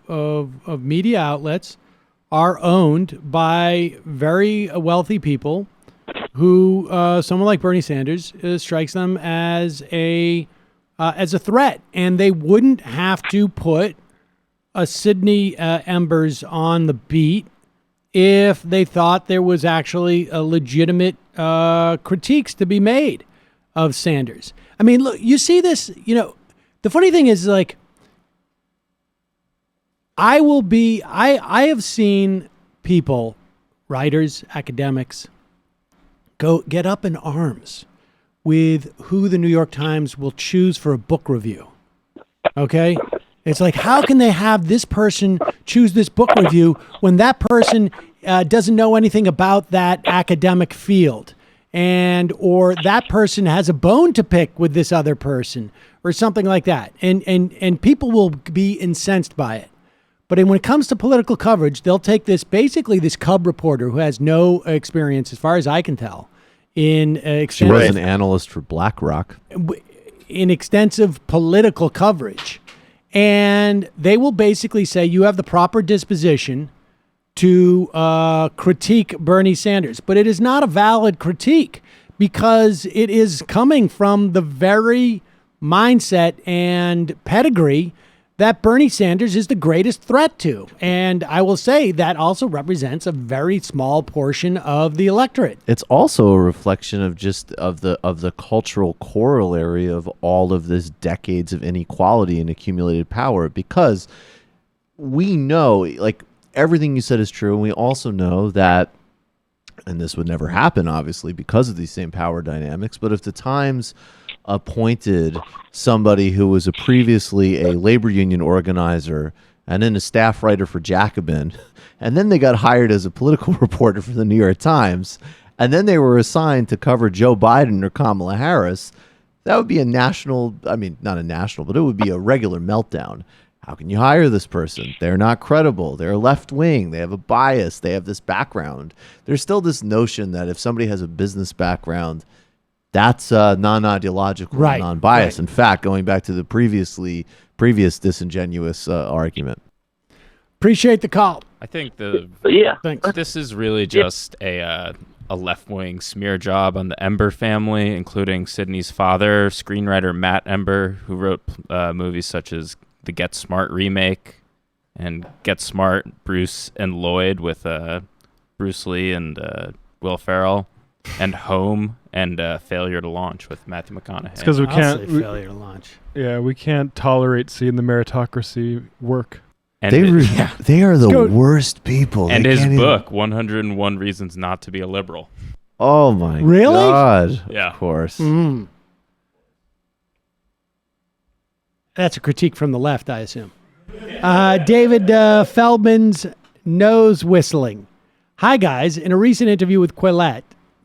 media outlets are owned by very wealthy people who someone like Bernie Sanders strikes them as a threat, and they wouldn't have to put a Sydney Embers on the beat if they thought there was actually a legitimate critiques to be made of Sanders. I mean, look, you see this, the funny thing is I have seen people, writers, academics, get up in arms with who the New York Times will choose for a book review. Okay? It's like, how can they have this person choose this book review when that person doesn't know anything about that academic field, or that person has a bone to pick with this other person or something like that. And people will be incensed by it. But when it comes to political coverage, they'll take this cub reporter who has no experience, as far as I can tell, in she was an analyst for BlackRock, in extensive political coverage. And they will basically say you have the proper disposition to critique Bernie Sanders. But it is not a valid critique because it is coming from the very mindset and pedigree that Bernie Sanders is the greatest threat to. And I will say that also represents a very small portion of the electorate. It's also a reflection of just of the cultural corollary of all of this decades of inequality and accumulated power, because we know, like, everything you said is true, and we also know that, and this would never happen, obviously, because of these same power dynamics, but if the Times appointed somebody who was previously a labor union organizer and then a staff writer for Jacobin, and then they got hired as a political reporter for the New York Times, and then they were assigned to cover Joe Biden or Kamala Harris, that would be a national, I mean, not a national, but it would be a regular meltdown. How can you hire this person? They're not credible. They're left-wing. They have a bias. They have this background. There's still this notion that if somebody has a business background, that's non-ideological, right, non-biased. right. In fact, going back to the previous disingenuous argument. Appreciate the call. I think Thanks. this is really just a left-wing smear job on the Ember family, including Sidney's father, screenwriter Matt Ember, who wrote movies such as the Get Smart remake and Get Smart, Bruce and Lloyd with Bruce Lee and Will Ferrell, and Home and Failure to Launch with Matthew McConaughey. It's because we can't. Failure to Launch. Yeah, we can't tolerate seeing the meritocracy work. And they are the worst people. And They his can't book, 101 Reasons Not to Be a Liberal. Oh my Really? God! Yeah. Of course. Mm. That's a critique from the left, I assume. David Feldman's nose whistling. Hi, guys. In a recent interview with Quillette,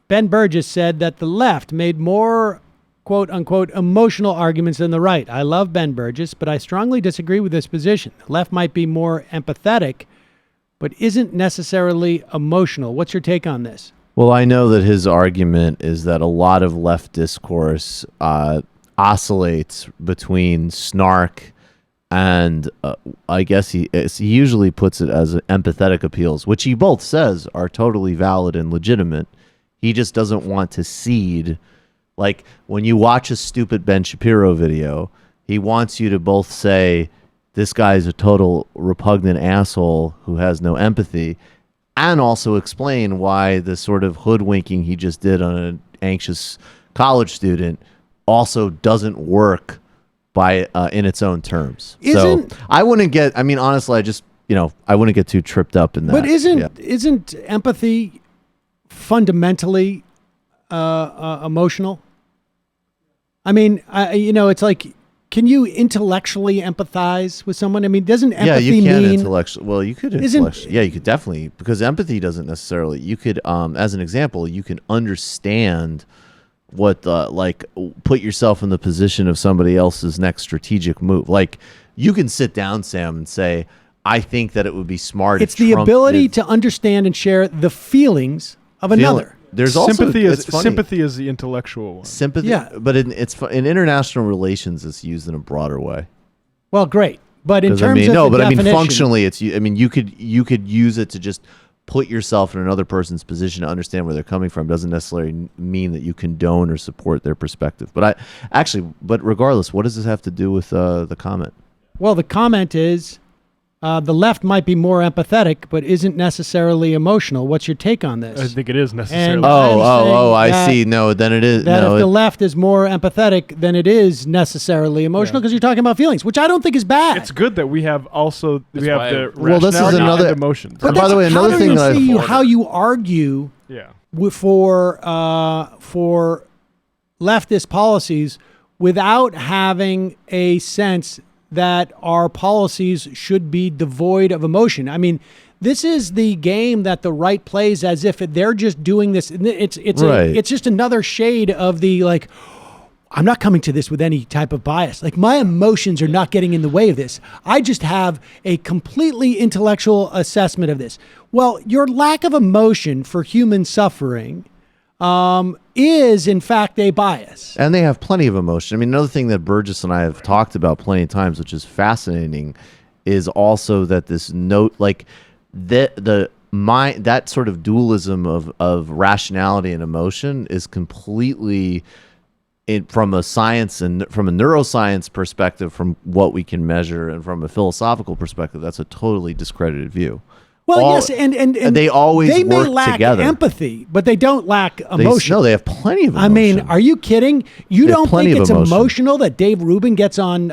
Ben Burgess said that the left made more, quote unquote, emotional arguments than the right. I love Ben Burgess, but I strongly disagree with this position. The left might be more empathetic, but isn't necessarily emotional. What's your take on this? Well, I know that his argument is that a lot of left discourse oscillates between snark and I guess he usually puts it as empathetic appeals, which he both says are totally valid and legitimate. He just doesn't want to cede. Like, when you watch a stupid Ben Shapiro video, he wants you to both say, this guy's a total repugnant asshole who has no empathy, and also explain why the sort of hoodwinking he just did on an anxious college student also doesn't work by in its own terms. So I wouldn't get, I mean, honestly, I wouldn't get too tripped up in that. But isn't empathy fundamentally emotional? I mean, it's like, can you intellectually empathize with someone? I mean, doesn't empathy you can mean intellectually? Well, you could intellectually. Yeah, you could definitely, because empathy doesn't necessarily. You could, as an example, you can understand what put yourself in the position of somebody else's next strategic move. Like, you can sit down, Sam, and say, I think that it would be smart. It's the ability to understand and share the feelings of another. There's sympathy also sympathy is the intellectual one. Sympathy, Yeah. but in international relations, it's used in a broader way. Well, great, but in 'Cause, terms of the definition, functionally, you could use it to just put yourself in another person's position to understand where they're coming from. Doesn't necessarily mean that you condone or support their perspective. But regardless, what does this have to do with the comment? well, the comment is the left might be more empathetic, but isn't necessarily emotional. What's your take on this? I think it is necessarily. I see. No, then it is. That if the left is more empathetic, then it is necessarily emotional because you're talking about feelings, which I don't think is bad. It's good that we have also the this is another and emotions. But by the way, another thing that how you argue for leftist policies without having a sense that our policies should be devoid of emotion. I mean, this is the game that the right plays as if they're just doing this. It's just another shade of the, like, I'm not coming to this with any type of bias. Like, my emotions are not getting in the way of this. I just have a completely intellectual assessment of this. Well, your lack of emotion for human suffering is in fact a bias. And they have plenty of emotion. I mean, another thing that Burgess and I have talked about plenty of times, which is fascinating, is also that this note, like that sort of dualism of rationality and emotion is completely from a science and from a neuroscience perspective, from what we can measure, and from a philosophical perspective, that's a totally discredited view. Well, yes, and they always they may work lack together. Empathy, but they don't lack emotion. No, they have plenty of emotion. I mean, are you kidding? You They have don't plenty think of it's emotion. emotional that Dave Rubin gets on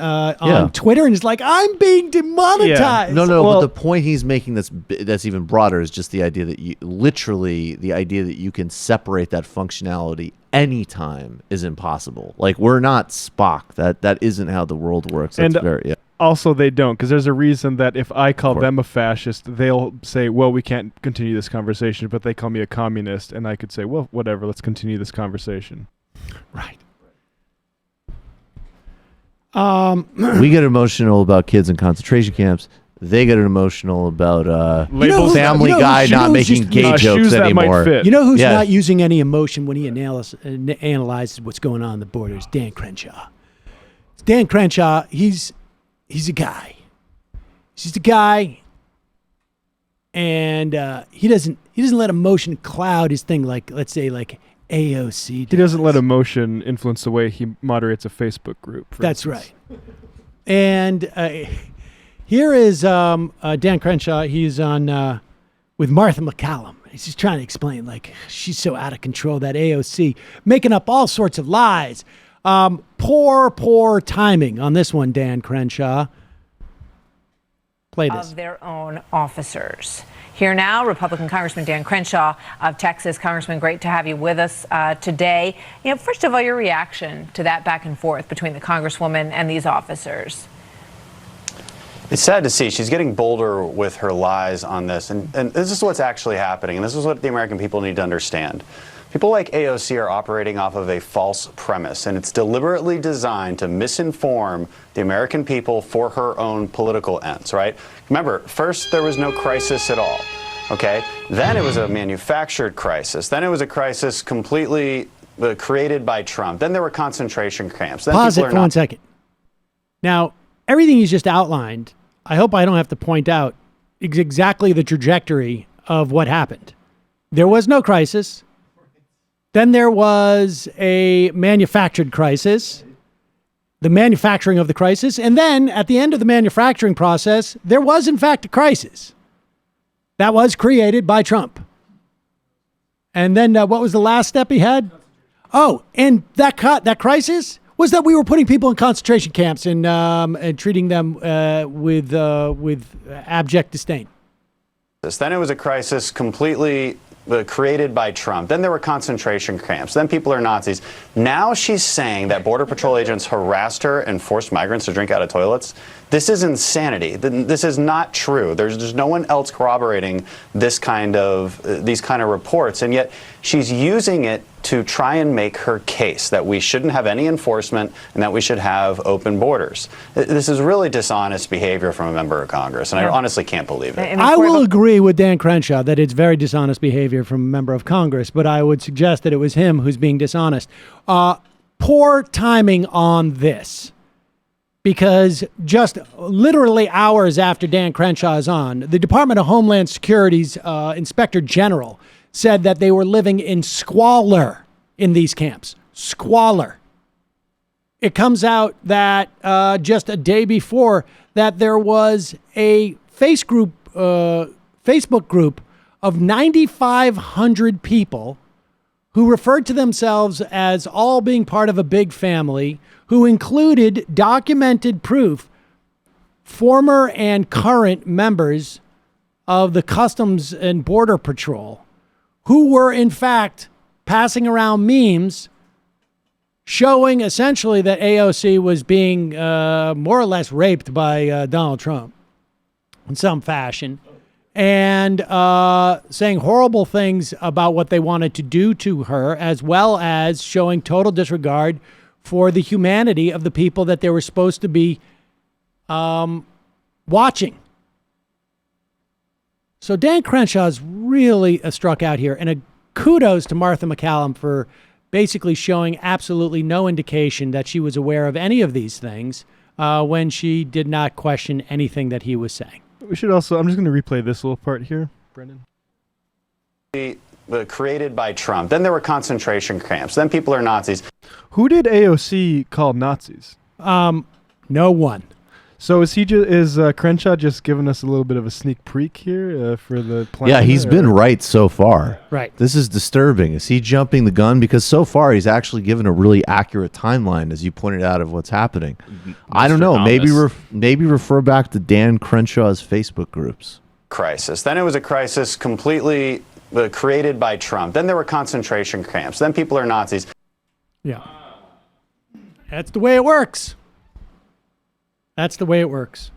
Twitter and is like, "I'm being demonetized." No, but the point he's making that's even broader is just the idea that the idea that you can separate that functionality anytime is impossible. Like, we're not Spock. That isn't how the world works. That's Also, they don't, because there's a reason that if I call them a fascist, they'll say, well, we can't continue this conversation, but they call me a communist, and I could say, well, whatever, let's continue this conversation. Right. We get emotional about kids in concentration camps. They get emotional about Family Guy not making gay jokes anymore. You know who's not using any emotion when he analyzes what's going on the border? Is Dan Crenshaw. Dan Crenshaw, he's a guy. He's just a guy, and he doesn't let emotion cloud his thing like, let's say, like AOC does. He doesn't let emotion influence the way he moderates a Facebook group. That's right. And here is Dan Crenshaw. He's on with Martha McCallum. He's just trying to explain, like, she's so out of control, that AOC, making up all sorts of lies. Poor timing on this one, Dan Crenshaw. Play this. Of their own officers. Here now, Republican Congressman Dan Crenshaw of Texas. Congressman, great to have you with us today. First of all, your reaction to that back and forth between the Congresswoman and these officers. It's sad to see. She's getting bolder with her lies on this. And this is what's actually happening. And this is what the American people need to understand. People like AOC are operating off of a false premise, and it's deliberately designed to misinform the American people for her own political ends, right? Remember, first there was no crisis at all, okay? Then it was a manufactured crisis. Then it was a crisis completely created by Trump. Then there were concentration camps. Then Pause it for 1 second. Now, everything he's just outlined, I hope I don't have to point out exactly the trajectory of what happened. There was no crisis. Then there was a manufactured crisis, the manufacturing of the crisis. And then at the end of the manufacturing process, there was, in fact, a crisis that was created by Trump. And then what was the last step he had? Oh, and that crisis was that we were putting people in concentration camps and treating them with abject disdain. Then it was a crisis completely created by Trump. Then there were concentration camps. Then people are Nazis. Now she's saying that Border Patrol agents harassed her and forced migrants to drink out of toilets. This is insanity. This is not true. There's no one else corroborating these kind of reports, and yet she's using it to try and make her case that we shouldn't have any enforcement and that we should have open borders. This is really dishonest behavior from a member of Congress, and I honestly can't believe it. I will agree with Dan Crenshaw that it's very dishonest behavior from a member of Congress, but I would suggest that it was him who's being dishonest. Poor timing on this, because just literally hours after Dan Crenshaw is on, the Department of Homeland Security's Inspector General said that they were living in squalor in these camps. Squalor. It comes out that just a day before that there was a Facebook group of 9,500 people who referred to themselves as all being part of a big family, who included documented proof, former and current members of the Customs and Border Patrol, who were in fact passing around memes showing essentially that AOC was being more or less raped by Donald Trump in some fashion, and saying horrible things about what they wanted to do to her, as well as showing total disregard for the humanity of the people that they were supposed to be watching. So Dan Crenshaw's really struck out here, and a kudos to Martha McCallum for basically showing absolutely no indication that she was aware of any of these things when she did not question anything that he was saying. We should also, I'm just going to replay this little part here, Brendan. Created by Trump. Then there were concentration camps. Then people are Nazis. Who did AOC call Nazis? No one. So is Crenshaw just giving us a little bit of a sneak peek here for the plan? Yeah, he's been right so far. Right. This is disturbing. Is he jumping the gun? Because so far he's actually given a really accurate timeline, as you pointed out, of what's happening. I don't know. Maybe refer back to Dan Crenshaw's Facebook groups. Crisis. Then it was a crisis completely created by Trump. Then there were concentration camps. Then people are Nazis. Yeah. That's the way it works. That's the way it works.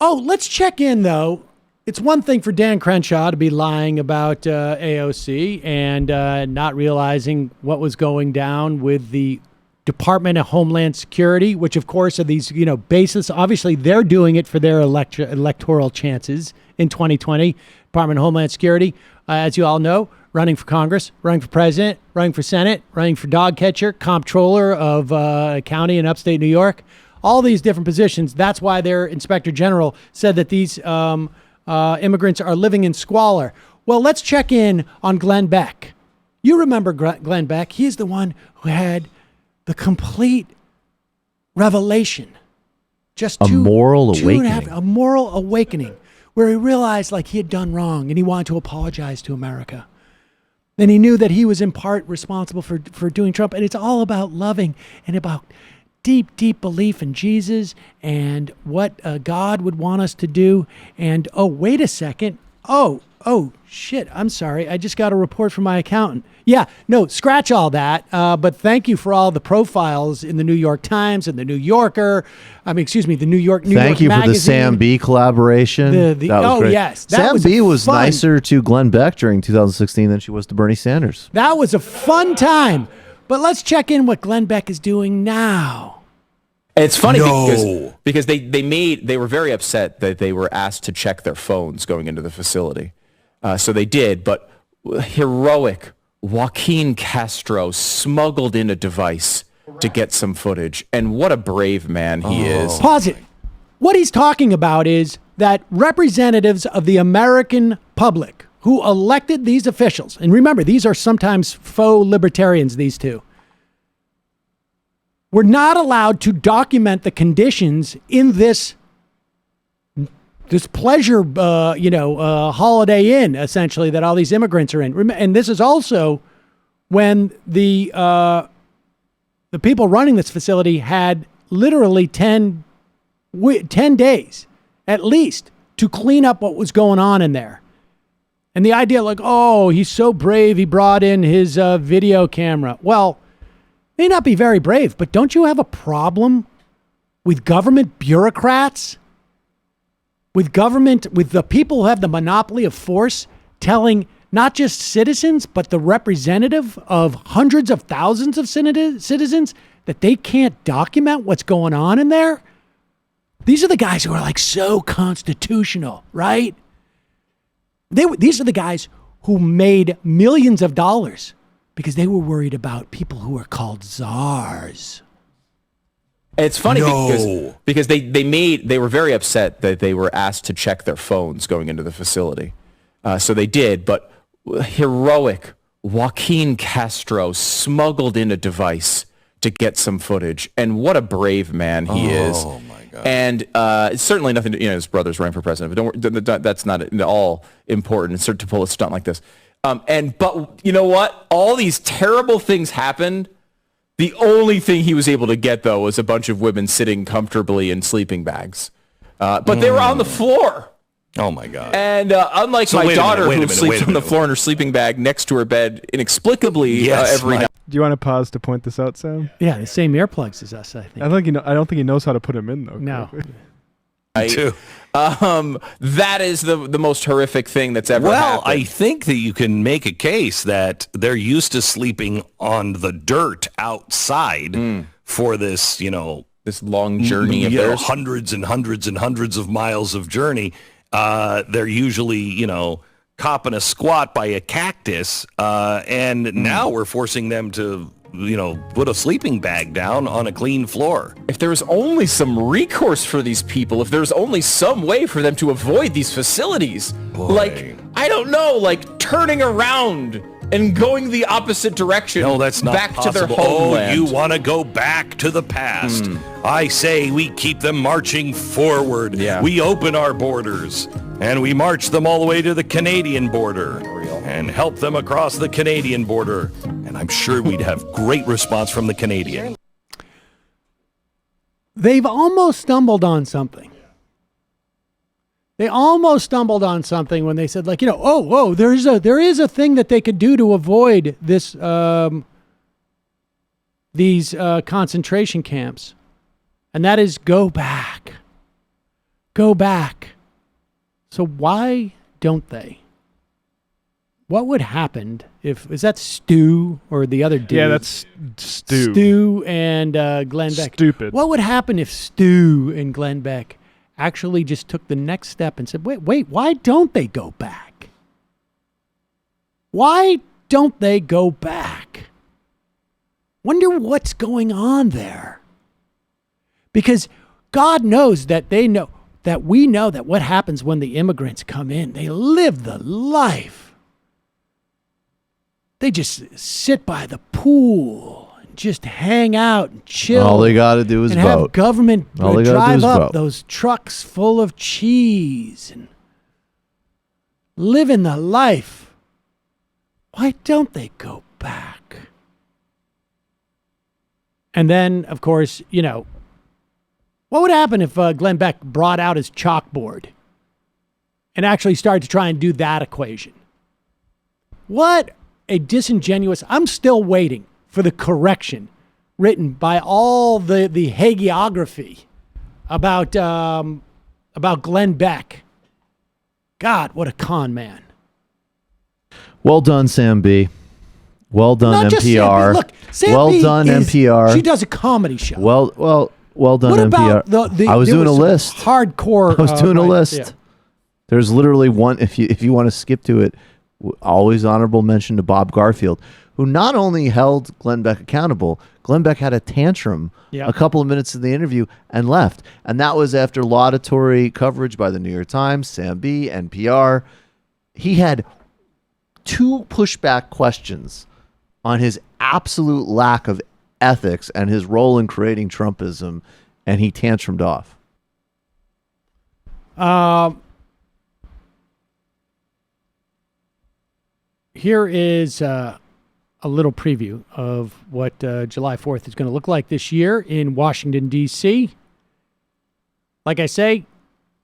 Oh, let's check in, though. It's one thing for Dan Crenshaw to be lying about AOC and not realizing what was going down with the Department of Homeland Security, which, of course, are these, baseless. Obviously, they're doing it for their electoral chances in 2020. Department of Homeland Security, as you all know, running for Congress, running for president, running for Senate, running for dog catcher, comptroller of a county in upstate New York, all these different positions. That's why their inspector general said that these immigrants are living in squalor. Well, let's check in on Glenn Beck. You remember Glenn Beck. He's the one who had the complete revelation. A moral awakening where he realized he had done wrong and he wanted to apologize to America. And he knew that he was in part responsible for doing Trump. And it's all about loving and about deep, deep belief in Jesus and what God would want us to do. And, oh, wait a second. Oh, shit. I'm sorry. I just got a report from my accountant. Yeah, no, scratch all that. But thank you for all the profiles in the New York Times and the New Yorker. The New York Thank you Magazine. For the Sam B collaboration. That was great. Yes. Sam B was nicer to Glenn Beck during 2016 than she was to Bernie Sanders. That was a fun time. But let's check in what Glenn Beck is doing now. It's funny because they were very upset that they were asked to check their phones going into the facility. So they did, but heroic Joaquin Castro smuggled in a device to get some footage. And what a brave man he is. Pause it. What he's talking about is that representatives of the American public who elected these officials, and remember, these are sometimes faux libertarians, these two, were not allowed to document the conditions in this pleasure, Holiday Inn, essentially, that all these immigrants are in. And this is also when the people running this facility had literally 10 days, at least, to clean up what was going on in there. And the idea he's so brave, he brought in his video camera. Well, may not be very brave, but don't you have a problem with government bureaucrats? With the people who have the monopoly of force telling not just citizens, but the representative of hundreds of thousands of citizens that they can't document what's going on in there? These are the guys who are so constitutional, right? These are the guys who made millions of dollars because they were worried about people who are called czars. It's funny because they were very upset that they were asked to check their phones going into the facility. So they did, but heroic Joaquin Castro smuggled in a device to get some footage. And what a brave man he is. Oh my God. And it's certainly nothing to, his brother's running for president, but don't worry, that's not at all important to pull a stunt like this. But you know what? All these terrible things happened. The only thing he was able to get, though, was a bunch of women sitting comfortably in sleeping bags. But they were on the floor. Oh, my God. And unlike my daughter, who sleeps on the floor in her sleeping bag next to her bed inexplicably every night. Do you want to pause to point this out, Sam? Yeah, the same earplugs as us, I think. I don't think he knows how to put them in, though. No. Too. That is the most horrific thing that's ever happened. Well, I think that you can make a case that they're used to sleeping on the dirt outside for this, this long journey of theirs. Hundreds and hundreds and hundreds of miles of journey. They're usually, copping a squat by a cactus, and now we're forcing them to put a sleeping bag down on a clean floor. If there was only some recourse for these people, if there's only some way for them to avoid these facilities, I don't know, turning around and going the opposite direction. No, that's not back possible. to their homeland. Oh, you want to go back to the past. I say we keep them marching forward. Yeah. We open our borders, and we march them all the way to the Canadian border and help them across the Canadian border. And I'm sure we'd have great response from the Canadian. They've almost stumbled on something. They almost stumbled on something when they said, like, there is a thing that they could do to avoid this these concentration camps, and that is go back. Go back. So why don't they? What would happen is that Stu or the other dude? Yeah, that's Stu. Stu and Glenn Beck. Stupid. What would happen if Stu and Glenn Beck actually just took the next step and said, wait, why don't they go back? Why don't they go back? Wonder what's going on there. Because God knows that they know, that we know that what happens when the immigrants come in, they live the life. They just sit by the pool and just hang out and chill. All they got to do is and vote. have government All they gotta do drive is up vote. those trucks full of cheese and living the life. Why don't they go back? And then, of course, what would happen if Glenn Beck brought out his chalkboard and actually started to try and do that equation? What a disingenuous... I'm still waiting for the correction written by all the hagiography about Glenn Beck. God, what a con man. Well done, Sam B. Well done, Not just Sam B. NPR. Look, Sam well B done, is- NPR. She does a comedy show. Well done, What NPR. about I was there doing a some list. Hardcore. I was doing a list. Yeah. There's literally one. If you want to skip to it, always honorable mention to Bob Garfield, who not only held Glenn Beck accountable. Glenn Beck had a tantrum Yep. a couple of minutes in the interview and left, and that was after laudatory coverage by the New York Times, Sam B, NPR. He had 2 pushback questions on his absolute lack of ethics and his role in creating Trumpism, and he tantrumed off. Here is a little preview of what July 4th is going to look like this year in Washington, D.C. Like I say,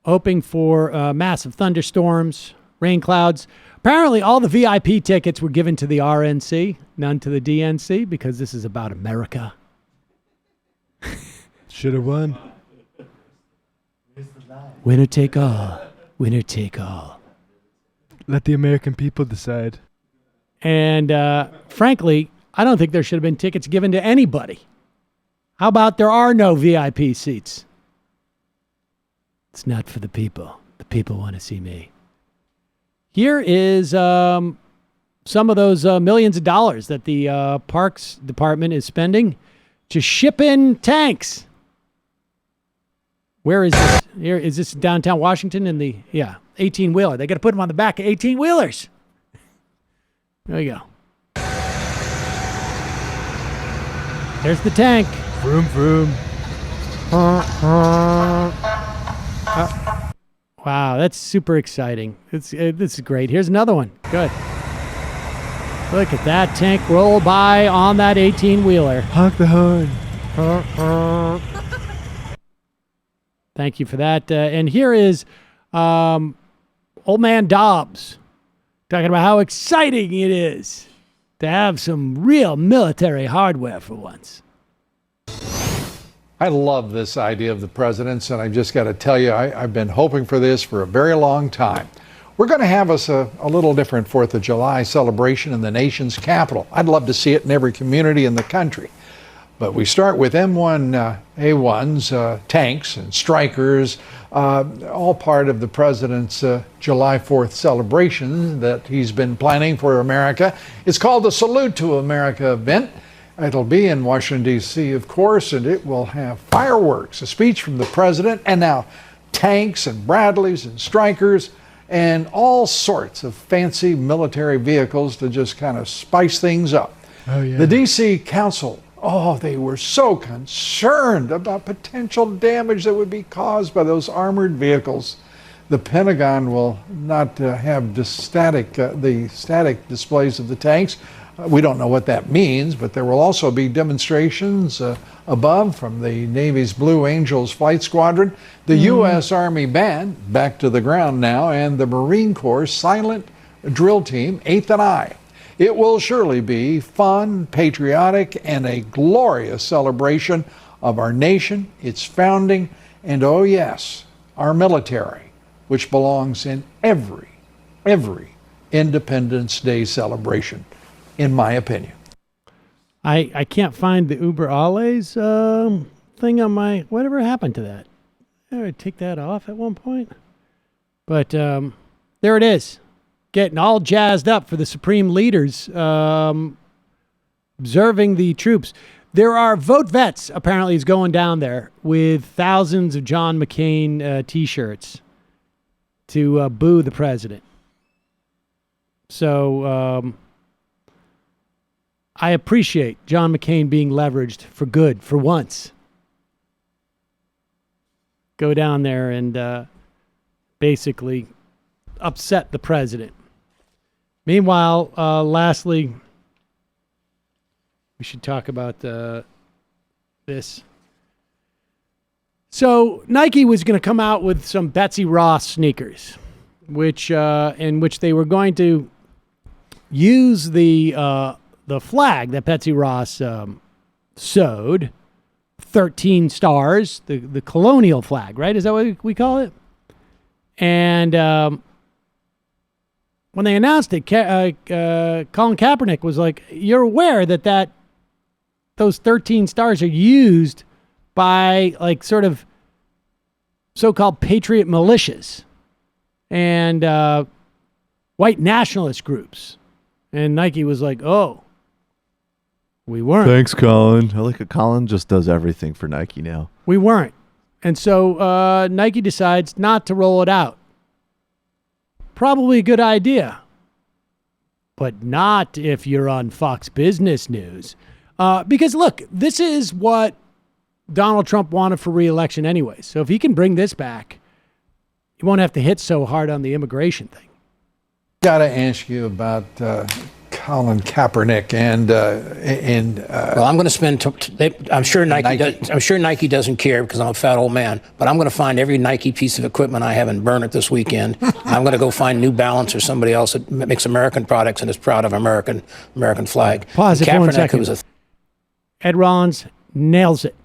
hoping for massive thunderstorms, rain clouds. Apparently, all the VIP tickets were given to the RNC, none to the DNC, because this is about America. Should have won. Winner take all. Winner take all. Let the American people decide. And frankly, I don't think there should have been tickets given to anybody. How about there are no VIP seats? It's not for the people. The people want to see me. Here is some of those millions of dollars that the Parks Department is spending to ship in tanks. Where is this? Here is this downtown Washington in the 18-wheeler. They got to put them on the back of 18-wheelers. There you go. There's the tank. Vroom, vroom. Wow, that's super exciting. This is great. Here's another one. Good. Look at that tank roll by on that 18-wheeler. Honk the horn. Thank you for that. And here is Old Man Dobbs talking about how exciting it is to have some real military hardware for once. I love this idea of the president's, and I just got to tell you, I've been hoping for this for a very long time. We're going to have us a little different 4th of July celebration in the nation's capital. I'd love to see it in every community in the country. But we start with M1A1s, tanks and strikers, all part of the president's July 4th celebration that he's been planning for America. It's called the Salute to America event. It'll be in Washington, D.C., of course, and it will have fireworks, a speech from the president, and now tanks and Bradleys and strikers. and all sorts of fancy military vehicles to just kind of spice things up. Oh, yeah. The D.C. Council, they were so concerned about potential damage that would be caused by those armored vehicles. The Pentagon will not have the static displays of the tanks. We don't know what that means, but there will also be demonstrations above from the Navy's Blue Angels Flight Squadron, the U.S. Army Band, back to the ground now, and the Marine Corps Silent Drill Team, 8th and I. It will surely be fun, patriotic, and a glorious celebration of our nation, its founding, and oh yes, our military, which belongs in every Independence Day celebration, in my opinion. I can't find the Uber Alles thing on my... Whatever happened to that? I take that off at one point. But there it is. Getting all jazzed up for the Supreme Leaders observing the troops. There are vote vets, apparently, is going down there with thousands of John McCain T-shirts to boo the president. So I appreciate John McCain being leveraged for good for once. Go down there and basically upset the president. Meanwhile, lastly, we should talk about this. So Nike was going to come out with some Betsy Ross sneakers, in which they were going to use the flag that Betsy Ross sewed, 13 stars, the colonial flag, right? Is that what we call it? And when they announced it, Colin Kaepernick was like, "You're aware that those 13 stars are used by like sort of so-called patriot militias and white nationalist groups." And Nike was like, "Oh, we weren't." Thanks, Colin. I like it. Colin just does everything for Nike now. We weren't. And so Nike decides not to roll it out. Probably a good idea, but not if you're on Fox Business News. Because, look, this is what Donald Trump wanted for re-election anyway. So if he can bring this back, he won't have to hit so hard on the immigration thing. Got to ask you about Colin Kaepernick and well, I'm going to spend. I'm sure Nike. I'm sure Nike doesn't care because I'm a fat old man. But I'm going to find every Nike piece of equipment I have and burn it this weekend. I'm going to go find New Balance or somebody else that makes American products and is proud of American flag. Pause it for 1 second. Who was Ed Rollins nails it.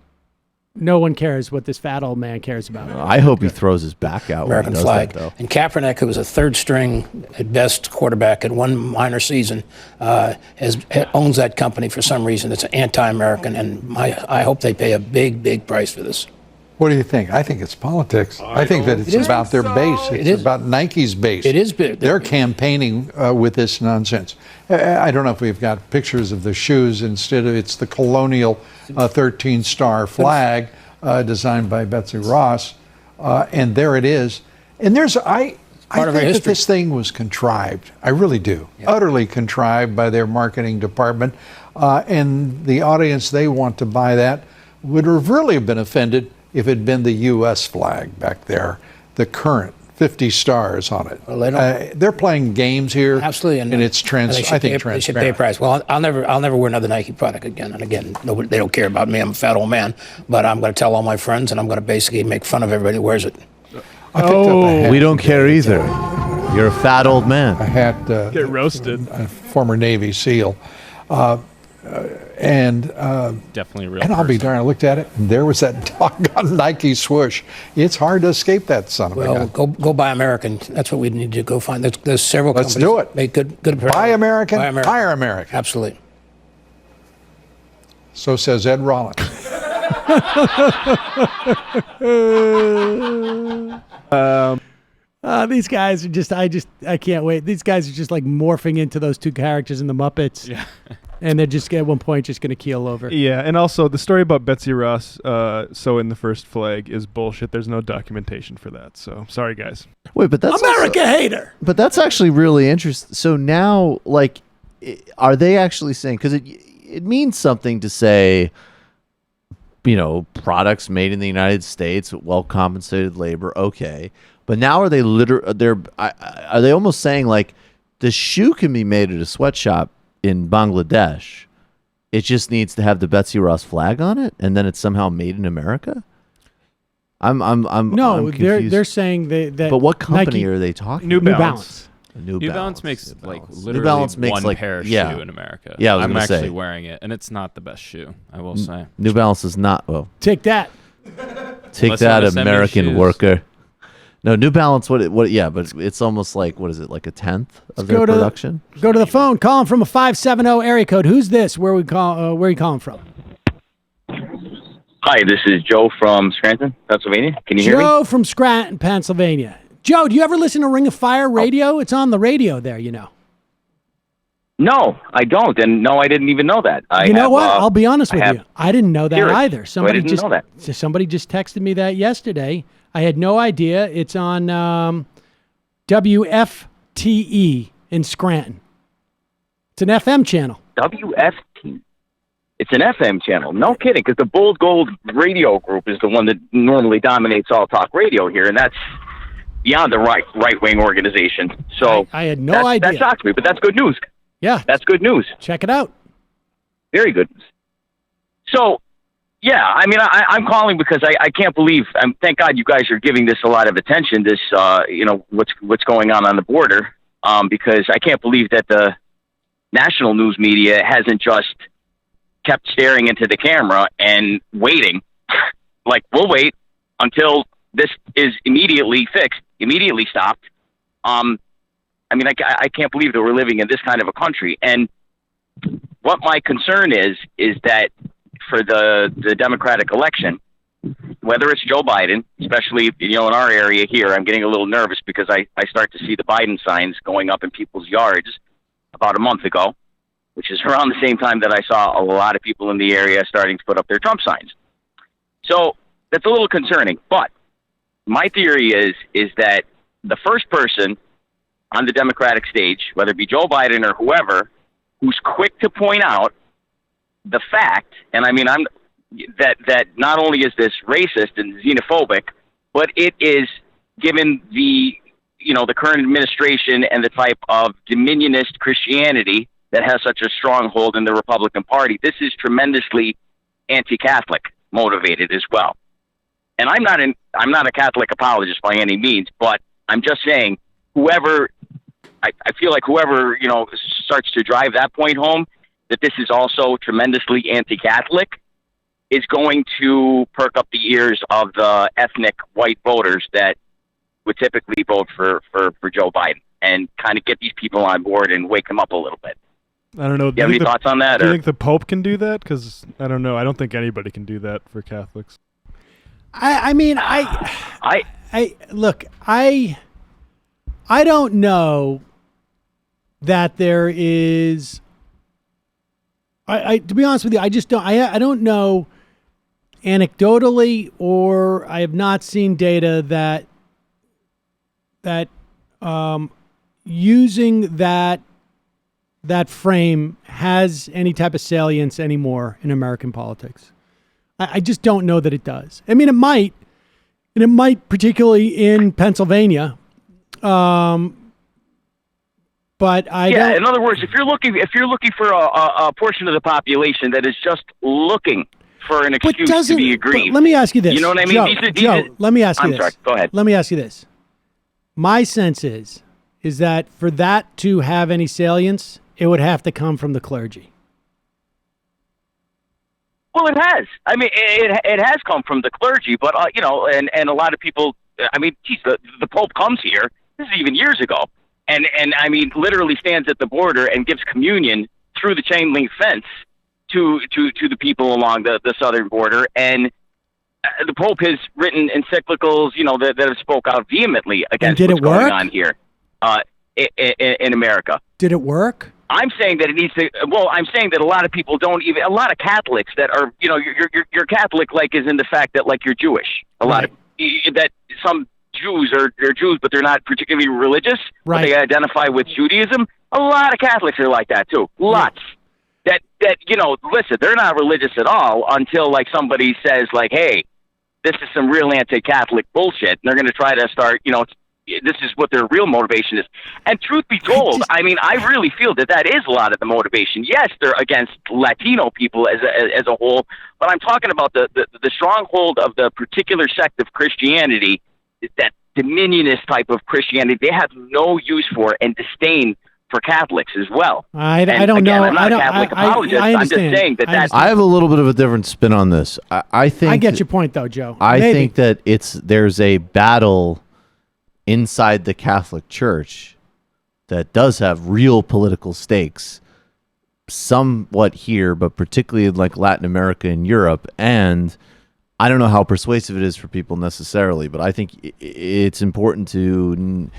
No one cares what this fat old man cares about. I hope he throws his back out American when he does flag. that, though. And Kaepernick, who was a third string at best quarterback at one minor season, owns that company for some reason. It's anti-American, and I hope they pay a big price for this. What do you think? I think it's politics. I think that it's about their base. It's about Nike's base. It is big. They're campaigning with this nonsense. I don't know if we've got pictures of the shoes. Instead of it's the colonial 13-star flag designed by Betsy Ross, and there it is. And I think that this thing was contrived. I really do. Yeah. Utterly contrived by their marketing department, and the audience they want to buy that would have really been offended if it had been the U.S. flag back there, the current 50 stars on it. Well, they're playing games here. Absolutely, and it's transparent. They should pay a price. Well, I'll never wear another Nike product again. And again, they don't care about me. I'm a fat old man. But I'm going to tell all my friends, and I'm going to basically make fun of everybody who wears it. We don't care either. You're a fat old man. A hat. Get roasted. A former Navy SEAL. Definitely real. And I'll be darned, I looked at it, and there was that doggone Nike swoosh. It's hard to escape that son of a gun. Go buy American. That's what we need to go find. There's several companies. Let's do it. Make good Buy American, hire American. Absolutely. So says Ed Rollins. These guys are just, I can't wait. These guys are just like morphing into those two characters in the Muppets. Yeah. And they're just at one point just going to keel over. Yeah, and also the story about Betsy Ross in the first flag is bullshit. There's no documentation for that. So sorry, guys. Wait, but that's America hater. But that's actually really interesting. So now, like, are they actually saying, because it means something to say, products made in the United States, well compensated labor, okay. But now are they are they almost saying like the shoe can be made at a sweatshop in Bangladesh? It just needs to have the Betsy Ross flag on it, and then it's somehow made in America. I'm confused. They're saying that. But what company Nike, are they talking? New Balance. New Balance makes literally New Balance makes one like pair of yeah. shoe in America. Yeah, I'm actually wearing it, and it's not the best shoe, I will say. New Balance is not. Well, take that. Take that, American worker. No, New Balance. What? Yeah, but it's almost like, what is it? Like a tenth of their production. Go to the phone. Calling from a 570 area code. Who's this? Where are you calling from? Hi, this is Joe from Scranton, Pennsylvania. Can you hear me? Joe from Scranton, Pennsylvania. Joe, do you ever listen to Ring of Fire radio? It's on the radio there, No, I don't, and no, I didn't even know that. You know what? I'll be honest with you. I didn't know that either. Somebody just know that. Somebody just texted me that yesterday. I had no idea. It's on WFTE in Scranton. It's an FM channel. WFT. It's an FM channel. No kidding, because the Bold Gold Radio Group is the one that normally dominates all talk radio here, and that's beyond the right-wing organization. So I had no idea. That shocks me, but that's good news. Yeah. That's good news. Check it out. Very good. So, yeah, I mean, I'm calling because I can't believe, thank God you guys are giving this a lot of attention, this, what's going on the border, because I can't believe that the national news media hasn't just kept staring into the camera and waiting. Like, we'll wait until this is immediately fixed, immediately stopped. I mean, I can't believe that we're living in this kind of a country. And what my concern is that for the Democratic election, whether it's Joe Biden, especially, in our area here, I'm getting a little nervous because I start to see the Biden signs going up in people's yards about a month ago, which is around the same time that I saw a lot of people in the area starting to put up their Trump signs. So that's a little concerning. But my theory is that the first person on the Democratic stage, whether it be Joe Biden or whoever, who's quick to point out the fact, and I mean, that not only is this racist and xenophobic, but it is, given the current administration and the type of dominionist Christianity that has such a stronghold in the Republican Party, this is tremendously anti-Catholic motivated as well. And I'm not a Catholic apologist by any means, but I'm just saying, I feel like whoever starts to drive that point home, that this is also tremendously anti-Catholic, is going to perk up the ears of the ethnic white voters that would typically vote for Joe Biden, and kind of get these people on board and wake them up a little bit. I don't know. Do you have any thoughts on that? Do you think the Pope can do that? Because I don't know. I don't think anybody can do that for Catholics. I don't know that there is. To be honest with you, I just don't. I don't know anecdotally, or I have not seen data that using that frame has any type of salience anymore in American politics. I just don't know that it does. I mean, it might, and it might particularly in Pennsylvania. But in other words, if you're looking for a portion of the population that is just looking for an excuse to be aggrieved. Let me ask you this. You know what I mean? Joe, let me ask you this. I'm sorry. Go ahead. Let me ask you this. My sense is that for that to have any salience, it would have to come from the clergy. Well, it has. I mean, it has come from the clergy, but and a lot of people. I mean, geez, the Pope comes here. This is even years ago, and I mean, literally stands at the border and gives communion through the chain link fence to the people along the southern border. And the Pope has written encyclicals, that have spoke out vehemently against did what's it work? going on here in America. Did it work? I'm saying that it needs to. Well, I'm saying that a lot of people don't even. A lot of Catholics that are, you're Catholic, like, is in the fact that, like, you're Jewish. A lot of that some Jews they're Jews, but they're not particularly religious. Right. But they identify with Judaism. A lot of Catholics are like that too. Lots. That listen, they're not religious at all until, like, somebody says, like, hey, this is some real anti-Catholic bullshit, and they're going to try to start, this is what their real motivation is. And truth be told, I really feel that is a lot of the motivation. Yes, they're against Latino people as a whole, but I'm talking about the stronghold of the particular sect of Christianity, that dominionist type of Christianity. They have no use for and disdain for Catholics as well. I don't know. I'm not a Catholic apologist. I I'm just saying that I have a little bit of a different spin on this. I think I get your point, though, Joe. I Maybe. think that there's a battle inside the Catholic Church that does have real political stakes, somewhat here, but particularly in, like, Latin America and Europe. And I don't know how persuasive it is for people necessarily, but I think it's important to,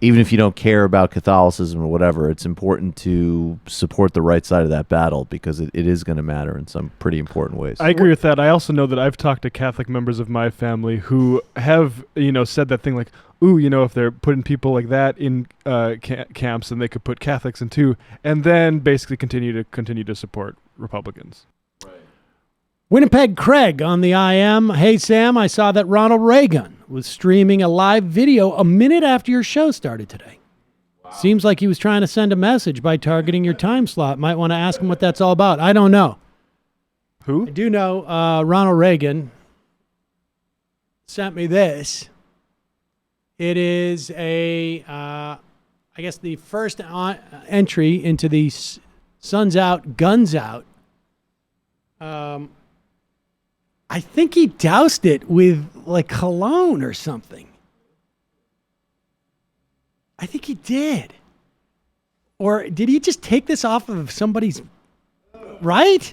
even if you don't care about Catholicism or whatever, it's important to support the right side of that battle, because it is going to matter in some pretty important ways. I agree with that. I also know that I've talked to Catholic members of my family who have, said that thing like, ooh, if they're putting people like that in camps, then they could put Catholics in too, and then basically continue to support Republicans. Winnipeg Craig on the IM. Hey, Sam, I saw that Ronald Reagan was streaming a live video a minute after your show started today. Wow. Seems like he was trying to send a message by targeting your time slot. Might want to ask him what that's all about. I don't know. Who? I do know Ronald Reagan sent me this. It is I guess the first entry into the Sun's Out, Guns Out. I think he doused it with, like, cologne or something. I think he did. Or did he just take this off of somebody's... Right?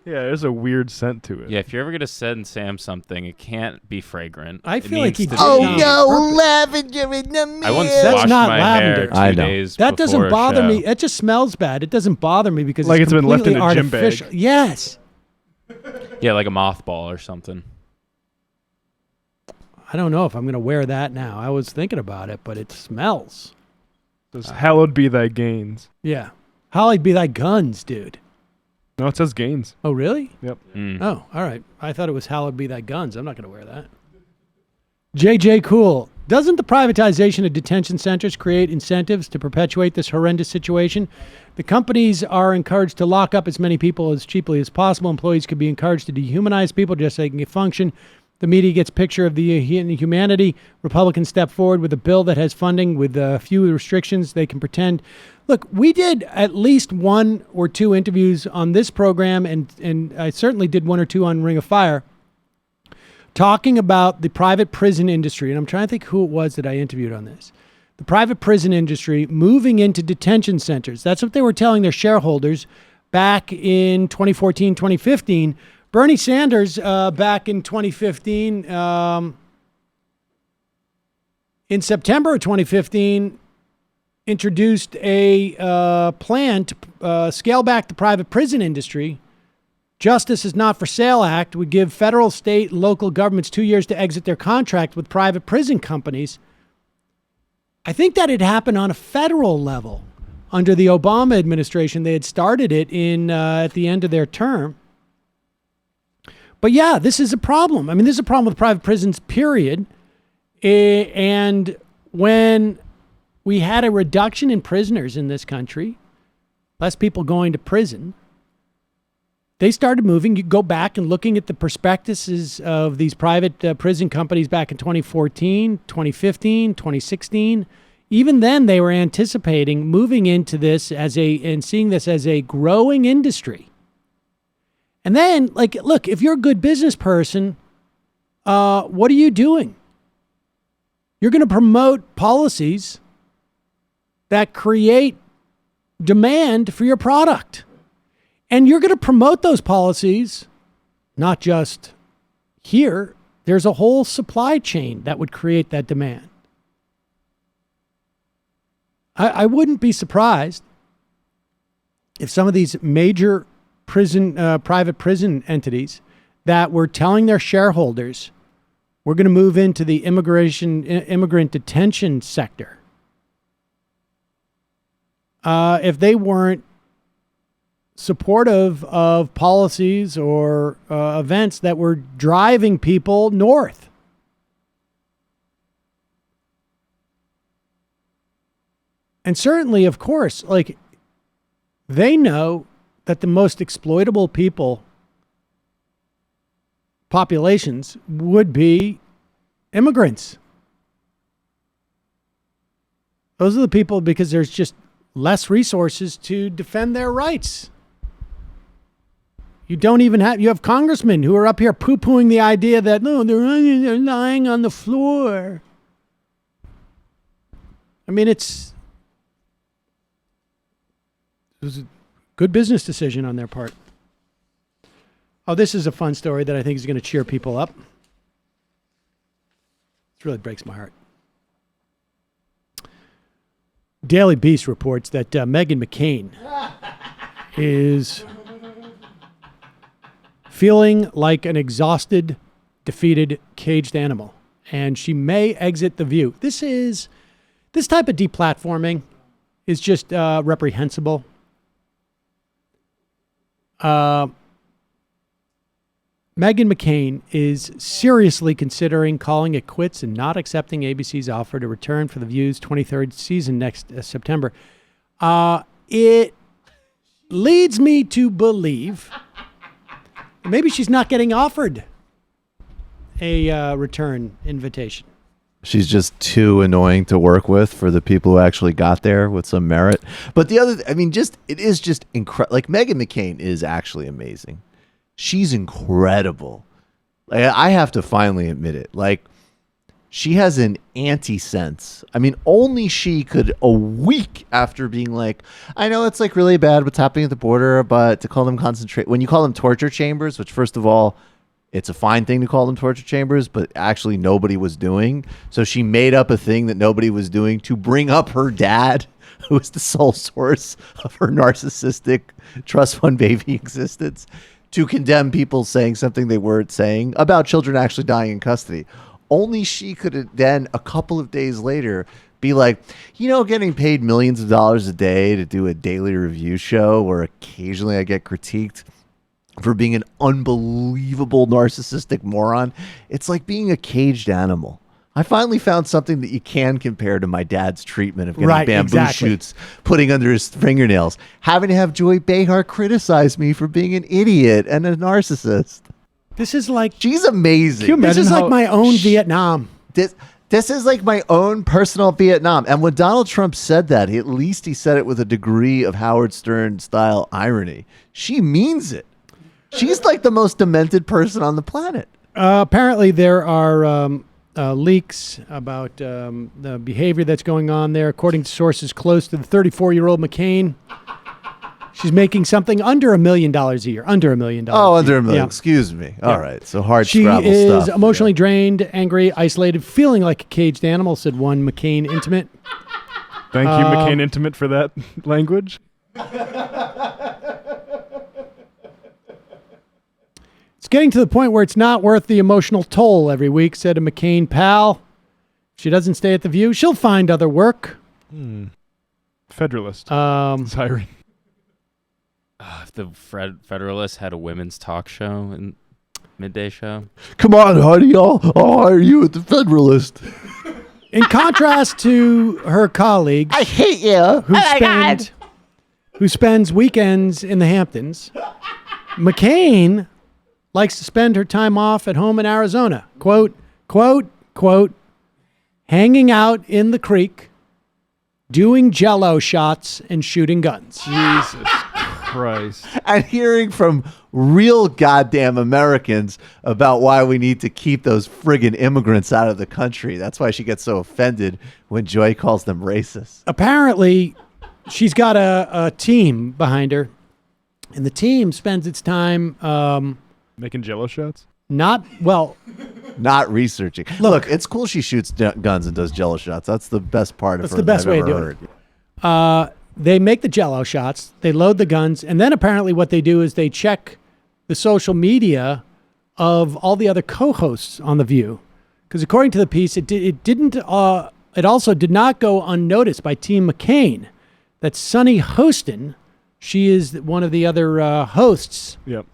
Yeah, there's a weird scent to it. Yeah, if you're ever going to send Sam something, it can't be fragrant. I feel like he did. lavender in the I once That's washed not my lavender. hair I 2 know. days That doesn't before a bother show. me. It just smells bad. It doesn't bother me because Like it's it's been left in completely a gym bag. artificial. Yes. Yeah, like a mothball or something. I don't know if I'm going to wear that now. I was thinking about it, but it smells. Says, hallowed be thy gains. Yeah. Hallowed be thy guns, dude. No, it says gains. Oh, really? Yep. Oh, all right. I thought it was hallowed be thy guns. I'm not going to wear that. JJ Cool. Doesn't the privatization of detention centers create incentives to perpetuate this horrendous situation? The companies are encouraged to lock up as many people as cheaply as possible. Employees could be encouraged to dehumanize people just so they can function. The media gets a picture of the humanity. Republicans step forward with a bill that has funding with few restrictions. They can pretend. Look, we did at least 1 or 2 interviews on this program, and I certainly did 1 or 2 on Ring of Fire, talking about the private prison industry. And I'm trying to think who it was that I interviewed on this. The private prison industry moving into detention centers. That's what they were telling their shareholders back in 2014, 2015. Bernie Sanders, back in 2015, in September of 2015, introduced a plan to scale back the private prison industry. Justice is Not for Sale Act would give federal, state, and local governments 2 years to exit their contract with private prison companies. I think that had happened on a federal level under the Obama administration. They had started it at the end of their term. But yeah, this is a problem. I mean, this is a problem with private prisons, period. And when we had a reduction in prisoners in this country, less people going to prison, they started moving. You go back and looking at the prospectuses of these private prison companies back in 2014, 2015, 2016. Even then, they were anticipating moving into this and seeing this as a growing industry. And then, like, look, if you're a good business person, what are you doing? You're going to promote policies that create demand for your product. And you're going to promote those policies, not just here, there's a whole supply chain that would create that demand. I wouldn't be surprised if some of these major private prison entities that were telling their shareholders, we're going to move into the immigrant detention sector, if they weren't supportive of policies or events that were driving people north. And certainly, of course, like, they know that the most exploitable populations would be immigrants. Those are the people, because there's just less resources to defend their rights. You have congressmen who are up here poo-pooing the idea that, no, they're lying on the floor. I mean, it was a good business decision on their part. Oh, this is a fun story that I think is going to cheer people up. It really breaks my heart. Daily Beast reports that Meghan McCain is feeling like an exhausted, defeated, caged animal, and she may exit The View. This type of deplatforming is just reprehensible. Meghan McCain is seriously considering calling it quits and not accepting ABC's offer to return for The View's 23rd season next September. It leads me to believe maybe she's not getting offered a return invitation. She's just too annoying to work with for the people who actually got there with some merit. But it is just incredible. Like, Meghan McCain is actually amazing. She's incredible. Like, I have to finally admit it. Like, she has an anti-sense. I mean, only she could, a week after being like, I know it's like really bad what's happening at the border, but to call them when you call them torture chambers, which, first of all, it's a fine thing to call them torture chambers, but actually nobody was doing. So she made up a thing that nobody was doing to bring up her dad, who is the sole source of her narcissistic trust fund baby existence, to condemn people saying something they weren't saying about children actually dying in custody. Only she could then, a couple of days later, be like, getting paid millions of dollars a day to do a daily review show where occasionally I get critiqued for being an unbelievable narcissistic moron. It's like being a caged animal. I finally found something that you can compare to my dad's treatment of getting bamboo shoots putting under his fingernails, having to have Joy Behar criticize me for being an idiot and a narcissist. This is like, she's amazing. This is like my own Vietnam. This is like my own personal Vietnam. And when Donald Trump said that, at least he said it with a degree of Howard Stern style irony. She means it. She's like the most demented person on the planet. Apparently there are leaks about the behavior that's going on there. According to sources close to the 34-year-old McCain, she's making something under $1 million a year. Under $1 million. Oh, under $1 million. Yeah. Excuse me. All right. So hard she Scrabble stuff. She is emotionally drained, angry, isolated, feeling like a caged animal, said one McCain intimate. Thank you, McCain intimate, for that language. It's getting to the point where it's not worth the emotional toll every week, said a McCain pal. If she doesn't stay at The View, she'll find other work. Federalist. Siren. If the Federalist had a women's talk show and midday show. Come on, honey, I'll hire you at the Federalist. In contrast to her colleague, I hate you. Who spends weekends in the Hamptons, McCain likes to spend her time off at home in Arizona. Quote, hanging out in the creek, doing Jell-O shots and shooting guns. Jesus Christ. And hearing from real goddamn Americans about why we need to keep those friggin' immigrants out of the country. That's why she gets so offended when Joy calls them racist. Apparently, she's got a team behind her, and the team spends its time... making Jell-O shots? Not well. Not researching. Look, it's cool she shoots guns and does Jello shots. That's the best part of her. That's the best way to do it. They make the Jello shots. They load the guns, and then apparently what they do is they check the social media of all the other co-hosts on The View, because according to the piece, it also did not go unnoticed by Team McCain that Sunny Hostin, she is one of the other hosts. Yep.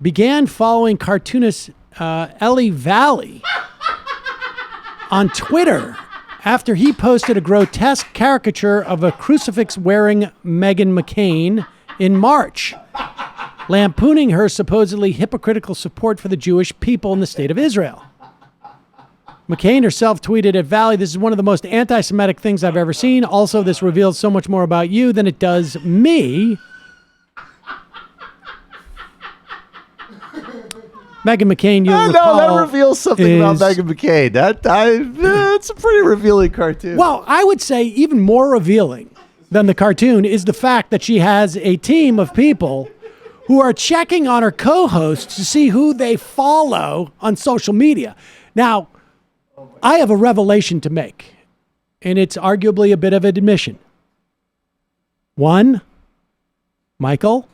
Began following cartoonist Ellie Valley on Twitter after he posted a grotesque caricature of a crucifix-wearing Meghan McCain in March, lampooning her supposedly hypocritical support for the Jewish people in the state of Israel. McCain herself tweeted at Valley, "This is one of the most anti-Semitic things I've ever seen. Also, this reveals so much more about you than it does me." Meghan McCain, you'll recall, that reveals something about Meghan McCain. That's a pretty revealing cartoon. Well, I would say even more revealing than the cartoon is the fact that she has a team of people who are checking on her co-hosts to see who they follow on social media. Now, I have a revelation to make, and it's arguably a bit of an admission. One, Michael,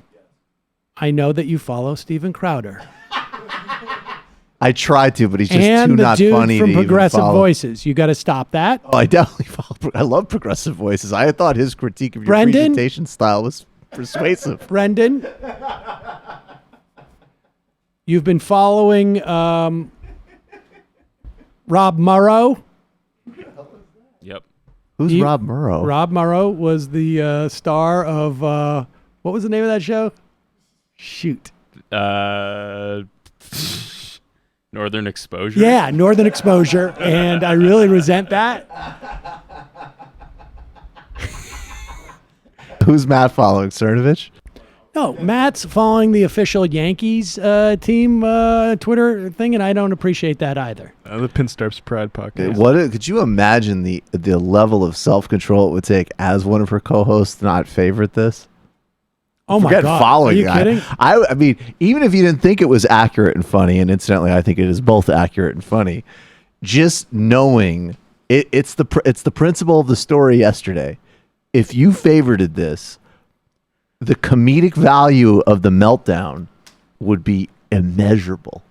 I know that you follow Steven Crowder. I tried to, but he's just and too the not dude funny from to even Progressive follow. Voices. You got to stop that. Oh, I definitely follow. I love Progressive Voices. I thought his critique of your Brendan? presentation style was persuasive. Brendan, you've been following Rob Murrow. Yep. Who's Rob Murrow? Rob Murrow was the star of what was the name of that show? Shoot. Northern Exposure. Yeah, Northern Exposure, and I really resent that. Who's Matt following? Cernovich? No, Matt's following the official Yankees team Twitter thing, and I don't appreciate that either. The Pinstripes Pride podcast. Could you imagine the level of self-control it would take as one of her co-hosts to not favorite this? Oh my Forget God! Following Are you kidding? I mean, even if you didn't think it was accurate and funny, and incidentally, I think it is both accurate and funny. Just knowing it's the principle of the story yesterday. If you favorited this, the comedic value of the meltdown would be immeasurable.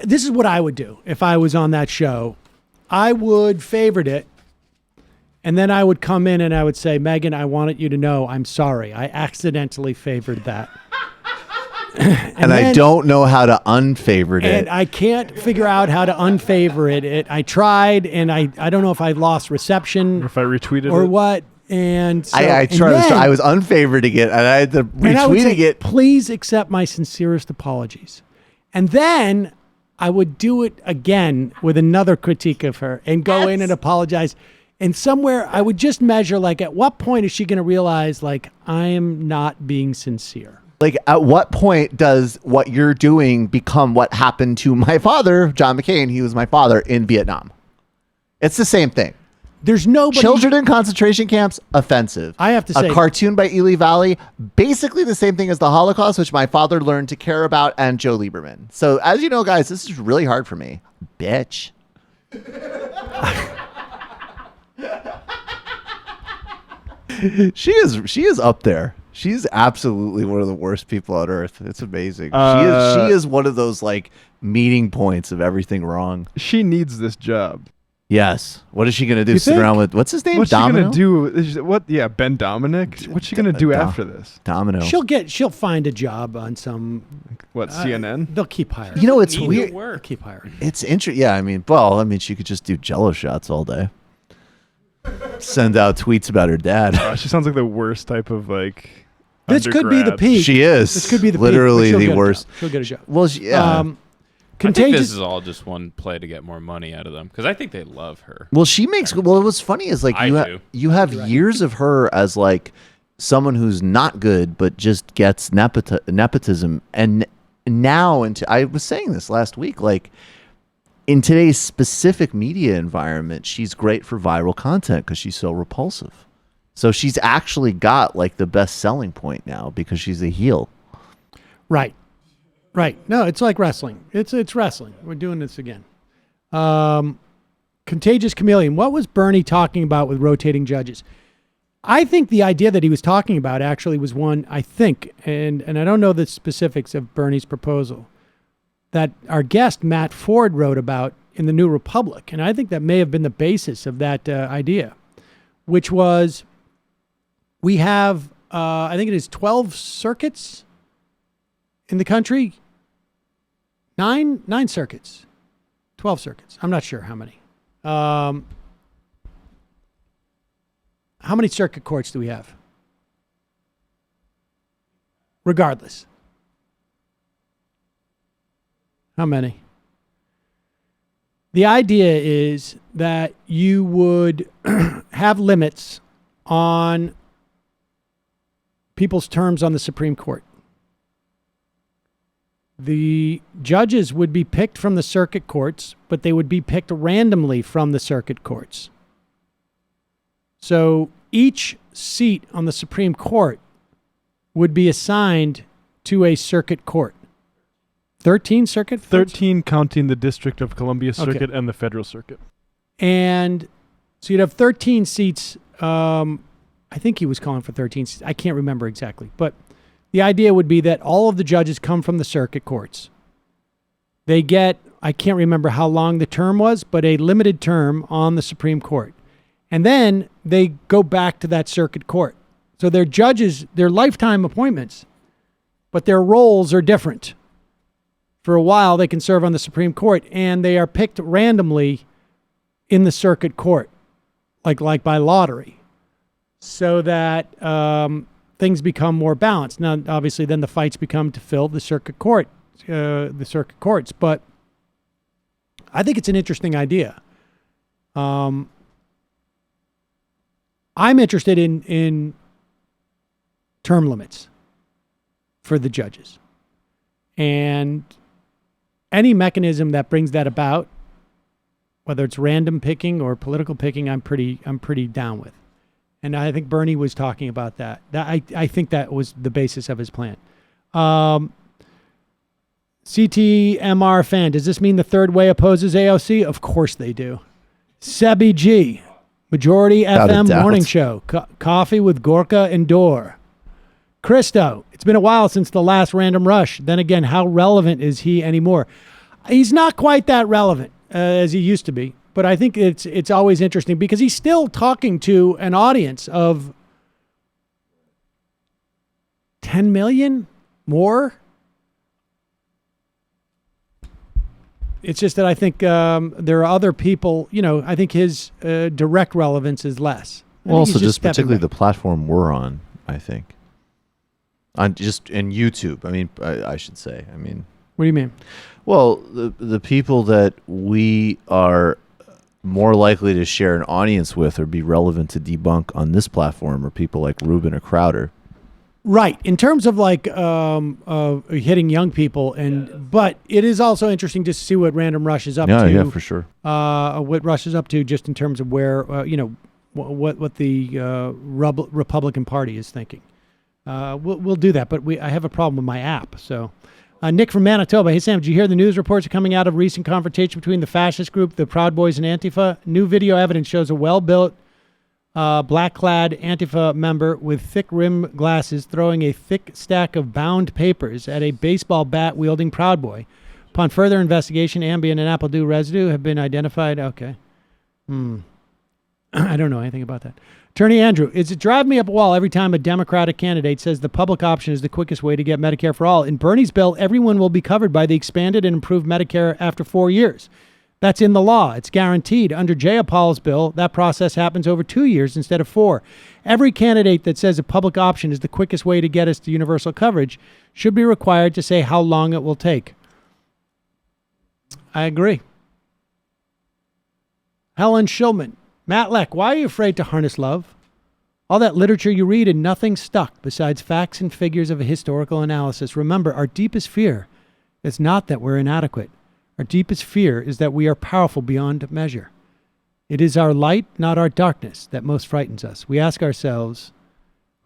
This is what I would do if I was on that show. I would favorite it, and then I would come in and I would say, Megan, I wanted you to know I'm sorry. I accidentally favored that. and I don't know how to unfavorite it. And I can't figure out how to unfavorite it. I tried, and I don't know if I lost reception. Or if I retweeted or it. what. And so, I tried. So I was unfavoriting it, and I had to retweeting it. Please accept my sincerest apologies. And then I would do it again with another critique of her and go in and apologize. And somewhere I would just measure, like, at what point is she going to realize, like, I am not being sincere? Like, at what point does what you're doing become what happened to my father, John McCain? He was my father in Vietnam. It's the same thing. There's nobody. Children in concentration camps, offensive. I have to say. A cartoon by Ely Valley, basically the same thing as the Holocaust, which my father learned to care about, and Joe Lieberman. So, as you know, guys, this is really hard for me. Bitch. She is up there. She's absolutely one of the worst people on earth. It's amazing. She is one of those, like, meeting points of everything wrong. She needs this job. Yes. What is she going to do? You Sit think? around with, what's his name? What's Domino? she going to do? What? Yeah, Ben Dominic. What's she going to do after this? Domino. She'll find a job on some. What, CNN? They'll keep hiring. You know, it's Need weird. to work. Keep hiring. It's interesting. Yeah, I mean, she could just do Jello shots all day. Send out tweets about her dad. She sounds like the worst type of, like, This could be the undergrad. peak. She is. This could be the literally peak, but she'll the get a worst. job. She'll get a job. Well, yeah. I think Contagious. this is all just one play to get more money out of them because I think they love her. Well, she makes. Well, what's funny is, like, you have years of her as, like, someone who's not good but just gets nepotism, and now I was saying this last week, like, in today's specific media environment, she's great for viral content because she's so repulsive. So she's actually got, like, the best selling point now because she's a heel. Right. Right. No, it's like wrestling. It's wrestling. We're doing this again. Contagious chameleon. What was Bernie talking about with rotating judges? I think the idea that he was talking about actually was one, I think, and I don't know the specifics of Bernie's proposal, that our guest, Matt Ford, wrote about in the New Republic. And I think that may have been the basis of that idea, which was we have, I think it is 12 circuits in the country. Nine circuits. 12 circuits. I'm not sure how many. How many circuit courts do we have? Regardless. How many? The idea is that you would have limits on people's terms on the Supreme Court. The judges would be picked from the circuit courts, but they would be picked randomly from the circuit courts. So each seat on the Supreme Court would be assigned to a circuit court. 13 circuit courts? 13 counting the District of Columbia Circuit and the Federal Circuit. And so you'd have 13 seats. I think he was calling for 13 seats. I can't remember exactly. But the idea would be that all of the judges come from the circuit courts. They get, I can't remember how long the term was, but a limited term on the Supreme Court. And then they go back to that circuit court. So they're judges, they're lifetime appointments, but their roles are different. For a while, they can serve on the Supreme Court, and they are picked randomly in the circuit court, like by lottery, so that things become more balanced. Now, obviously, then the fights become to fill the circuit courts. But I think it's an interesting idea. I'm interested in term limits for the judges, and any mechanism that brings that about, whether it's random picking or political picking, I'm pretty down with. And I think Bernie was talking about that. I think that was the basis of his plan. CTMR fan, does this mean the third way opposes AOC? Of course they do. Sebi G, Majority FM morning show. Coffee with Gorka and Dor. Christo, it's been a while since the last Random Rush. Then again, how relevant is he anymore? He's not quite that relevant as he used to be. But I think it's always interesting because he's still talking to an audience of 10 million more. It's just that I think there are other people, I think his direct relevance is less. Well, also just particularly the platform we're on, I think. In YouTube, I should say. What do you mean? Well, the people that we are more likely to share an audience with or be relevant to debunk on this platform are people like Rubin or Crowder. Right. In terms of hitting young people, but it is also interesting just to see what Random Rush is up to. Yeah, for sure. What Rush is up to just in terms of where, what the Republican Party is thinking. We'll do that, but I have a problem with my app, so... Nick from Manitoba. Hey, Sam, did you hear the news reports are coming out of recent confrontation between the fascist group, the Proud Boys, and Antifa? New video evidence shows a well-built, black-clad Antifa member with thick-rimmed glasses throwing a thick stack of bound papers at a baseball bat-wielding Proud Boy. Upon further investigation, Ambien and apple dew residue have been identified. Okay. I don't know anything about that. Attorney Andrew, it's drive me up a wall every time a Democratic candidate says the public option is the quickest way to get Medicare for all. In Bernie's bill, everyone will be covered by the expanded and improved Medicare after 4 years. That's in the law. It's guaranteed. Under Jayapal's bill, that process happens over 2 years instead of 4. Every candidate that says a public option is the quickest way to get us to universal coverage should be required to say how long it will take. I agree. Helen Schulman. Matt Leck, why are you afraid to harness love? All that literature you read and nothing stuck besides facts and figures of a historical analysis. Remember, our deepest fear is not that we're inadequate. Our deepest fear is that we are powerful beyond measure. It is our light, not our darkness, that most frightens us. We ask ourselves,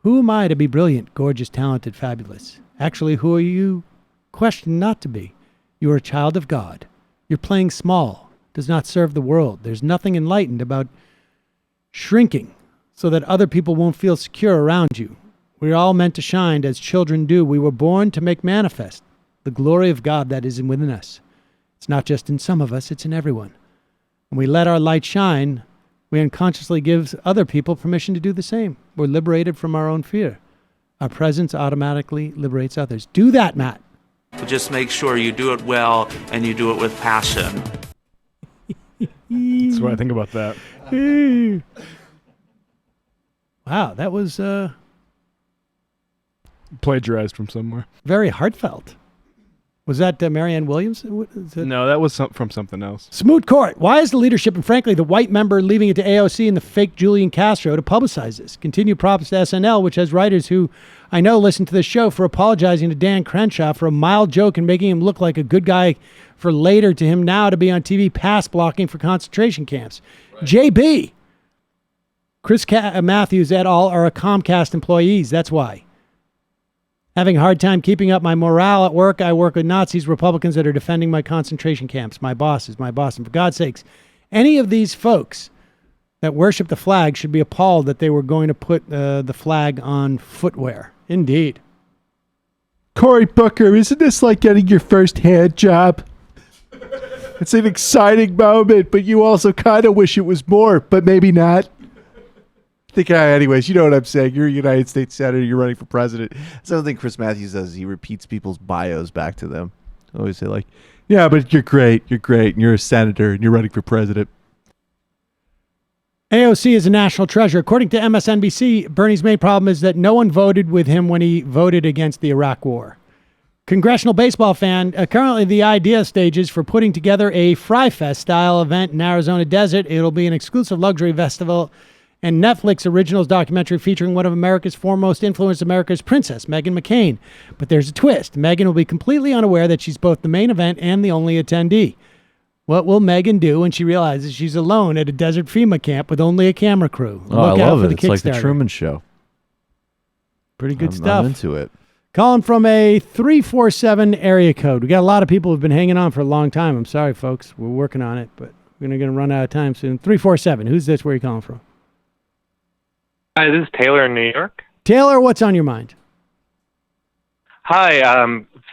who am I to be brilliant, gorgeous, talented, fabulous? Actually, who are you, question not to be. You are a child of God. You're playing small, does not serve the world. There's nothing enlightened about shrinking so that other people won't feel secure around you. We're all meant to shine as children do. We were born to make manifest the glory of God that is within us. It's not just in some of us, it's in everyone. When we let our light shine, we unconsciously give other people permission to do the same. We're liberated from our own fear. Our presence automatically liberates others. Do that, Matt. Just make sure you do it well and you do it with passion. That's what I think about that. Wow, that was plagiarized from somewhere. Very heartfelt. Was that Marianne Williams? No, that was from something else. Smoot Court. Why is the leadership and, frankly, the white member leaving it to AOC and the fake Julian Castro to publicize this? Continue props to SNL, which has writers who I know listen to this show, for apologizing to Dan Crenshaw for a mild joke and making him look like a good guy for later to him now to be on TV pass blocking for concentration camps. Right. JB. Chris Matthews et al. Are a Comcast employees. That's why. Having a hard time keeping up my morale at work. I work with Nazis, Republicans that are defending my concentration camps. My boss is my boss. And for God's sakes, any of these folks that worship the flag should be appalled that they were going to put the flag on footwear. Indeed. Cory Booker, isn't this like getting your first hand job? It's an exciting moment, but you also kind of wish it was more, but maybe not. Anyways, you know what I'm saying. You're a United States Senator. You're running for president. That's another thing Chris Matthews does. He repeats people's bios back to them. I always say, like, yeah, but you're great. You're great. And you're a senator and you're running for president. AOC is a national treasure. According to MSNBC, Bernie's main problem is that no one voted with him when he voted against the Iraq War. Congressional baseball fan, currently the idea stages for putting together a Fry Fest style event in Arizona desert. It'll be an exclusive luxury festival and Netflix originals documentary featuring one of America's foremost influenced America's princess, Meghan McCain. But there's a twist. Meghan will be completely unaware that she's both the main event and the only attendee. What will Meghan do when she realizes she's alone at a desert FEMA camp with only a camera crew? Oh, I love it. It's like the Truman Show. Pretty good stuff. I'm into it. Calling from a 347 area code. We got a lot of people who've been hanging on for a long time. I'm sorry, folks. We're working on it, but we're going to run out of time soon. 347. Who's this? Where are you calling from? Hi, this is Taylor in New York. Taylor, what's on your mind? Hi,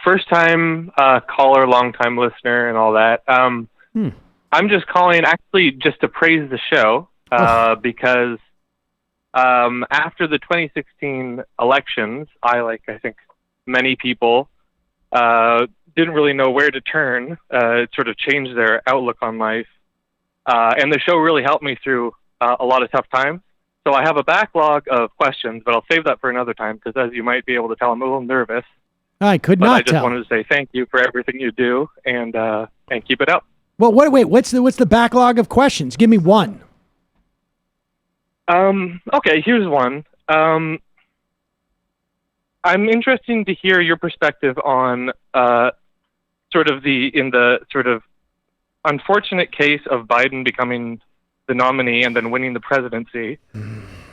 first time caller, long time listener, and all that. I'm just calling actually just to praise the show because after the 2016 elections, I think many people didn't really know where to turn. It sort of changed their outlook on life, and the show really helped me through a lot of tough times. So I have a backlog of questions, but I'll save that for another time because, as you might be able to tell, I'm a little nervous. I could not tell. But I just wanted to say thank you for everything you do and keep it up. Well, wait. What's the backlog of questions? Give me one. Okay, here's one. I'm interested to hear your perspective on sort of the unfortunate case of Biden becoming the nominee and then winning the presidency.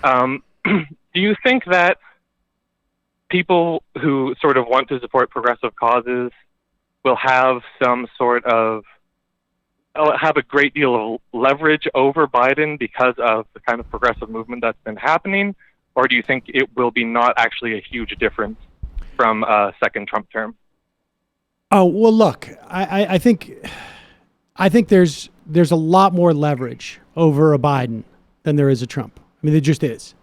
Do you think that people who sort of want to support progressive causes will have have a great deal of leverage over Biden because of the kind of progressive movement that's been happening? Or do you think it will be not actually a huge difference from a second Trump term? Oh, well, look, I think there's a lot more leverage over a Biden than there is a Trump. I mean, there just is.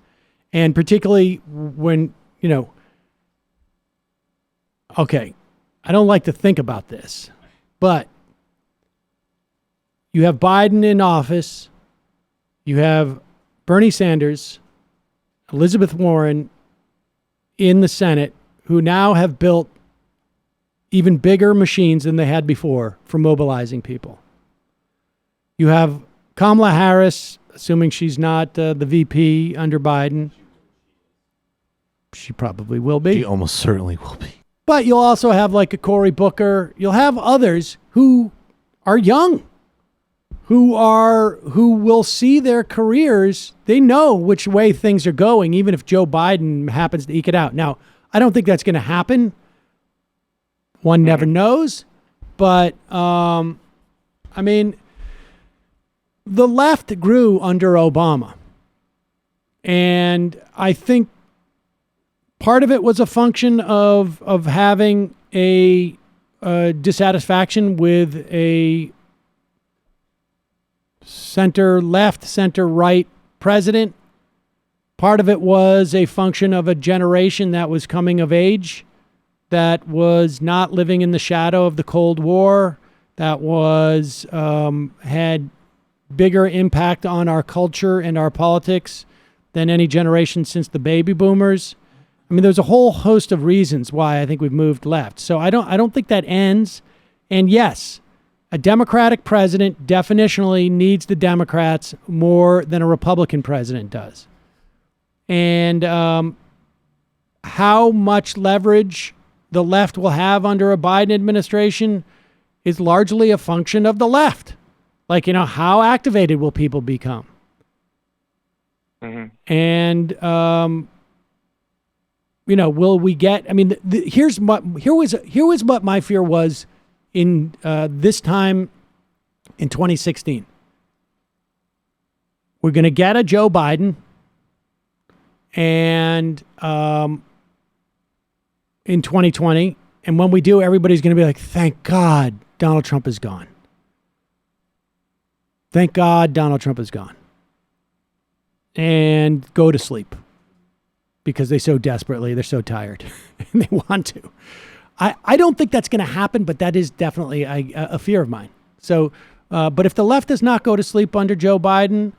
And particularly when, okay, I don't like to think about this, but you have Biden in office, you have Bernie Sanders, Elizabeth Warren in the Senate, who now have built even bigger machines than they had before for mobilizing people. You have Kamala Harris, assuming she's not the VP under Biden. She probably will be. She almost certainly will be. But you'll also have like a Cory Booker. You'll have others who are young, who will see their careers. They know which way things are going, even if Joe Biden happens to eke it out. Now, I don't think that's going to happen. One never knows. But, I mean, the left grew under Obama. And I think part of it was a function of having a dissatisfaction with a center-left, center-right president. Part of it was a function of a generation that was coming of age, that was not living in the shadow of the Cold War, that was had bigger impact on our culture and our politics than any generation since the baby boomers. I mean, there's a whole host of reasons why I think we've moved left. So I don't think that ends. And yes, a Democratic president definitionally needs the Democrats more than a Republican president does. And how much leverage the left will have under a Biden administration is largely a function of the left. Like, how activated will people become? Mm-hmm. And, will we get, I mean, here was what my fear was in this time in 2016. We're going to get a Joe Biden, and in 2020, and when we do, everybody's going to be like, thank God Donald Trump is gone. Thank God Donald Trump is gone. And go to sleep because they're so tired and they want to. I don't think that's going to happen, but that is definitely a fear of mine. So, but if the left does not go to sleep under Joe Biden,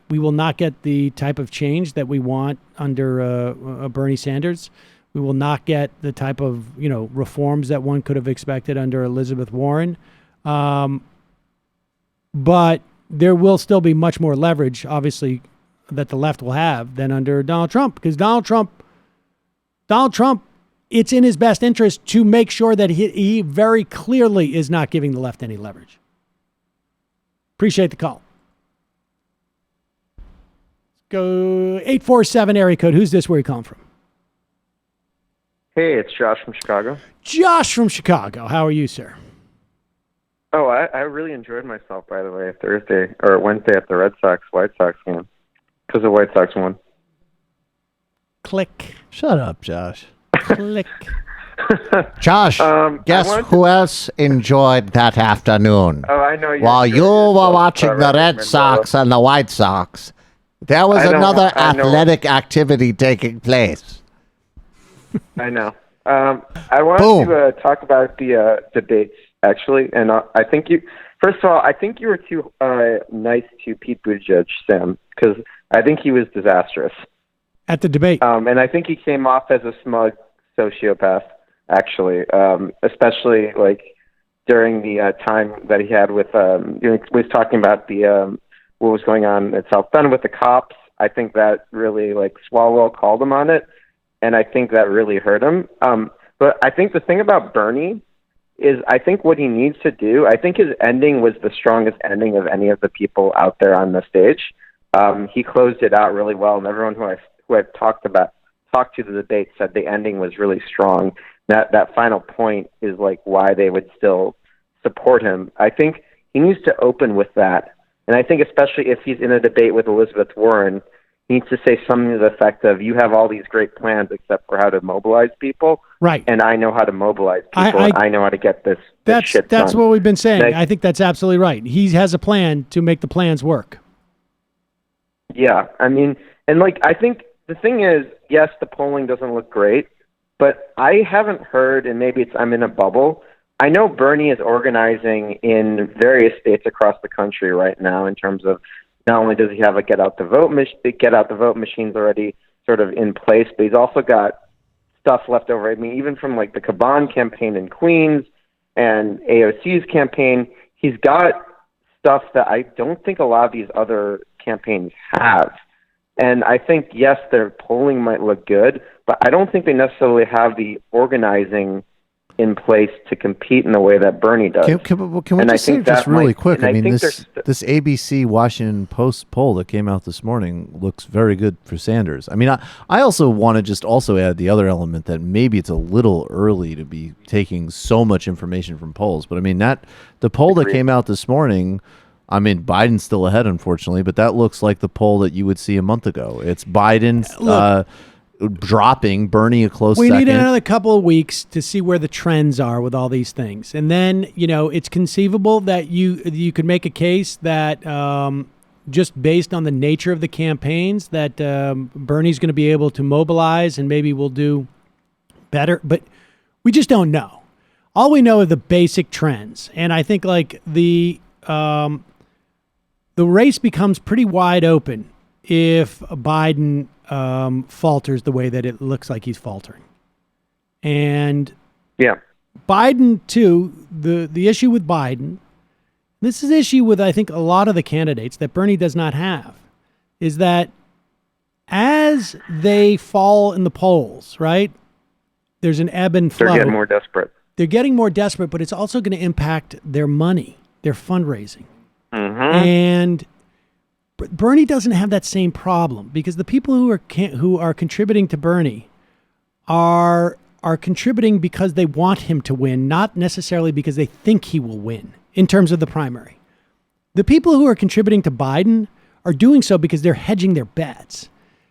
we will not get the type of change that we want under Bernie Sanders. We will not get the type of, reforms that one could have expected under Elizabeth Warren. But there will still be much more leverage, obviously, that the left will have than under Donald Trump, because Donald Trump, it's in his best interest to make sure that he very clearly is not giving the left any leverage. Appreciate the call. Go 847 area code. Who's this? Where are you calling from? Hey, it's Josh from Chicago. Josh from Chicago. How are you, sir? Oh, I really enjoyed myself, by the way, Thursday or Wednesday at the White Sox game, because the White Sox won. Click. Shut up, Josh. Click. Josh, guess who else enjoyed that afternoon? Oh, I know. While you were watching the Red Sox and the White Sox, there was another athletic activity taking place. I know. I wanted to talk about the debates, actually, and I think first of all, I think you were too nice to Pete Buttigieg, Sam, because I think he was disastrous at the debate. And I think he came off as a smug sociopath, actually, especially like during the time that he had with he was talking about the what was going on at South Bend with the cops. I think that really, Swalwell called him on it, and I think that really hurt him. But I think the thing about Bernie is I think what he needs to do, I think his ending was the strongest ending of any of the people out there on the stage. He closed it out really well, and everyone who I've talked to the debate said the ending was really strong. That final point is why they would still support him. I think he needs to open with that. And I think especially if he's in a debate with Elizabeth Warren, he needs to say something to the effect of, you have all these great plans except for how to mobilize people. Right. And I know how to mobilize people. I know how to get this shit done. That's what we've been saying. I think that's absolutely right. He has a plan to make the plans work. Yeah. I mean, and I think the thing is, yes, the polling doesn't look great, but I haven't heard, and maybe I'm in a bubble, I know Bernie is organizing in various states across the country right now in terms of not only does he have a get out the vote machines already sort of in place, but he's also got stuff left over. I mean, even from the Caban campaign in Queens and AOC's campaign, he's got stuff that I don't think a lot of these other campaigns have. And I think, yes, their polling might look good, but I don't think they necessarily have the organizing in place to compete in the way that Bernie does. Can we And I just say think just that really might- quick? and I mean, think this ABC Washington Post poll that came out this morning looks very good for Sanders. I mean, I also want to just also add the other element that maybe it's a little early to be taking so much information from polls. But I mean, the poll that came out this morning, I mean, Biden's still ahead, unfortunately, but that looks like the poll that you would see a month ago. It's Biden dropping, Bernie a close second. We need another couple of weeks to see where the trends are with all these things. And then, it's conceivable that you could make a case that just based on the nature of the campaigns that Bernie's going to be able to mobilize and maybe will do better. But we just don't know. All we know are the basic trends. And I think the race becomes pretty wide open if Biden falters the way that it looks like he's faltering. And Biden, too, the issue with Biden, this is the issue with, I think, a lot of the candidates that Bernie does not have, is that as they fall in the polls, right, there's an ebb and flow. They're getting more desperate. They're getting more desperate, but it's also going to impact their money, their fundraising. And Bernie doesn't have that same problem because the people who are contributing to Bernie are contributing because they want him to win, not necessarily because they think he will win in terms of the primary. The people who are contributing to Biden are doing so because they're hedging their bets.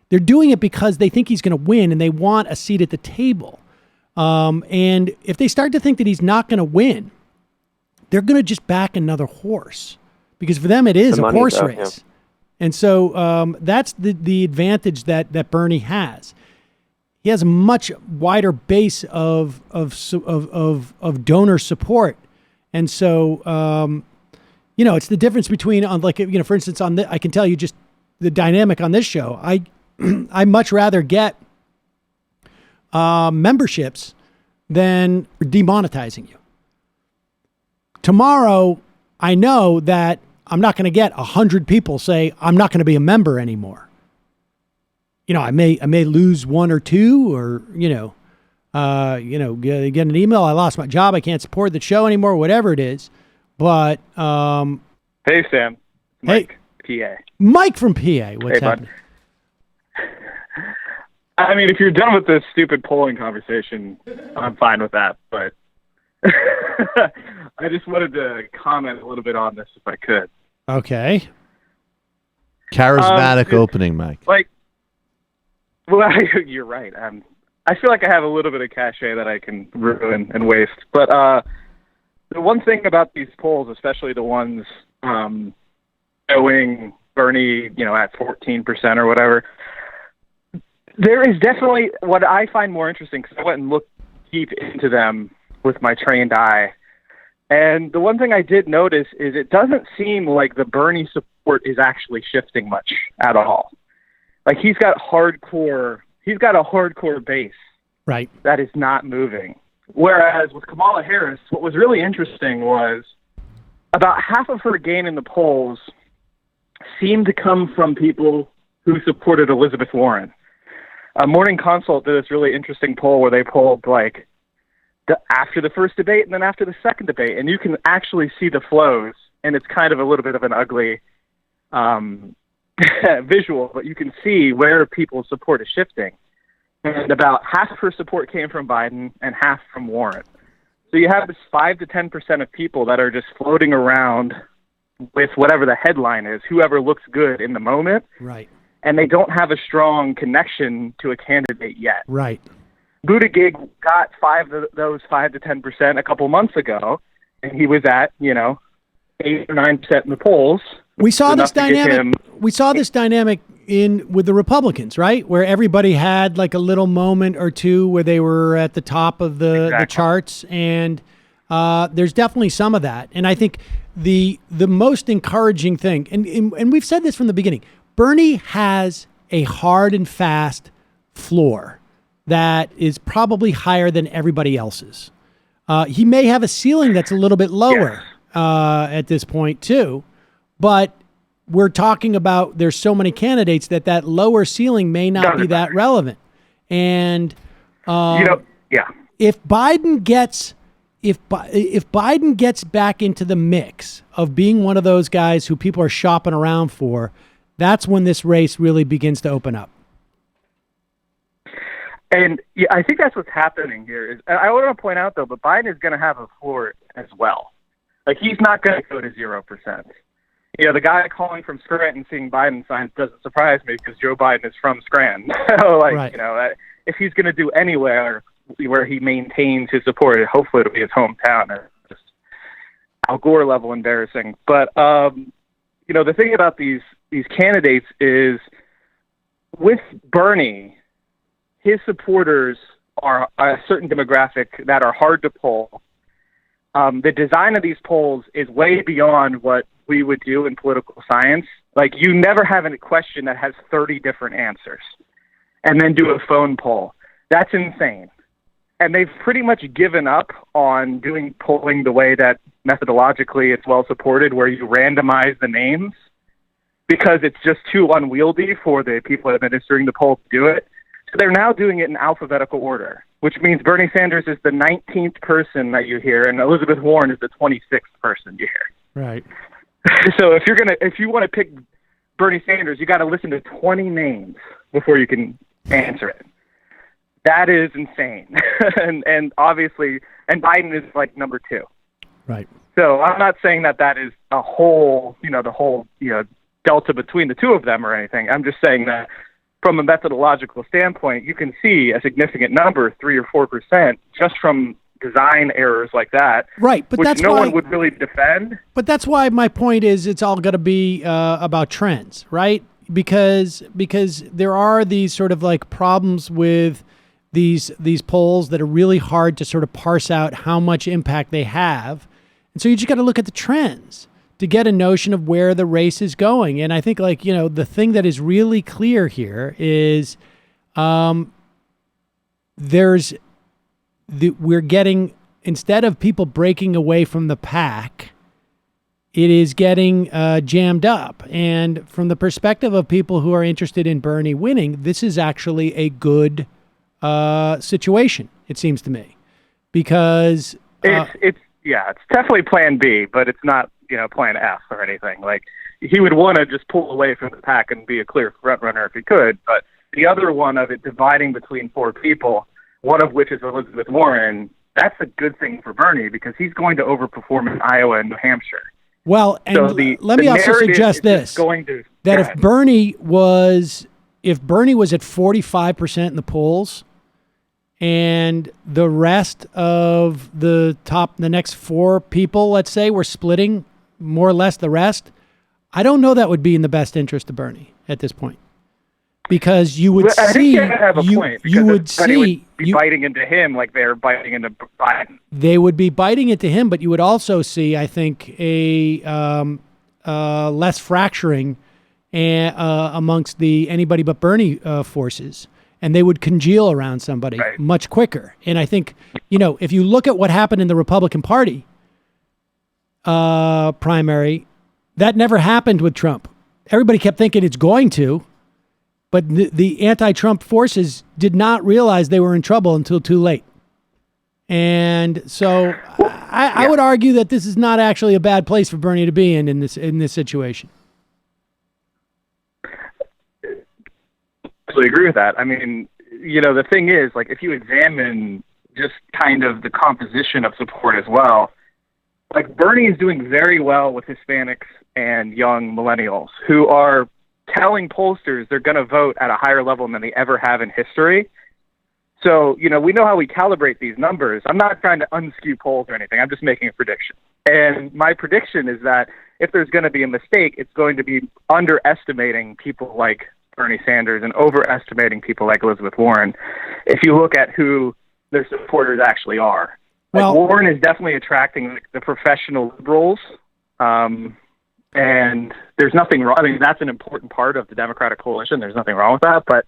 They're doing it because they think he's going to win and they want a seat at the table. And if they start to think that he's not going to win, they're going to just back another horse because for them it is a horse race. And so that's the advantage that Bernie has. He has a much wider base of donor support, and so it's the difference between for instance I can tell you just the dynamic on this show. I much rather get memberships than demonetizing you. Tomorrow, I know that I'm not going to get 100 people say I'm not going to be a member anymore. I may lose one or two, or get an email. I lost my job. I can't support the show anymore. Whatever it is, but hey Sam, Mike, PA. Mike from PA. What's happening? I mean, if you're done with this stupid polling conversation, I'm fine with that. But I just wanted to comment a little bit on this, if I could. Okay. Charismatic opening, Mike. Well, you're right. I feel like I have a little bit of cachet that I can ruin and waste. But the one thing about these polls, especially the ones showing Bernie, at 14% or whatever, there is definitely what I find more interesting because I went and looked deep into them with my trained eye. And the one thing I did notice is it doesn't seem like the Bernie support is actually shifting much at all. He's got a hardcore base. Right. That is not moving. Whereas with Kamala Harris, what was really interesting was about half of her gain in the polls seemed to come from people who supported Elizabeth Warren. Morning Consult did this really interesting poll where they polled after the first debate and then after the second debate, and you can actually see the flows, and it's kind of a little bit of an ugly visual, but you can see where people's support is shifting. And about half of her support came from Biden and half from Warren. So you have this 5 to 10% of people that are just floating around with whatever the headline is, whoever looks good in the moment. Right. And they don't have a strong connection to a candidate yet. Right. Buttigieg got those 5 to 10% a couple months ago, and he was at 8 or 9% in the polls. We saw this dynamic. We saw this dynamic with the Republicans, right, where everybody had a little moment or two where they were at the top of the charts, and there's definitely some of that. And I think the most encouraging thing, and we've said this from the beginning, Bernie has a hard and fast floor that is probably higher than everybody else's. He may have a ceiling that's a little bit lower at this point too, but we're talking about there's so many candidates that lower ceiling may not be that relevant. And if Biden gets if Biden gets back into the mix of being one of those guys who people are shopping around for, that's when this race really begins to open up. And yeah, I think that's what's happening here. Is I want to point out though, but Biden is going to have a floor as well. Like he's not going to go to 0%. You know, the guy calling from Scranton seeing Biden signs doesn't surprise me because Joe Biden is from Scranton. So, like, Right. you know, if he's going to do anywhere where he maintains his support, hopefully it'll be his hometown. It's just Al Gore level embarrassing. But you know, the thing about these candidates is with Bernie, his supporters are a certain demographic that are hard to poll. The design of these polls is way beyond what we would do in political science. Like, you never have a question that has 30 different answers and then do a phone poll. That's insane. And they've pretty much given up on doing polling the way that methodologically it's well supported, where you randomize the names, because it's just too unwieldy for the people administering the poll to do it. So they're now doing it in alphabetical order, which means Bernie Sanders is the 19th person that you hear, and Elizabeth Warren is the 26th person you hear. Right. So if you want to pick Bernie Sanders, you got to listen to 20 names before you can answer it. That is insane. and obviously, and Biden is like number 2. Right. So I'm not saying that is a whole, the whole, delta between the two of them or anything. I'm just saying that from a methodological standpoint, you can see a significant number, 3 or 4%, just from design errors like that. Right, but which that's no why, one would really defend. But that's why my point is it's all going to be about trends, right? Because there are these sort of like problems with these polls that are really hard to sort of parse out how much impact they have. And so you just got to look at the trends to get a notion of where the race is going. And I think the thing that is really clear here is we're getting, instead of people breaking away from the pack, it is getting jammed up. And from the perspective of people who are interested in Bernie winning, this is actually a good situation, it seems to me, because it's definitely plan B, but it's not, plan F or anything. Like, he would want to just pull away from the pack and be a clear front runner if he could. But the other one of it dividing between 4 people, one of which is Elizabeth Warren, that's a good thing for Bernie because he's going to overperform in Iowa and New Hampshire. Well, and so let me also suggest this, that if Bernie was at 45% in the polls, and the rest of the next 4 people, let's say, were splitting more or less the rest, I don't know that would be in the best interest of Bernie at this point. Because you would I think see, have a point, you would Bernie see, would be biting into him like they're biting into Biden. They would be biting into him, but you would also see, I think, a less fracturing amongst the anybody but Bernie forces. And they would congeal around somebody much quicker. And I think, if you look at what happened in the Republican Party primary, that never happened with Trump. Everybody kept thinking it's going to, but the anti-Trump forces did not realize they were in trouble until too late. And so I would argue that this is not actually a bad place for Bernie to be in this situation. I agree with that. I mean, the thing is, like, if you examine just kind of the composition of support as well, like, Bernie is doing very well with Hispanics and young millennials who are telling pollsters they're going to vote at a higher level than they ever have in history. So, we know how we calibrate these numbers. I'm not trying to unskew polls or anything. I'm just making a prediction. And my prediction is that if there's going to be a mistake, it's going to be underestimating people like Bernie Sanders and overestimating people like Elizabeth Warren, if you look at who their supporters actually are. Well, Warren is definitely attracting the professional liberals, and there's nothing wrong. I mean, that's an important part of the Democratic coalition. There's nothing wrong with that, but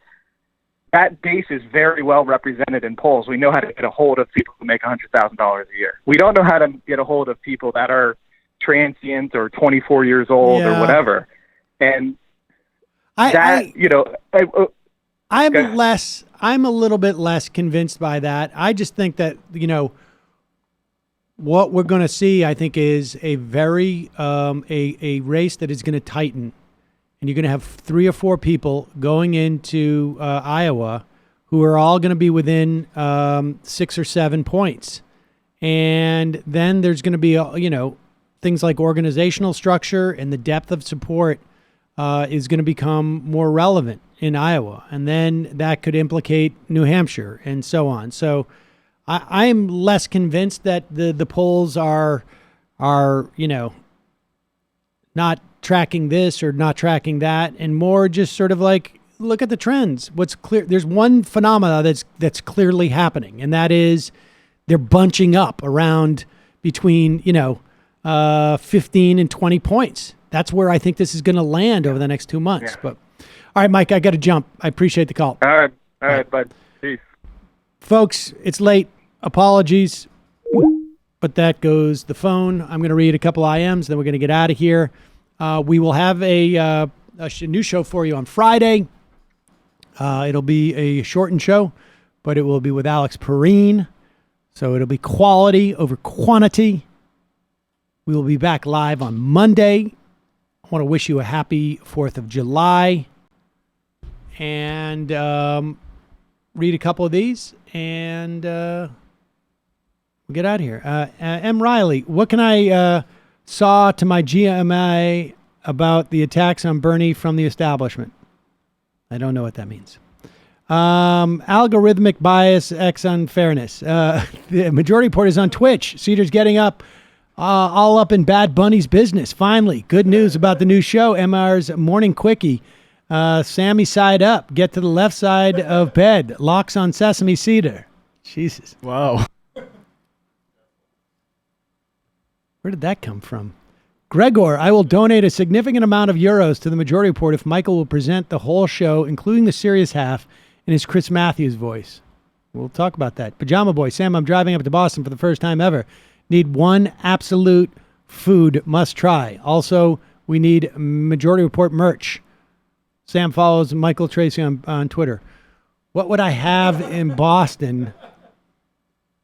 that base is very well represented in polls. We know how to get a hold of people who make $100,000 a year. We don't know how to get a hold of people that are transient or 24 years old or whatever. And I'm I'm a little bit less convinced by that. I just think that, what we're going to see, I think, is a very a race that is going to tighten, and you're going to have 3 or 4 people going into Iowa who are all going to be within 6 or 7 points, and then there's going to be things like organizational structure and the depth of support is going to become more relevant in Iowa, and then that could implicate New Hampshire and so on. So I'm less convinced that the polls are not tracking this or not tracking that, and more just sort of like, look at the trends. What's clear? There's one phenomena that's clearly happening, and that is they're bunching up around between 15 and 20 points. That's where I think this is going to land over the next 2 months. Yeah. But all right, Mike, I got to jump. I appreciate the call. All right, bud. Peace. Folks, it's late. Apologies. But that goes the phone. I'm going to read a couple IMs, then we're going to get out of here. We will have a new show for you on Friday. It'll be a shortened show, but it will be with Alex Perrine. So it'll be quality over quantity. We will be back live on Monday. I want to wish you a happy 4th of July. And read a couple of these, and we'll get out of here. M. Riley, what can I saw to my GMA about the attacks on Bernie from the establishment? I don't know what that means. Algorithmic bias, X unfairness. The Majority Report is on Twitch. Seder's getting up, all up in Bad Bunny's business. Finally, good news about the new show, MR's Morning Quickie. Sammy side up, get to the left side of bed. Locks on Sesame Cedar. Jesus. Wow. Where did that come from? Gregor, I will donate a significant amount of euros to the Majority Report if Michael will present the whole show, including the serious half, in his Chris Matthews voice. We'll talk about that. Pajama Boy, Sam, I'm driving up to Boston for the first time ever. Need one absolute food must try. Also, we need Majority Report merch. Sam follows Michael Tracy on Twitter. What would I have in Boston?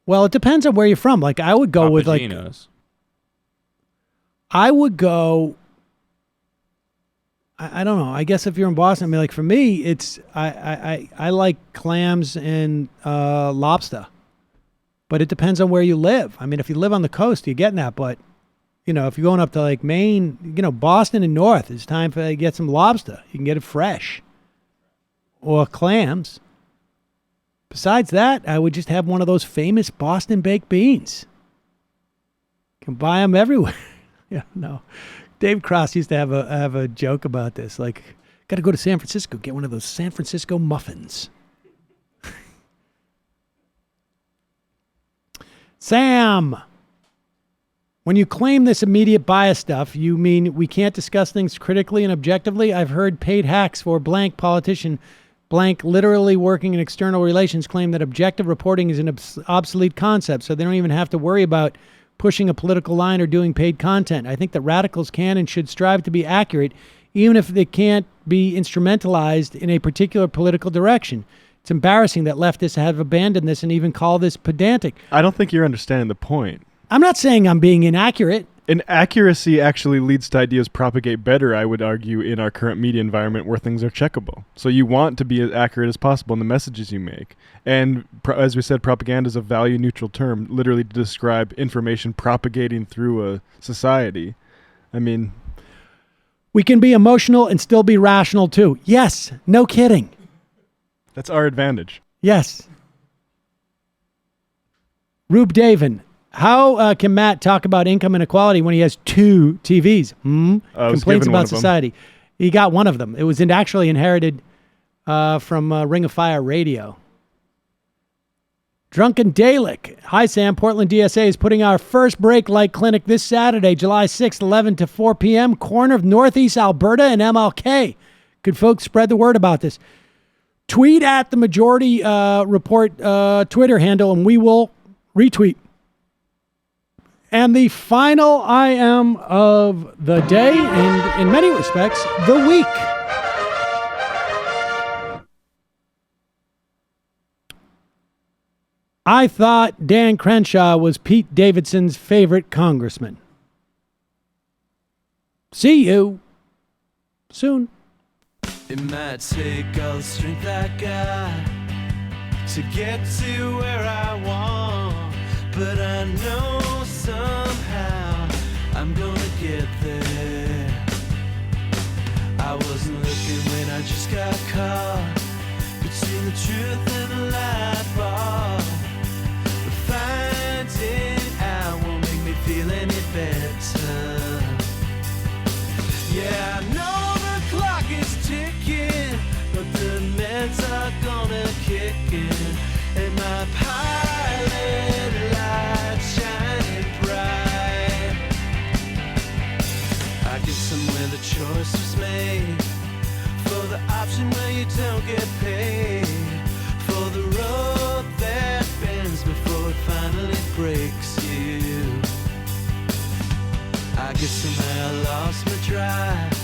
Well, it depends on where you're from. Like, I would go with like... I would go... I don't know. I guess if you're in Boston, I mean, like for me, it's... I like clams and lobster. But it depends on where you live. I mean, if you live on the coast, you're getting that. But, if you're going up to like Maine, Boston and north, it's time to get some lobster. You can get it fresh. Or clams. Besides that, I would just have one of those famous Boston baked beans. You can buy them everywhere. Yeah, no. Dave Cross used to have a joke about this. Like, got to go to San Francisco, get one of those San Francisco muffins. Sam, when you claim this immediate bias stuff, you mean we can't discuss things critically and objectively? I've heard paid hacks for blank politician, blank literally working in external relations claim that objective reporting is an obsolete concept, so they don't even have to worry about pushing a political line or doing paid content. I think that radicals can and should strive to be accurate, even if they can't be instrumentalized in a particular political direction. It's embarrassing that leftists have abandoned this and even call this pedantic. I don't think you're understanding the point. I'm not saying I'm being inaccurate. Inaccuracy actually leads to ideas propagate better, I would argue, in our current media environment where things are checkable. So you want to be as accurate as possible in the messages you make. And as we said, propaganda is a value-neutral term, literally to describe information propagating through a society. I mean... We can be emotional and still be rational, too. Yes, no kidding. That's our advantage. Yes. Rube Davin. How can Matt talk about income inequality when he has 2 TVs? Complaints about society. He got one of them. It was actually inherited from Ring of Fire Radio. Drunken Dalek. Hi, Sam. Portland DSA is putting our first break light clinic this Saturday, July 6th, 11 to 4 p.m., corner of Northeast Alberta and MLK. Could folks spread the word about this? Tweet at the Majority Report Twitter handle, and we will retweet. And the final IM of the day, and in many respects, the week. I thought Dan Crenshaw was Pete Davidson's favorite congressman. See you soon. It might take all the strength I got to get to where I want, but I know somehow I'm gonna get there. I wasn't looking when I just got caught between the truth and the light bulb, but finding out won't make me feel any better. Yeah, I know the clock is ticking, but the meds are gonna kick in, and my pilot light shining bright. I guess somewhere the choice was made for the option where you don't get paid, for the road that bends before it finally breaks you. I guess somehow I lost my drive